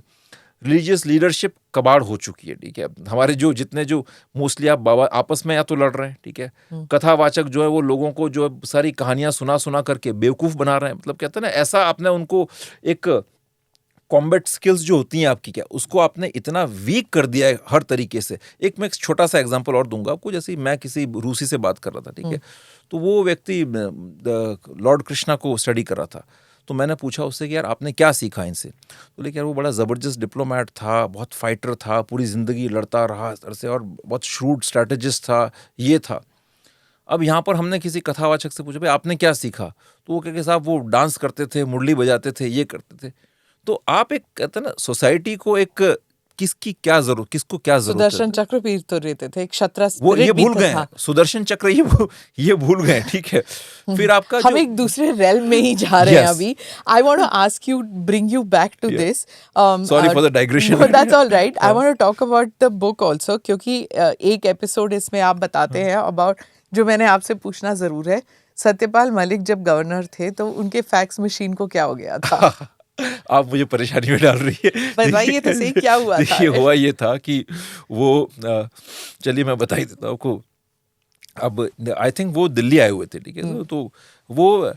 रिलीजियस लीडरशिप कबाड़ हो चुकी है। ठीक है, हमारे जो जितने जो मोस्टली आप बाबा आपस में या तो लड़ रहे हैं, ठीक है, कथावाचक जो है वो लोगों को जो है सारी कहानियां सुना करके बेवकूफ़ बना रहे हैं। मतलब कहते हैं ना, ऐसा आपने उनको एक कॉम्बैट स्किल्स जो होती हैं आपकी, क्या उसको आपने इतना वीक कर दिया है हर तरीके से। एक मैं छोटा सा एग्जांपल और दूंगा आपको। जैसे मैं किसी रूसी से बात कर रहा था, ठीक है, तो वो व्यक्ति लॉर्ड कृष्णा को स्टडी कर रहा था। तो मैंने पूछा उससे कि यार आपने क्या सीखा इनसे? तो लेकिन यार वो बड़ा ज़बरदस्त डिप्लोमेट था, बहुत फाइटर था, पूरी ज़िंदगी लड़ता रहा इस तरह से, और बहुत श्रूड स्ट्रैटेजिस्ट था, ये था। अब यहाँ पर हमने किसी कथावाचक से पूछा भाई आपने क्या सीखा? तो वो कहे साहब वो डांस करते थे, मुरली बजाते थे, ये करते थे। तो आप एक कहते हैं ना सोसाइटी को एक किसकी क्या जरूरत, किसको क्या जरूरत है? सुदर्शन चक्र पीर तो रहते थे, एक क्षत्र वो ये भूल गए हैं, सुदर्शन चक्र ये भूल गए। ठीक है, फिर आपका हम एक दूसरे रेल में ही जा रहे हैं अभी। I want to ask you, bring you back to this, sorry for the digression, that's all right. I want to talk about the book also, क्योंकि एक एपिसोड इसमें आप बताते हैं अबाउट, जो मैंने आपसे पूछना जरूर है, सत्यपाल मलिक जब गवर्नर थे तो उनके फैक्स मशीन को क्या हो गया था? आप मुझे परेशानी में डाल रही है, बताइए तो सही क्या हुआ था? देखिए हुआ ये था कि वो चलिए मैं बता ही देता हूँ आपको। अब आई थिंक वो दिल्ली आए हुए थे, ठीक है, तो वो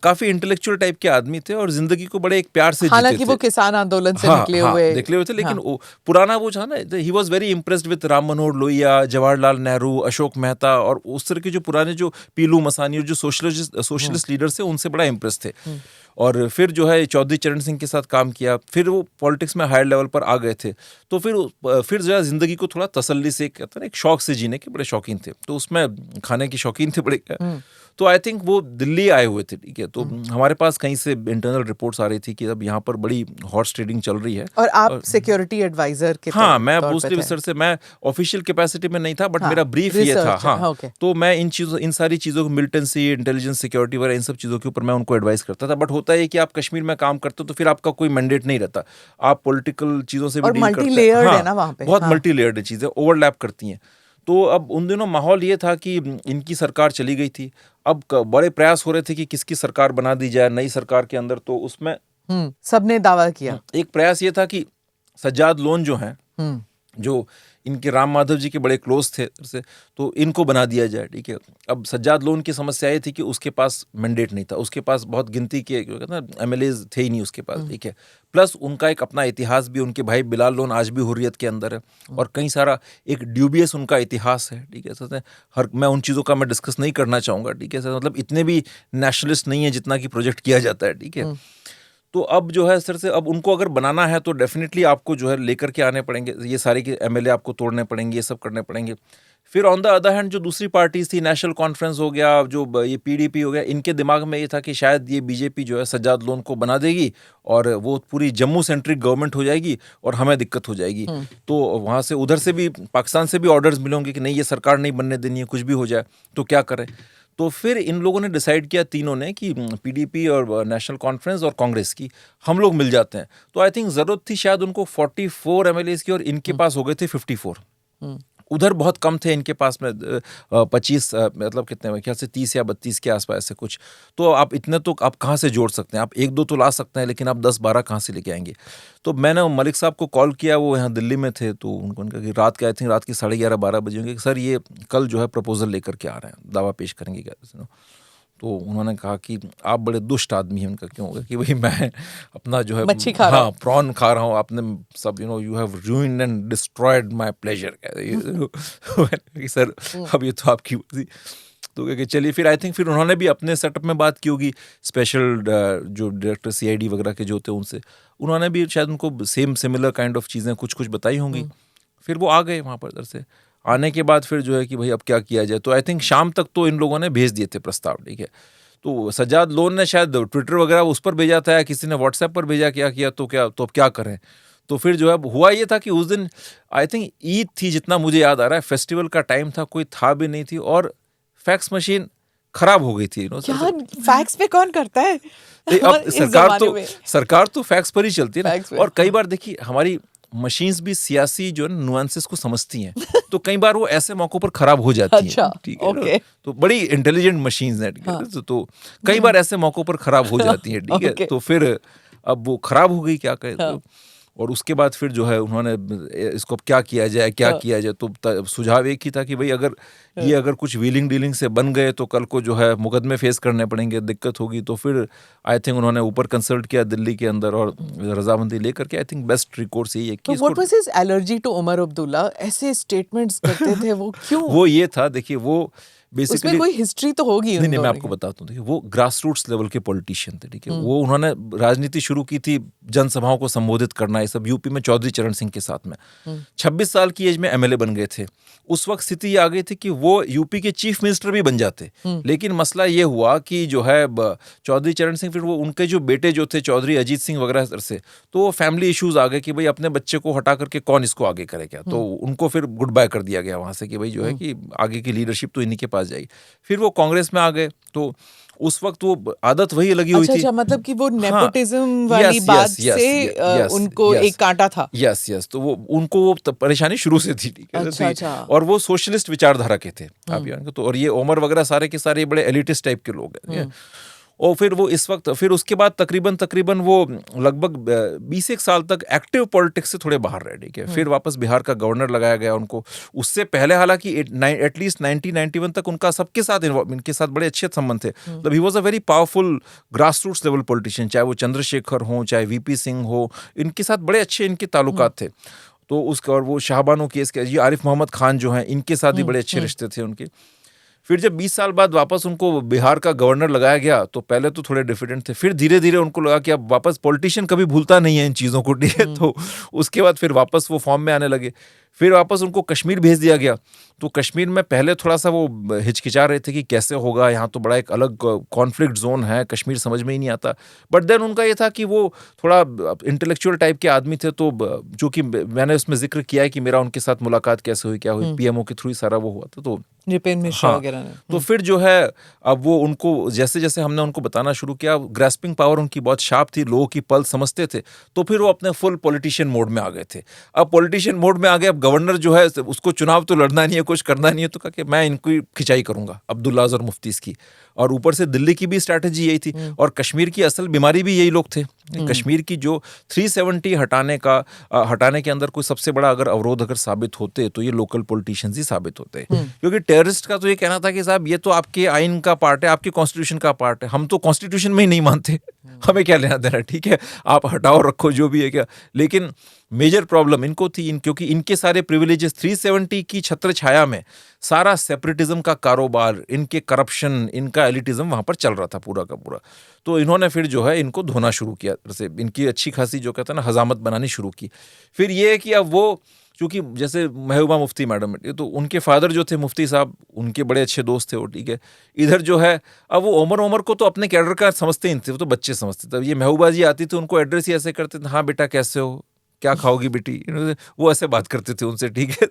काफी इंटेलेक्चुअल टाइप के आदमी थे और जिंदगी को बड़े एक प्यार से जीते थे। हालांकि वो किसान आंदोलन से निकले हुए थे, लेकिन पुराना वो था ना, he was very impressed with Ram Manohar Lohia, Jawaharlal Nehru, Ashok Mehta और उस तरह के जो पुराने जो पीलू मसानी और जो सोशलिस्ट लीडर्स थे उनसे बड़ा इम्प्रेस थे। और फिर जो है चौधरी चरण सिंह के साथ काम किया, फिर वो पॉलिटिक्स में हायर लेवल पर आ गए थे। तो फिर जो है जिंदगी को थोड़ा तसल्ली से, कहते हैं एक शौक से जीने के बड़े शौकीन थे, तो उसमें खाने के शौकीन थे बड़े। तो आई थिंक वो दिल्ली आए हुए थे, ठीक है। तो हमारे पास कहीं से इंटरनल रिपोर्ट्स आ रही थी कि अब यहाँ पर बड़ी हॉर्स ट्रेडिंग चल रही है। और आप सिक्योरिटी एडवाइजर के हाँ, मैं मोस्टली सर से, मैं ऑफिशियल कैपेसिटी में नहीं था, बट मेरा ब्रीफ ये था। हाँ, तो मैं इन सारी चीज़ों को, मिलिटेंसी, इंटेलिजेंस, सिक्योरिटी वगैरह, इन सब चीज़ों के ऊपर मैं उनको एडवाइस करता था। बट होता है कि आप कश्मीर में काम करते हो तो फिर आपका कोई मैंडेट नहीं रहता, आप पॉलिटिकल चीज़ों से भी डील करते हैं। मल्टी लेयर्ड है ना वहाँ पे, बहुत मल्टी लेयर्ड चीज़ें ओवरलैप करती हैं। तो अब उन दिनों माहौल ये था कि इनकी सरकार चली गई थी, अब बड़े प्रयास हो रहे थे कि किसकी सरकार बना दी जाए नई सरकार के अंदर। तो उसमें सबने दावा किया, एक प्रयास ये था कि सज्जाद लोन जो हैं, जो इनके राम माधव जी के बड़े क्लोज थे से, तो इनको बना दिया जाए, ठीक है। अब सज्जाद लोन की समस्या ये थी कि उसके पास मैंडेट नहीं था, उसके पास बहुत गिनती के एमएलएज थे ही नहीं उसके पास, ठीक है। प्लस उनका एक अपना इतिहास भी, उनके भाई बिलाल लोन आज भी हुर्रियत के अंदर है और कई सारा एक ड्यूबियस उनका इतिहास है, ठीक है। मैं उन चीज़ों का मैं डिस्कस नहीं करना चाहूँगा, ठीक है सर, मतलब इतने भी नेशनलिस्ट नहीं है जितना कि प्रोजेक्ट किया जाता है, ठीक है। तो अब जो है सर से, अब उनको अगर बनाना है तो डेफिनेटली आपको जो है लेकर के आने पड़ेंगे, ये सारे के एमएलए आपको तोड़ने पड़ेंगे, ये सब करने पड़ेंगे। फिर ऑन द अदर हैंड जो दूसरी पार्टीज थी, नेशनल कॉन्फ्रेंस हो गया, जो ये पीडीपी हो गया, इनके दिमाग में ये था कि शायद ये बीजेपी जो है सज्जाद लोन को बना देगी और वो पूरी जम्मू सेंट्रिक गवर्नमेंट हो जाएगी और हमें दिक्कत हो जाएगी। तो वहाँ से, उधर से भी, पाकिस्तान से भी ऑर्डर्स मिलेंगे कि नहीं, ये सरकार नहीं बनने देनी है, कुछ भी हो जाए तो क्या करें। तो फिर इन लोगों ने डिसाइड किया, तीनों ने, कि पीडीपी और नेशनल कॉन्फ्रेंस और कांग्रेस की हम लोग मिल जाते हैं। तो आई थिंक ज़रूरत थी शायद उनको 44 एमएलएज की और इनके पास हो गए थे 54। उधर बहुत कम थे, इनके पास में 25, मतलब कितने में, ख्याल से 30 या 32 के आसपास ऐसे कुछ। तो आप इतने तो आप कहाँ से जोड़ सकते हैं, आप 1-2 तो ला सकते हैं, लेकिन आप 10-12 कहाँ से लेके आएंगे। तो मैंने मलिक साहब को कॉल किया, वो यहाँ दिल्ली में थे, तो उनको कहा कि रात के, आई थिंक रात के 11:30-12 बजे होंगे, सर ये कल जो है प्रपोजल लेकर के आ रहे हैं, दावा पेश करेंगे क्या। तो उन्होंने कहा कि आप बड़े दुष्ट आदमी हैं। उनका क्यों होगा कि भाई मैं अपना जो है मच्छी खा रहा हूं, प्रॉन खा रहा हूँ, आपने सब you have ruined and destroyed my pleasure. Sir अब ये तो आपकी, तो क्या चलिए फिर आई थिंक फिर उन्होंने भी अपने सेटअप में बात की होगी, स्पेशल जो डायरेक्टर सीआईडी वगैरह के जो थे उनसे, उन्होंने भी शायद उनको सेम सिमिलर काइंड ऑफ चीज़ें कुछ बताई होंगी। फिर वो आ गए वहाँ पर। इधर से आने के बाद फिर जो है कि भाई अब क्या किया जाए, तो आई थिंक शाम तक तो इन लोगों ने भेज दिए थे प्रस्ताव, ठीक है। तो सज्जाद लोन ने शायद ट्विटर वगैरह उस पर भेजा था या किसी ने व्हाट्सएप पर भेजा, क्या किया, तो अब क्या करें। तो फिर जो है हुआ ये था कि उस दिन आई थिंक ईद थी, जितना मुझे याद आ रहा है, फेस्टिवल का टाइम था, कोई था भी नहीं थी और फैक्स मशीन खराब हो गई थी। फैक्स पे कौन करता है? अब सरकार तो फैक्स पर ही चलती है ना। और कई बार देखिए हमारी मशीन्स भी सियासी जो नुआंसेस को समझती हैं, तो कई बार वो ऐसे मौकों पर खराब हो जाती हैं, ठीक है ना। तो बड़ी इंटेलिजेंट मशीन्स हैं, ठीक है। तो कई बार ऐसे मौकों पर खराब हो जाती हैं, ठीक है। तो फिर अब वो खराब हो गई, क्या करें। और उसके बाद फिर जो है उन्होंने इसको क्या किया जाए, किया जाए। तो सुझाव एक ही था कि भाई अगर कुछ व्हीलिंग डीलिंग से बन गए तो कल को जो है मुकदमे फेस करने पड़ेंगे, दिक्कत होगी। तो फिर आई थिंक उन्होंने ऊपर कंसल्ट किया दिल्ली के अंदर और रजामंदी लेकर के आई थिंक बेस्ट रिकोर्स यही है कि what was his allergy to Omar Abdullah, ऐसे स्टेटमेंट्स करते थे वो, क्यों? वो ये था, देखिए वो बेसिकली उसमें कोई हिस्ट्री तो होगी। नहीं, मैं आपको बताता हूँ। देखिए वो ग्रास रूट्स लेवल के पॉलिटिशियन थे, ठीक है। वो उन्होंने राजनीति शुरू की थी, जनसभाओं को संबोधित करना, ये सब यूपी में चौधरी चरण सिंह के साथ में। 26 साल की एज में एमएलए बन गए थे। उस वक्त स्थिति ये आ गई थी कि वो यूपी के चीफ मिनिस्टर भी बन जाते, लेकिन मसला ये हुआ कि जो है चौधरी चरण सिंह, फिर वो उनके जो बेटे जो थे चौधरी अजीत सिंह वगैरह से, तो वो फैमिली इश्यूज आ गए कि भाई अपने बच्चे को हटा करके कौन इसको आगे करेगा। तो उनको फिर गुड बाय कर दिया गया वहां से कि भाई जो है कि आगे की लीडरशिप तो इन्हीं के पास जाएगी। फिर वो कांग्रेस में आ गए, तो उस वक्त वो आदत वही लगी हुई थी। अच्छा, मतलब कि वो नेपोटिज्म वाली बात से उनको एक कांटा था। यस, तो वो उनको वो परेशानी शुरू से थी, ठीक है। अच्छा। और वो सोशलिस्ट विचारधारा के थे, आप तो। और ये उमर वगैरह सारे के सारे बड़े एलिटिस्ट टाइप के लोग हैं। और फिर वो इस वक्त फिर उसके बाद तकरीबन वो लगभग 20 साल तक एक्टिव पॉलिटिक्स से थोड़े बाहर रहे, ठीक है। फिर वापस बिहार का गवर्नर लगाया गया उनको। उससे पहले हालांकि एटलीस्ट 1991 तक उनका सबके साथ इनके साथ बड़े अच्छे संबंध थे। मतलब ही was a very powerful grass roots level politician, चाहे वो चंद्रशेखर हो चाहे वीपी सिंह हो, इनके साथ बड़े अच्छे इनके ताल्लुकात थे। तो उसका और वो शाहबानो केस के ये आरिफ मोहम्मद खान जो हैं, इनके साथ भी बड़े अच्छे रिश्ते थे उनके। फिर जब 20 साल बाद वापस उनको बिहार का गवर्नर लगाया गया तो पहले तो थोड़े डिफिडेंट थे, फिर धीरे धीरे उनको लगा कि अब वापस पॉलिटिशियन कभी भूलता नहीं है इन चीज़ों को, ठीक है। तो उसके बाद फिर वापस वो फॉर्म में आने लगे। फिर वापस उनको कश्मीर भेज दिया गया। तो कश्मीर में पहले थोड़ा सा वो हिचकिचा रहे थे कि कैसे होगा, यहाँ तो बड़ा एक अलग कॉन्फ्लिक्ट जोन है, कश्मीर समझ में ही नहीं आता। बट देन उनका ये था कि वो थोड़ा इंटेलेक्चुअल टाइप के आदमी थे, तो जो कि मैंने उसमें जिक्र किया है कि मेरा उनके साथ मुलाकात कैसे हुई, क्या हुई, पीएमओ के थ्रू ही सारा वो हुआ था। तो नृपेंद्र मिश्रा हाँ, वगैरह ने। तो फिर जो है अब वो उनको जैसे जैसे हमने उनको बताना शुरू किया, ग्रास्पिंग पावर उनकी बहुत शार्प थी, लोगों की पल्स समझते थे, तो फिर वो अपने फुल पॉलिटिशियन मोड में आ गए थे। अब पॉलिटिशियन मोड में आ गए, अब गवर्नर जो है उसको चुनाव तो लड़ना नहीं है, कुछ करना नहीं है, तो कहा कि मैं इनकी खिंचाई करूंगा, अब्दुल्ला और मुफ्तीज की। और ऊपर से दिल्ली की भी स्ट्रैटेजी यही थी, और कश्मीर की असल बीमारी भी यही लोग थे। कश्मीर की जो 370 हटाने के अंदर कोई सबसे बड़ा अगर अवरोध अगर साबित होते तो ये लोकल पॉलिटिशियंस ही साबित होते, क्योंकि टेररिस्ट का तो ये कहना था कि साहब ये तो आपके आइन का पार्ट है, आपके कॉन्स्टिट्यूशन का पार्ट है, हम तो कॉन्स्टिट्यूशन में ही नहीं मानते, हमें क्या लेना देना, ठीक है, आप हटाओ रखो जो भी है क्या। लेकिन मेजर प्रॉब्लम इनको थी क्योंकि इनके सारे प्रिविलेजेस 370 की छत्र छाया में सारा सेपरेटिज्म का कारोबार, इनके करप्शन, इनका एलिटिज्म वहां पर चल रहा था पूरा का पूरा। तो इन्होंने फिर जो है इनको धोना शुरू किया, जैसे इनकी अच्छी खासी जो कहते हैं ना हजामत बनानी शुरू की। फिर ये है कि अब वो क्योंकि जैसे महबूबा मुफ्ती मैडम, तो उनके फादर जो थे मुफ्ती साहब, उनके बड़े अच्छे दोस्त थे वो, ठीक है। इधर जो है अब वो उमर को तो अपने कैडर का समझते ही थे, वो तो बच्चे समझते थे। ये महबूबा जी आती थी, उनको एड्रेस ही ऐसे करते थे, हाँ बेटा कैसे हो, क्या खाओगी बेटी, वो ऐसे बात करते थे उनसे, ठीक है।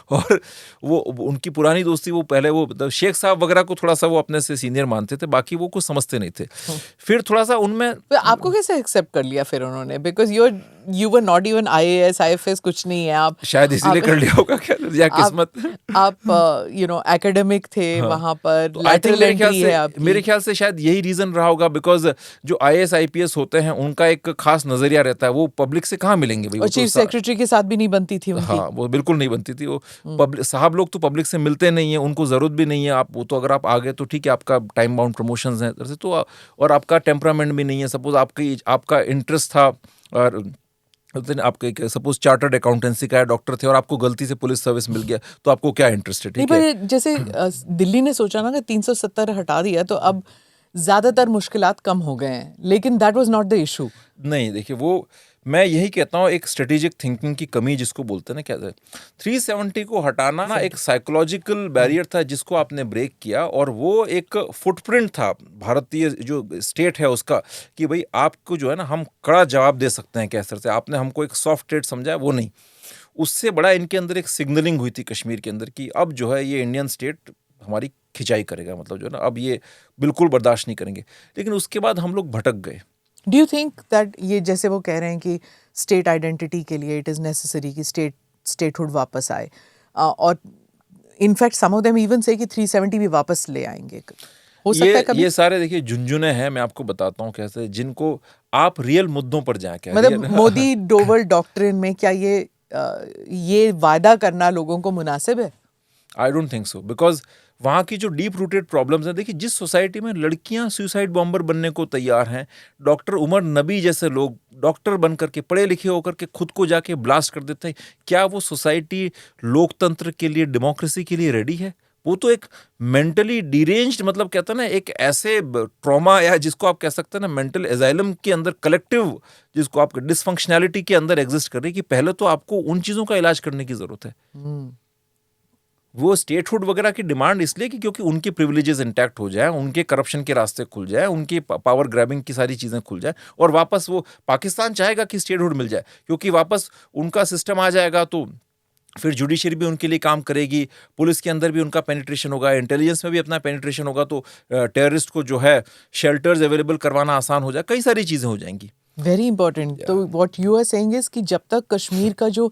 और वो उनकी पुरानी दोस्ती, वो पहले वो मतलब शेख साहब वगैरह को थोड़ा सा वो अपने से सीनियर मानते थे, बाकी वो कुछ समझते नहीं थे। फिर थोड़ा सा उनमें आपको कैसे एक्सेप्ट कर लिया फिर उन्होंने, because you were not even IAS IFS, कुछ नहीं है आप, शायद इसीलिए कर लिया होगा क्या, या किस्मत। आप एकेडमिक थे वहां पर, तो लैटरल एंट्री है आपकी। मेरे ख्याल से शायद यही रीजन रहा होगा, बिकॉज जो IAS IPS होते हैं उनका एक खास नजरिया रहता है, वो पब्लिक से कहाँ मिलेंगे भाई, और चीफ सेक्रेटरी के साथ भी नहीं बनती थी उनकी। हाँ, वो बिल्कुल नहीं बनती थी। वो पब्लिक साहब लोग तो पब्लिक से मिलते नहीं है, उनको जरूरत भी नहीं है। आप वो तो अगर आप आ गए तो ठीक है, आपका टाइम बाउंड प्रमोशंस हैं तो, और आपका टेम्परामेंट भी नहीं है। सपोज आपका इंटरेस्ट था, और आपके सपोज चार्टर्ड अकाउंटेंसी का डॉक्टर थे और आपको गलती से पुलिस सर्विस मिल गया, तो आपको क्या इंटरेस्ट है, ठीक है। पर जैसे दिल्ली ने सोचा ना कि 370 हटा दिया तो अब ज्यादातर मुश्किलात कम हो गए हैं, लेकिन that was not the issue. नहीं, देखिए वो मैं यही कहता हूँ, एक स्ट्रेटेजिक थिंकिंग की कमी जिसको बोलते हैं ना, क्या 370 को हटाना ना एक साइकोलॉजिकल बैरियर था जिसको आपने ब्रेक किया, और वो एक फुटप्रिंट था भारतीय जो स्टेट है उसका, कि भाई आपको जो है ना हम कड़ा जवाब दे सकते हैं कैसर से, आपने हमको एक सॉफ्ट स्टेट समझा, वो नहीं। उससे बड़ा इनके अंदर एक सिग्नलिंग हुई थी कश्मीर के अंदर कि अब जो है ये इंडियन स्टेट हमारी खिंचाई करेगा, मतलब जो है ना अब ये बिल्कुल बर्दाश्त नहीं करेंगे। लेकिन उसके बाद हम लोग भटक गए। डू यू थिंक दैट ये जैसे वो कह रहे हैं कि स्टेट आइडेंटिटी के लिए इट इज़ नेसेसरी कि स्टेटहुड वापस आए, और in fact some of them even say कि 370 भी वापस ले आएंगे, हो सकता है कभी? ये सारे देखिए झुंझुने हैं, मैं आपको बताता हूँ कैसे, जिनको आप रियल मुद्दों पर जाएं, क्या मतलब मोदी डोवल डॉक्ट्रिन में क्या ये वादा करना लोगों को मुनासिब है? I don't think so, because वहाँ की जो डीप रूटेड प्रॉब्लम्स हैं, देखिए जिस सोसाइटी में लड़कियां सुसाइड बॉम्बर बनने को तैयार हैं, डॉक्टर उमर नबी जैसे लोग डॉक्टर बन करके पढ़े लिखे होकर के खुद को जाके ब्लास्ट कर देते हैं, क्या वो सोसाइटी लोकतंत्र के लिए, डेमोक्रेसी के लिए रेडी है? वो तो एक मेंटली डिरेंज्ड, मतलब कहते हैं ना एक ऐसे ट्रॉमा, या जिसको आप कह सकते हैं ना मेंटल एजाइलम के अंदर, कलेक्टिव जिसको आप डिसफंक्शनैलिटी के अंदर एग्जिस्ट कर रही है, कि पहले तो आपको उन चीज़ों का इलाज करने की ज़रूरत है। वो स्टेटहुड वगैरह की डिमांड इसलिए कि क्योंकि उनके प्रिविलेजेस इंटैक्ट हो जाए, उनके करप्शन के रास्ते खुल जाए, उनकी पावर ग्रैबिंग की सारी चीज़ें खुल जाए, और वापस वो पाकिस्तान चाहेगा कि स्टेटहुड मिल जाए, क्योंकि वापस उनका सिस्टम आ जाएगा तो फिर जुडिशरी भी उनके लिए काम करेगी, पुलिस के अंदर भी उनका पेनिट्रेशन होगा, इंटेलिजेंस में भी अपना पेनिट्रेशन होगा, तो टेररिस्ट को जो है शेल्टर्स अवेलेबल करवाना आसान हो जाए, कई सारी चीज़ें हो जाएंगी। Very important. तो what you are saying is कि जब तक कश्मीर का जो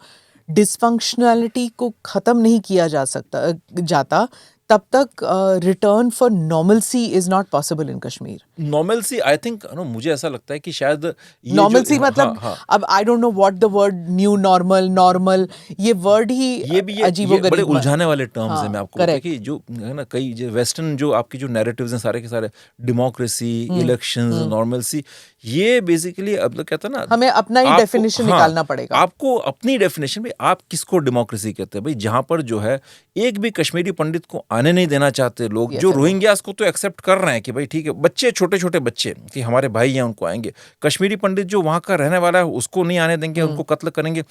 डिसफंक्शनैलिटी को ख़त्म नहीं किया जाता, तब तक return for normalcy is not possible in Kashmir. Normalcy I think मुझे ऐसा लगता है कि शायद ये नॉर्मलसी मतलब अब आई don't know what the word new normal ये वर्ड ही ये भी अजीबोगरीब बड़े उलझाने वाले टर्म्स हाँ, हैं. मैं आपको बताऊं कि जो है ना कई जो वेस्टर्न जो आपके जो नैरेटिव्स हैं सारे के सारे डेमोक्रेसी, इलेक्शंस, नॉर्मलसी, ये बेसिकली अब तो कहता है ना हमें अपना ही डेफिनेशन निकालना पड़ेगा. आपको अपनी डेफिनेशन में आप किसको डेमोक्रेसी कहते हैं भाई, जहां पर जो है एक भी कश्मीरी पंडित को आने नहीं देना चाहते लोग, जो रोहिंग्यास को तो एक्सेप्ट कर रहे हैं कि भाई ठीक है, बच्चे छोटे छोटे बच्चे कि हमारे भाई हैं उनको आएंगे, कश्मीरी पंडित जो वहां का रहने वाला है उसको नहीं आने देंगे, उनको कत्ल करेंगे,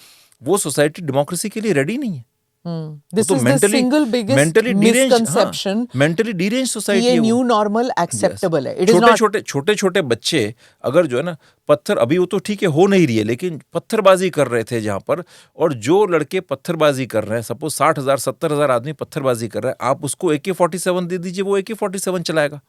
वो सोसाइटी डेमोक्रेसी के लिए रेडी नहीं है. This is the single biggest misconception. Mentally derange society ये है. न्यू नॉर्मल एक्सेप्टेबल है. छोटे छोटे बच्चे अगर जो है ना पत्थर, अभी वो तो ठीक है हो नहीं रही है, लेकिन पत्थरबाजी कर रहे थे जहां पर, और जो लड़के पत्थरबाजी कर रहे हैं, सपोज 60,000 70,000 आदमी पत्थरबाजी कर रहा है, आप उसको AK-47 दे दीजिए, वो AK-47 चलाएगा.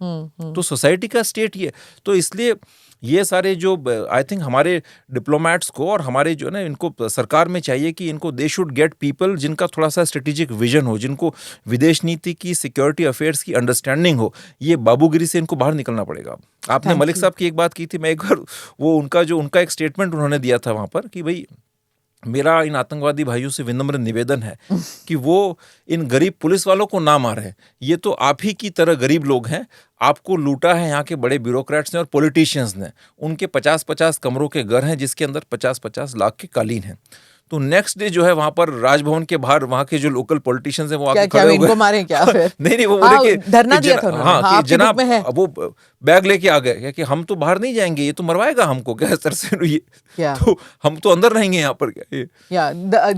तो सोसाइटी का स्टेट ये. तो इसलिए ये सारे जो आई थिंक हमारे डिप्लोमैट्स को और हमारे जो है ना इनको सरकार में चाहिए कि इनको दे शुड गेट पीपल जिनका थोड़ा सा स्ट्रेटेजिक विजन हो, जिनको विदेश नीति की, सिक्योरिटी अफेयर्स की अंडरस्टैंडिंग हो. ये बाबूगिरी से इनको बाहर निकलना पड़ेगा. आपने मलिक साहब की एक बात की थी, मैं एक बार वो उनका एक स्टेटमेंट उन्होंने दिया था वहां पर कि भाई मेरा इन आतंकवादी भाइयों से विनम्र निवेदन है कि वो इन गरीब पुलिस वालों को ना मारे. ये तो आप ही की तरह गरीब लोग हैं, आपको लूटा है यहाँ के बड़े ब्यूरोक्रेट्स ने और पॉलिटिशियंस ने. उनके 50-50 कमरों के घर हैं जिसके अंदर 50-50 लाख के कालीन हैं. तो नेक्स्ट डे जो है वहां पर राजभवन के बाहर वहां के जो लोकल पॉलिटिशियंस हैं वो आके खड़े हो गए. इनको मारे क्या फिर? नहीं वो बोले कि धरना दिया था उन्होंने. हाँ कि जनाब वो बैग लेके आ गए कि हम तो बाहर नहीं जाएंगे, ये तो मरवाएगा हमको क्या सर से, ये तो हम तो अंदर रहेंगे यहाँ पर क्या.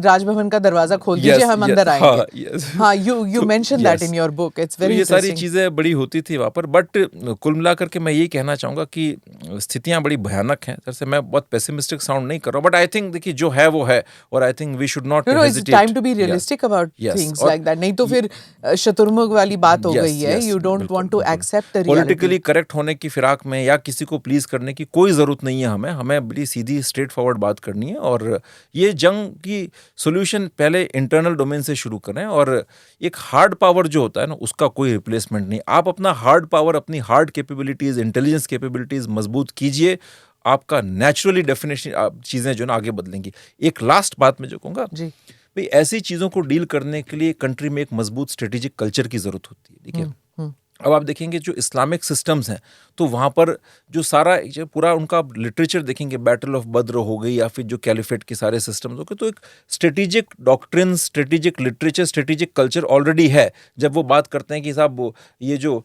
राजभवन का दरवाजा खोल दीजिए, हम अंदर आएंगे. हाँ, you mentioned that in your book. It's very ये सारी चीजें बड़ी होती थी वहां पर. बट कुल मिलाकर के मैं यही कहना चाहूंगा कि स्थितियां बड़ी भयानक हैं. जैसे मैं बहुत पेसिमिस्टिक साउंड नहीं कर रहा हूं, बट आई थिंक देखिए जो है वो है, और I think we should not hesitate. It's time to be realistic about things like that. नहीं तो फिर शतुर्मुख वाली बात हो गई है. You don't want to accept the reality. Politically correct होने की फिराक में या किसी को प्लीज करने की कोई जरूरत नहीं है. हमें बड़ी सीधी स्ट्रेट फॉरवर्ड बात करनी है, और ये जंग की सॉल्यूशन पहले इंटरनल डोमेन से शुरू करें. और एक हार्ड पावर जो होता है ना, उसका कोई रिप्लेसमेंट नहीं. आप अपना हार्ड पावर, अपनी हार्ड कैपेबिलिटीज, इंटेलिजेंस कैपेबिलिटीज मजबूत कीजिए, आपका नेचुरली डेफिनेशन चीजें जो ना आगे बदलेंगी. एक लास्ट बात मैं जो कहूंगा भाई, ऐसी चीजों को डील करने के लिए कंट्री में एक मजबूत स्ट्रेटेजिक कल्चर की जरूरत होती है. देखिए अब आप देखेंगे जो इस्लामिक सिस्टम्स हैं, तो वहाँ पर जो सारा जो पूरा उनका लिटरेचर देखेंगे, बैटल ऑफ बद्र हो गई या फिर जो कैलिफेट के सारे सिस्टम्स हो गए, तो एक strategic doctrine, strategic literature, strategic culture already है. जब वो बात करते हैं कि साहब ये जो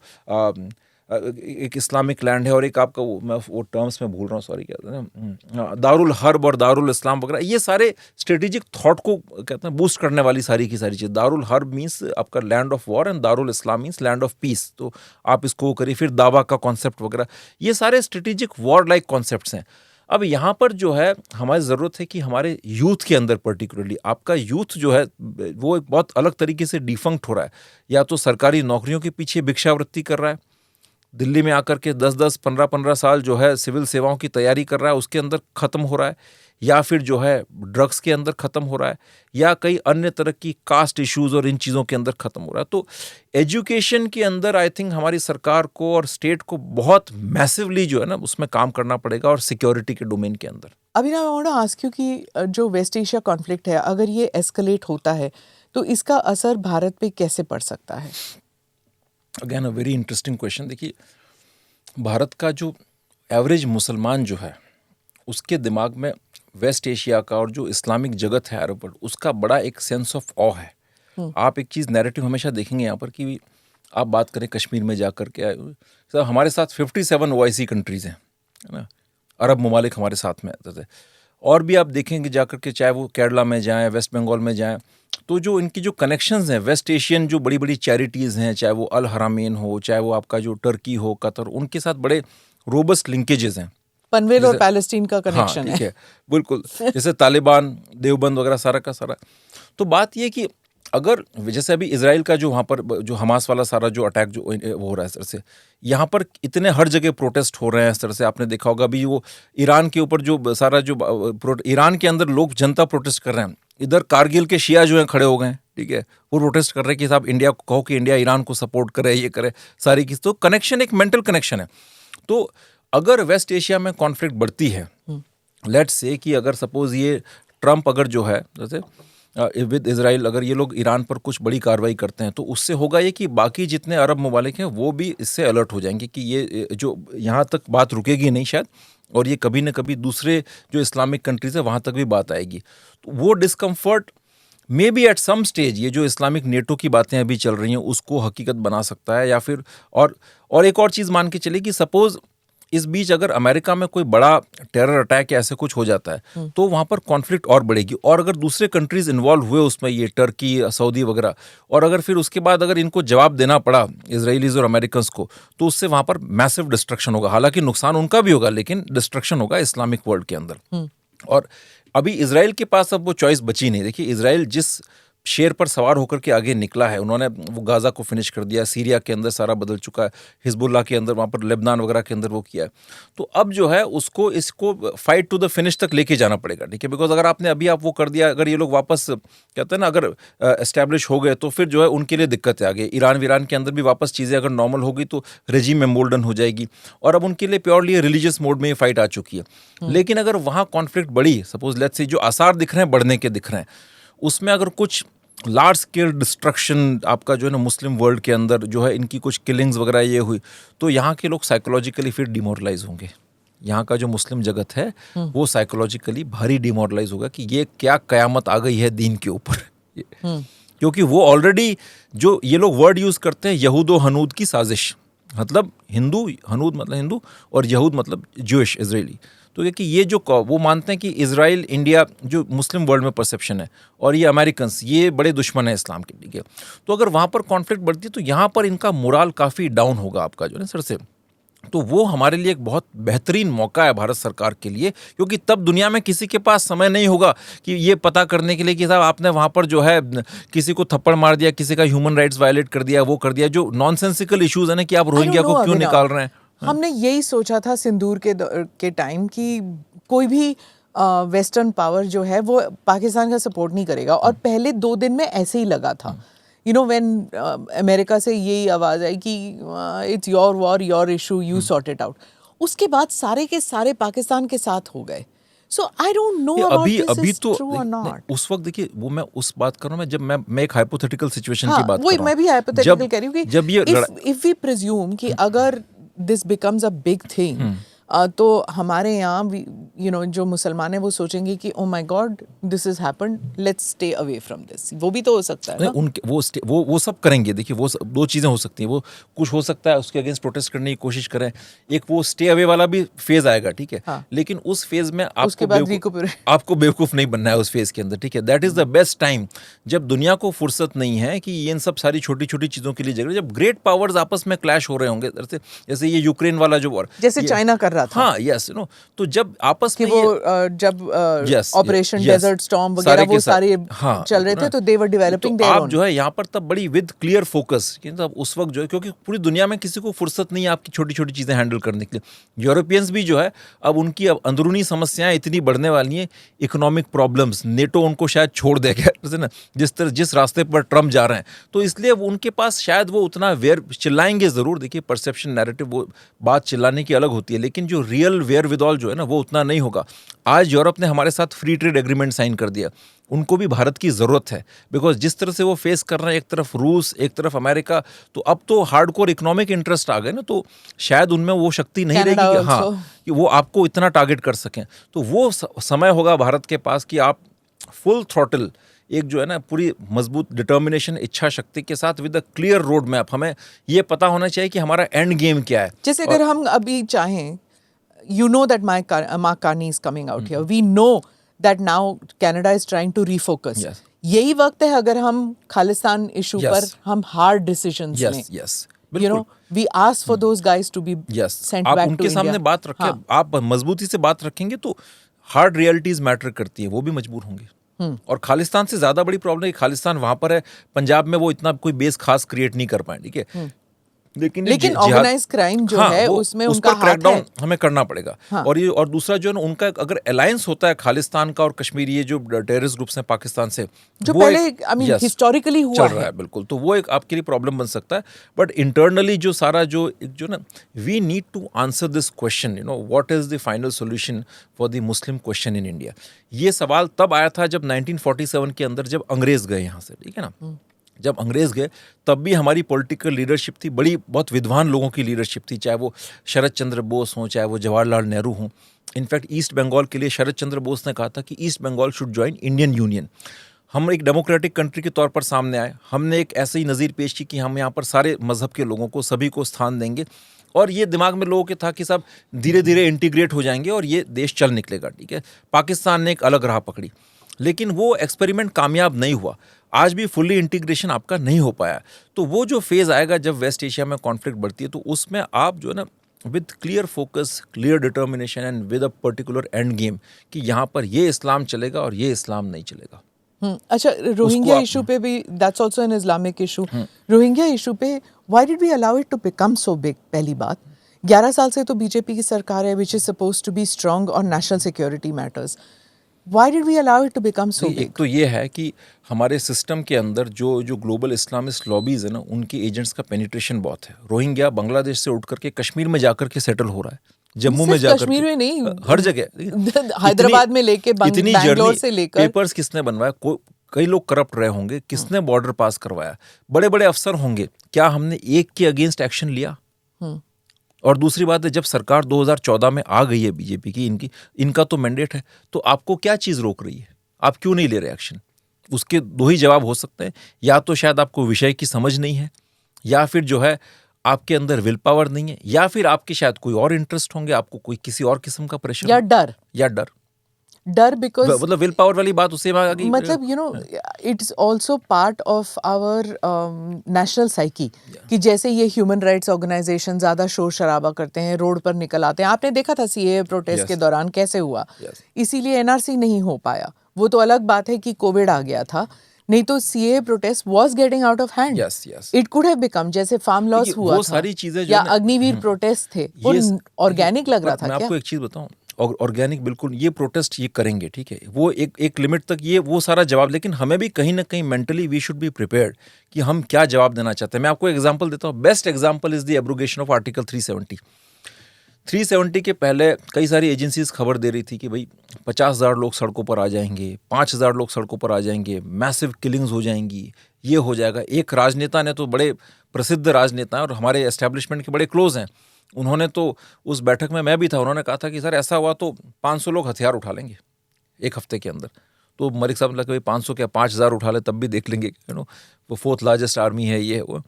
एक इस्लामिक लैंड है और एक आपका मैं वो टर्म्स में भूल रहा हूँ, सॉरी, क्या है दारुल हर्ब और दारुल इस्लाम वगैरह, ये सारे स्ट्रेटेजिक थॉट को कहते हैं बूस्ट करने वाली सारी की सारी चीज़. दारुल हर्ब मीन्स आपका land of war and Darul Islam means land of peace. तो आप इसको करिए. फिर दावा का कॉन्सेप्ट वगैरह, ये सारे स्ट्रेटेजिक वॉर लाइक कॉन्सेप्ट्स हैं. अब यहाँ पर जो है हमारी ज़रूरत है कि हमारे यूथ के अंदर, पर्टिकुलरली आपका यूथ जो है वो एक बहुत अलग तरीके से डिफंक्ट हो रहा है. या तो सरकारी नौकरियों के पीछे भिक्षावृत्ति कर रहा है, दिल्ली में आकर के 10-10, 15-15 साल जो है सिविल सेवाओं की तैयारी कर रहा है, उसके अंदर ख़त्म हो रहा है, या फिर जो है ड्रग्स के अंदर ख़त्म हो रहा है, या कई अन्य तरह की कास्ट इश्यूज़ और इन चीज़ों के अंदर ख़त्म हो रहा है. तो एजुकेशन के अंदर आई थिंक हमारी सरकार को और स्टेट को बहुत मैसिवली जो है ना उसमें काम करना पड़ेगा, और सिक्योरिटी के डोमेन के अंदर. अभी ना मैं वांट टू आस्क यू कि जो वेस्ट एशिया कॉन्फ्लिक्ट है, अगर ये एस्केलेट होता है तो इसका असर भारत पे कैसे पड़ सकता है? Again a very interesting question. देखिए भारत का जो एवरेज मुसलमान जो है, उसके दिमाग में वेस्ट एशिया का और जो इस्लामिक जगत है अरब वर्ल्ड, उसका बड़ा एक सेंस ऑफ ऑ है. आप एक चीज़ नैरेटिव हमेशा देखेंगे यहाँ पर कि आप बात करें कश्मीर में जाकर के, सर हमारे साथ 57 OIC कंट्रीज़ हैं, है ना, अरब ममालिक हमारे साथ में. और भी आप देखेंगे जाकर के, चाहे वो केरला में जाएँ, वेस्ट बंगाल में जाएँ, तो जो इनकी जो कनेक्शंस हैं वेस्ट एशियन जो बड़ी बड़ी चैरिटीज़ हैं, चाहे वो अल हरामैन हो, चाहे वो आपका जो टर्की हो, कतर, उनके साथ बड़े रोबस्ट लिंकेजेस हैं. पनवेल और पैलेस्टीन का कनेक्शन है बिल्कुल, जैसे तालिबान, देवबंद वगैरह सारा का सारा. तो बात ये कि अगर जैसे अभी इजराइल का जो वहाँ पर जो हमास वाला सारा जो अटैक जो वो हो रहा है इस तरह से, यहाँ पर इतने हर जगह प्रोटेस्ट हो रहे हैं इस तरह से, आपने देखा होगा अभी वो ईरान के ऊपर जो सारा जो ईरान के अंदर लोग जनता प्रोटेस्ट कर रहे हैं, इधर कारगिल के शिया जो हैं खड़े हो गए हैं, ठीक है, वो प्रोटेस्ट कर रहे हैं कि साहब इंडिया को कहो कि इंडिया ईरान को सपोर्ट करे, ये करे, सारी चीज। तो कनेक्शन एक मेंटल कनेक्शन है। तो अगर वेस्ट एशिया में कॉन्फ्लिक्ट बढ़ती है, लेट्स से कि अगर सपोज ये ट्रम्प अगर जो है जैसे विद इजराइल अगर ये लोग ईरान पर कुछ बड़ी कार्रवाई करते हैं, तो उससे होगा ये कि बाकी जितने अरब ममालिक हैं वो भी इससे अलर्ट हो जाएंगे कि ये जो यहाँ तक बात रुकेगी नहीं शायद, और ये कभी न कभी दूसरे जो इस्लामिक कंट्रीज है वहाँ तक भी बात आएगी। तो वो discomfort may be at some stage ये जो इस्लामिक नेटो की बातें अभी चल रही हैं उसको हकीकत बना सकता है, या फिर और एक और चीज़ मान के चले कि सपोज इस बीच अगर अमेरिका में कोई बड़ा टेरर अटैक या ऐसे कुछ हो जाता है तो वहाँ पर कॉन्फ्लिक्ट और बढ़ेगी, और अगर दूसरे कंट्रीज इन्वॉल्व हुए उसमें, ये टर्की, सऊदी वगैरह, और अगर फिर उसके बाद अगर इनको जवाब देना पड़ा इजरायलीज और अमेरिकन को, तो उससे वहाँ पर मैसिव डिस्ट्रक्शन होगा। हालांकि नुकसान उनका भी होगा, लेकिन डिस्ट्रक्शन होगा इस्लामिक वर्ल्ड के अंदर। और अभी इजराइल के पास अब वो चॉइस बची नहीं। देखिए इजराइल जिस शेर पर सवार होकर के आगे निकला है, उन्होंने वो गाजा को फिनिश कर दिया, सीरिया के अंदर सारा बदल चुका है, हिजबुल्लाह के अंदर, वहाँ पर लेबनान वगैरह के अंदर वो किया है। तो अब जो है उसको इसको फाइट टू द फिनिश तक लेके जाना पड़ेगा, ठीक है। बिकॉज अगर आपने अभी आप वो कर दिया, अगर ये लोग वापस कहते हैं ना अगर एस्टैब्लिश हो गए, तो फिर जो है उनके लिए दिक्कत आ गई। ईरान वीरान के अंदर भी वापस चीज़ें अगर नॉर्मल हो गई तो रेजिम एम्बोल्डन हो जाएगी, और अब उनके लिए प्योरली रिलीजियस मोड में ये फाइट आ चुकी है। लेकिन अगर वहाँ कॉन्फ्लिक्ट बढ़ी, सपोज लेट्स से जो आसार दिख रहे हैं बढ़ने के दिख रहे हैं, उसमें अगर कुछ लार्ज स्केल डिस्ट्रक्शन आपका जो है ना मुस्लिम वर्ल्ड के अंदर जो है इनकी कुछ किलिंग्स वगैरह ये हुई, तो यहाँ के लोग साइकोलॉजिकली फिर डिमोरलाइज होंगे। यहाँ का जो मुस्लिम जगत है वो साइकोलॉजिकली भारी डिमोरलाइज होगा कि ये क्या कयामत आ गई है दीन के ऊपर। क्योंकि वो ऑलरेडी जो ये लोग वर्ड यूज करते हैं यहूद व हनूद की साजिश, मतलब हिंदू, हनूद मतलब हिंदू और यहूद मतलब ज्यूइश, इजरायली। तो क्योंकि ये जो वो मानते हैं कि इजराइल इंडिया जो मुस्लिम वर्ल्ड में परसेप्शन है, और ये अमेरिकन ये बड़े दुश्मन है इस्लाम के, ठीक है। तो अगर वहाँ पर कॉन्फ्लिक्ट बढ़ती है तो यहाँ पर इनका मोराल काफ़ी डाउन होगा आपका जो है सर से। तो वो हमारे लिए एक बहुत बेहतरीन मौका है भारत सरकार के लिए, क्योंकि तब दुनिया में किसी के पास समय नहीं होगा कि ये पता करने के लिए कि साहब आपने वहाँ पर जो है किसी को थप्पड़ मार दिया, किसी का ह्यूमन राइट्स वायलेट कर दिया, वो कर दिया, जो नॉनसेंसिकल इश्यूज है ना कि आप रोहिंग्या को क्यों निकाल रहे हैं। हमने यही सोचा था सिंदूर के टाइम कि कोई भी वेस्टर्न पावर जो है वो पाकिस्तान का सपोर्ट नहीं करेगा, और पहले 2 दिन में ऐसे ही लगा था। यू नो व्हेन अमेरिका से यही आवाज़ आई कि it's your war, your issue, you sort it out, उसके बाद सारे के सारे पाकिस्तान के साथ हो गए। सो आई डोंट नो अभी तो उस वक्त देखिए वो मैं उस बात कर रहा हूँ, मैं जब मैं एक हाइपोथेटिकल सिचुएशन की बात कर रहा हूँ, मैं भी हाइपोथेटिकल कह रही हूँ कि जब ये इफ वी प्रिज्यूम कि अगर this becomes a big thing, तो हमारे यहाँ यू नो जो मुसलमान है वो सोचेंगे कि oh my God this is happened, let's stay away from this. वो भी तो हो सकता है ना। उनके वो सब करेंगे। देखिए वो 2 चीज़ें हो सकती हैं। वो कुछ हो सकता है उसके अगेंस्ट प्रोटेस्ट करने की कोशिश करें, एक वो स्टे अवे वाला भी फेज आएगा, ठीक है। हाँ। लेकिन उस फेज में आपको बेवकूफ़ नहीं बनना है उस फेज के अंदर, ठीक है। That is the best time जब दुनिया को फुर्सत नहीं है कि इन सब सारी छोटी छोटी चीज़ों के लिए जगह, जब ग्रेट पावर्स आपस में क्लैश हो रहे होंगे, जैसे ये यूक्रेन वाला जो वॉर, जैसे चाइना कर रहा था। हाँ, यस, नो, तो जब आपस में जब ऑपरेशन डेजर्ट स्टॉर्म वगैरह वो सारे चल रहे थे, तो दे वर डेवलपिंग देयर ओन। आप जो है यहाँ पर तब बड़ी विद क्लियर फोकस, तब उस वक्त जो है, क्योंकि पूरी दुनिया में किसी को फुर्सत नहीं है आपकी छोटी छोटी चीजें हैंडल करने के लिए। यूरोपियंस भी जो है अब उनकी अब अंदरूनी समस्याएं इतनी बढ़ने वाली हैं, इकोनॉमिक प्रॉब्लम्स, नेटो उनको शायद छोड़ देगा ना, जिस रास्ते पर ट्रम्प जा रहे हैं। तो इसलिए उनके पास शायद वो उतना वेयर चिल्लाएंगे जरूर। देखिए परसेप्शन नैरेटिव, वो बात चिल्लाने की अलग होती है, लेकिन जो रियल वेयर विदॉल जो है ना वो उतना नहीं होगा। आज यूरोप ने हमारे साथ फ्री ट्रेड एग्रीमेंट साइन कर दिया, उनको भी भारत की ज़रूरत है, बिकॉज जिस तरह से वो फेस कर रहे हैं, एक तरफ रूस एक तरफ अमेरिका, तो अब तो हार्डकोर इकोनॉमिक इंटरेस्ट आ गए ना, तो शायद उनमें वो शक्ति नहीं रहेगी कि हाँ कि वो आपको इतना टारगेट कर सकें। तो वो समय होगा भारत के पास कि आप फुल थ्रॉटल एक जो है ना पूरी मजबूत डिटर्मिनेशन, इच्छा शक्ति के साथ with a clear road map, हमें ये पता होना चाहिए कि हमारा एंड गेम क्या है। जैसे अगर हम अभी चाहें, you know that Mark Carney is coming out here. We know that now Canada is trying to refocus. Yes. यही वक्त है अगर हम खालिस्तान इशू पर हम hard decisions लें. Yes. You know, we ask for those guys to be sent back to India. आप उनके सामने बात रखें, आप मजबूती से बात रखेंगे तो हार्ड रियलिटीज मैटर करती है, वो भी मजबूर होंगे। और खालिस्तान से ज्यादा बड़ी प्रॉब्लम है कि खालिस्तान वहां पर है, पंजाब में वो इतना कोई बेस खास क्रिएट नहीं कर पाए, ठीक है। लेकिन ऑर्गेनाइज क्राइम जो है उसमें उस उनका पर हाथ क्रैकडाउन है। हमें करना पड़ेगा। और दूसरा जो है ना, उनका अगर अलायंस होता है खालिस्तान का और कश्मीर, ये जो टेररिस्ट ग्रुप्स हैं पाकिस्तान से, जो वो पहले हिस्टोरिकली हुआ चल रहा है, बिल्कुल, तो वो एक आपके लिए प्रॉब्लम बन सकता है। बट इंटरनली जो सारा जो ना, we need to answer this question, you know, what is the final solution for the Muslim question in India. ये सवाल तब आया था जब 1947 के अंदर जब अंग्रेज गए यहाँ से, ठीक है ना। जब अंग्रेज गए तब भी हमारी पॉलिटिकल लीडरशिप थी, बहुत विद्वान लोगों की लीडरशिप थी, चाहे वो शरद चंद्र बोस हों, चाहे वो जवाहरलाल नेहरू हों। इनफैक्ट ईस्ट बंगाल के लिए शरद चंद्र बोस ने कहा था कि East Bengal should join Indian union. हम एक डेमोक्रेटिक कंट्री के तौर पर सामने आए, हमने एक ऐसी नज़ीर पेश की कि हम यहाँ पर सारे मजहब के लोगों को, सभी को स्थान देंगे, और ये दिमाग में लोगों के था कि सब धीरे धीरे इंटीग्रेट हो जाएंगे और ये देश चल निकलेगा, ठीक है। पाकिस्तान ने एक अलग राह पकड़ी, लेकिन वो एक्सपेरिमेंट कामयाब नहीं हुआ। आज भी फुल्ली इंटीग्रेशन आपका नहीं हो पाया। तो वो जो फेज़ आएगा जब वेस्ट एशिया में कॉन्फ्लिक्ट बढ़ती है, तो उसमें आप जो है ना, with clear focus, clear determination and with a particular end game, कि यहाँ पर ये इस्लाम चलेगा और ये इस्लाम नहीं चलेगा। अच्छा, रोहिंग्या इशू पे भी, that's also an Islamic issue. Rohingya issue पे why did we allow it to become so big? पहली बात, 11 साल से तो बीजेपी की सरकार है, which is supposed to be strong on national security matters. Why did we allow it to become so big? एक तो ये है कि हमारे सिस्टम के अंदर जो ग्लोबल इस्लामिस्ट लॉबीज है ना, उनके एजेंट्स का पेनिट्रेशन बहुत है। रोहिंग्या बांग्लादेश से उठ करके कश्मीर में जाकर के सेटल हो रहा है, जम्मू में जाकर, कश्मीर में नहीं, हर जगह, हैदराबाद में लेके बैंगलोर से लेकर। पेपर्स किसने बनवाया? कई लोग करप्ट रहे होंगे, किसने बॉर्डर पास करवाया? बड़े बड़े अफसर होंगे, क्या हमने एक के अगेंस्ट एक्शन लिया? और दूसरी बात है, जब सरकार 2014 में आ गई है बीजेपी की, इनका तो मैंडेट है, तो आपको क्या चीज़ रोक रही है? आप क्यों नहीं ले रहे एक्शन? उसके दो ही जवाब हो सकते हैं, या तो शायद आपको विषय की समझ नहीं है, या फिर जो है आपके अंदर विल पावर नहीं है, या फिर आपके शायद कोई और इंटरेस्ट होंगे, आपको कोई किसी और किस्म का प्रेशर, या डर, बिकॉज मतलब विल पावर वाली बात उससे आ गई। मतलब you know, it's also part of our national psyche, कि जैसे ये ह्यूमन राइट्स ऑर्गेनाइजेशन ज्यादा शोर शराबा करते हैं, रोड पर निकल आते हैं। आपने देखा था सीएए प्रोटेस्ट के दौरान कैसे हुआ, इसीलिए एनआरसी नहीं हो पाया। वो तो अलग बात है कि कोविड आ गया था, नहीं तो CAA protest was getting out of hand. It could have become, जैसे फार्म लॉस हुआ था, सारी चीजें या अग्निवीर प्रोटेस्ट थे, वो ऑर्गेनिक लग रहा था। मैं आपको एक चीज बताऊं, ऑर्गेनिक बिल्कुल ये प्रोटेस्ट ये करेंगे, ठीक है, वो एक लिमिट तक ये वो सारा जवाब, लेकिन हमें भी कहीं ना कहीं mentally we should be prepared कि हम क्या जवाब देना चाहते हैं। मैं आपको एग्जांपल देता हूँ। Best example is the abrogation of article 370 के पहले कई सारी एजेंसीज खबर दे रही थी कि भाई 50,000 लोग सड़कों पर आ जाएंगे, 5,000 लोग सड़कों पर आ जाएंगे, मैसिव किलिंग्स हो जाएंगी, ये हो जाएगा। एक राजनेता ने, तो बड़े प्रसिद्ध राजनेता हैं और हमारे एस्टेब्लिशमेंट के बड़े क्लोज हैं, उन्होंने तो उस बैठक में मैं भी था, उन्होंने कहा था कि सर ऐसा हुआ तो 500 लोग हथियार उठा लेंगे एक हफ्ते के अंदर। तो मलिक साहब ने लगा भाई 500 क्या 5,000 उठा ले तब भी देख लेंगे, यू नो, वो 4th लार्जेस्ट आर्मी है ये वो।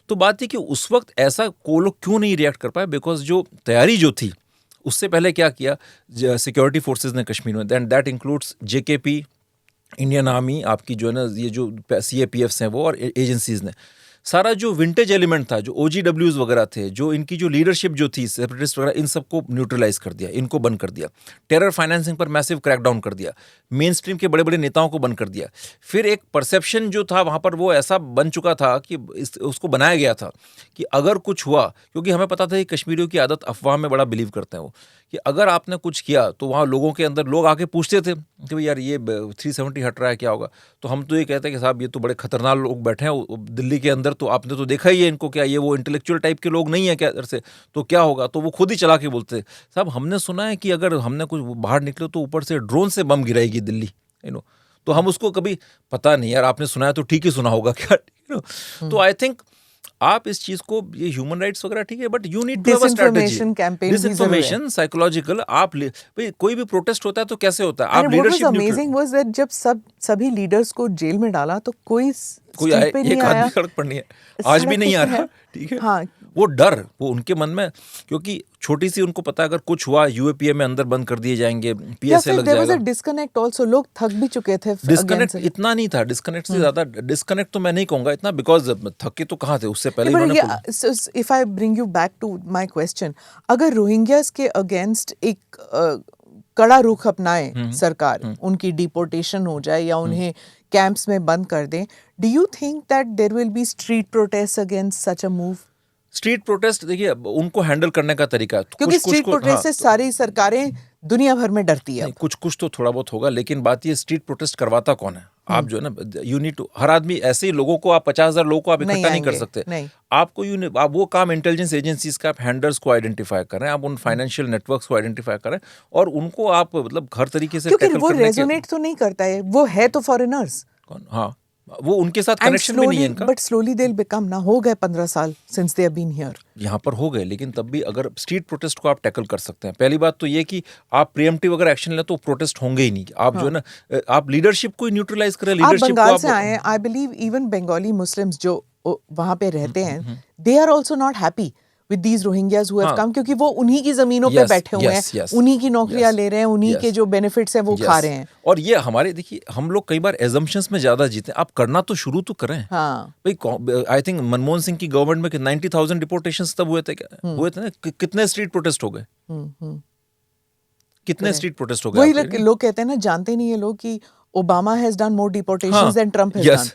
तो बात है कि उस वक्त ऐसा को लोग क्यों नहीं रिएक्ट कर पाए, बिकॉज जो तैयारी जो थी उससे पहले क्या किया सिक्योरिटी फोर्सेज ने कश्मीर में, that includes JKP, Indian army, आपकी जो है ना ये जो सीएपीएफ्स हैं वो, और एजेंसीज ने सारा जो विंटेज एलिमेंट था, जो ओजीडब्ल्यूज वगैरह थे, जो इनकी जो लीडरशिप जो थी सेपरेटिस्ट वगैरह, इन सबको न्यूट्रलाइज कर दिया, इनको बंद कर दिया। टेरर फाइनेंसिंग पर मैसिव क्रैकडाउन कर दिया, मेन स्ट्रीम के बड़े बड़े नेताओं को बंद कर दिया। फिर एक परसेप्शन जो था वहाँ पर वो ऐसा बन चुका था कि उसको बनाया गया था कि अगर कुछ हुआ, क्योंकि हमें पता था कि कश्मीरियों की आदत अफवाह में बड़ा बिलीव करते हैं वो, कि अगर आपने कुछ किया तो वहाँ लोगों के अंदर लोग आके पूछते थे कि भाई यार ये 370 हट रहा है, क्या होगा? तो हम तो ये कहते हैं कि साहब ये तो बड़े खतरनाक लोग बैठे हैं दिल्ली के अंदर, तो आपने तो देखा ही है इनको, क्या ये वो इंटेलेक्चुअल टाइप के लोग नहीं है क्या इधर से, तो क्या होगा? तो वो खुद ही चला के बोलते साहब हमने सुना है कि अगर हमने कुछ बाहर निकले तो ऊपर से ड्रोन से बम गिराएगी दिल्ली, यू नो। तो हम उसको कभी पता नहीं यार, आपने सुना है तो ठीक ही सुना होगा क्या, यू नो। तो आई थिंक आप इस चीज को, ये ह्यूमन राइट्स वगैरह ठीक है, but you need to have a strategy, disinformation, psychological. आप भाई कोई भी प्रोटेस्ट होता है तो कैसे होता है, आप लीडरशिप। अमेजिंग वाज दैट जब सभी लीडर्स को जेल में डाला तो कोई एक आदमी सड़क पर नहीं है, आज भी नहीं आ रहा, ठीक है। हाँ, वो डर वो उनके मन में, क्योंकि छोटी सी उनको पता है अगर कुछ हुआ यूएपीए में अंदर बंद कर दिए जाएंगे, पीएसए लग जाएगा। डिस्कनेक्ट आल्सो, लोग थक भी चुके थे। डिस्कनेक्ट इतना नहीं था, डिस्कनेक्ट से ज्यादा, डिस्कनेक्ट तो मैं नहीं कहूंगा इतना, बिकॉज थके तो कहाँ थे उससे पहले। If I bring you back to my question, अगर रोहिंग्यास के अगेंस्ट एक कड़ा रुख अपनाए सरकार, उनकी डिपोर्टेशन हो जाए या उन्हें कैंप्स में बंद कर दें, do you think that there will be street protest against such a move? Street protest देखिए उनको हैंडल करने का तरीका है। क्योंकि स्ट्रीट प्रोटेस्ट से सारी सरकारें दुनिया भर में डरती है। कुछ तो थोड़ा बहुत होगा, लेकिन बात ये स्ट्रीट प्रोटेस्ट करवाता कौन है? आप जो है ना, यू नीड टू, हर आदमी ऐसे ही लोगों को आप 50,000 लोगों को आप इकट्ठा नहीं कर सकते। आपको आप वो काम इंटेलिजेंस एजेंसीज का आप हैंडलर्स को आइडेंटिफाई करें, आप उन फाइनेंशियल नेटवर्क्स को आइडेंटिफाई करें और उनको आप मतलब हर तरीके से क्योंकि वो रेजोनेट तो नहीं करता है, वो है तो फॉरेनर्स। हाँ, वो उनके साथ कनेक्शन भी नहीं है इनका। But slowly they will become, ना हो गए 15 साल since they have been here. यहाँ पर हो गए, लेकिन तब भी अगर स्ट्रीट प्रोटेस्ट को आप टैकल कर सकते हैं, पहली बात तो ये कि आप प्रीएम्प्टिव अगर एक्शन लें तो प्रोटेस्ट होंगे ही नहीं। आप जो है ना, आप लीडरशिप को न्यूट्रलाइज करें। लीडरशिप को बंगाल से आए, I believe even Bengali Muslims जो वहां पे रहते हैं, they are also not happy with these Rohingyas who have come, क्योंकि वो उन्हीं की जमीनों पे बैठे हुए हैं, उन्हीं की नौकरियां ले रहे हैं, उन्हीं के जो बेनिफिट्स हैं वो खा रहे हैं। और ये हमारे, देखिए हम लोग कई बार एजम्पशंस में ज्यादा जीते हैं। आप करना तो शुरू तो करें। भाई आई थिंक मनमोहन सिंह की गवर्नमेंट में 90,000 डिपोर्टेशंस तब हुए थे ना? कितने स्ट्रीट प्रोटेस्ट हो गए? कितने स्ट्रीट प्रोटेस्ट हो गए? वही लोग कहते हैं ना, जानते नहीं है लोग कि Obama has done more deportations than Trump has done.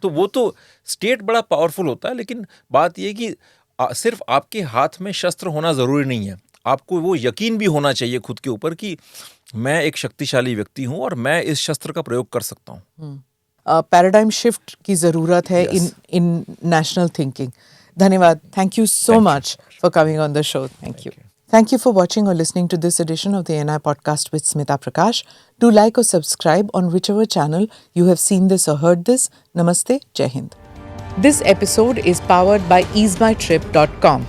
तो वो तो स्टेट बड़ा पावरफुल होता है, लेकिन बात ये कि सिर्फ आपके हाथ में शस्त्र होना जरूरी नहीं है। आपको वो यकीन भी होना चाहिए खुद के ऊपर कि मैं एक शक्तिशाली व्यक्ति हूं और मैं इस शस्त्र का प्रयोग कर सकता हूं। पैराडाइम शिफ्ट की जरूरत है इन नेशनल थिंकिंग। धन्यवाद, thank you so much for coming on the show. Thank you. Thank you for watching or listening to this edition of the ANI podcast with Smita Prakash. Do like or subscribe on whichever channel you have seen this or heard this. Namaste, Jai Hind. This episode is powered by easemytrip.com.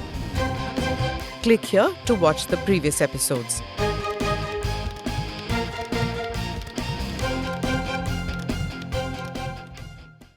Click here to watch the previous episodes.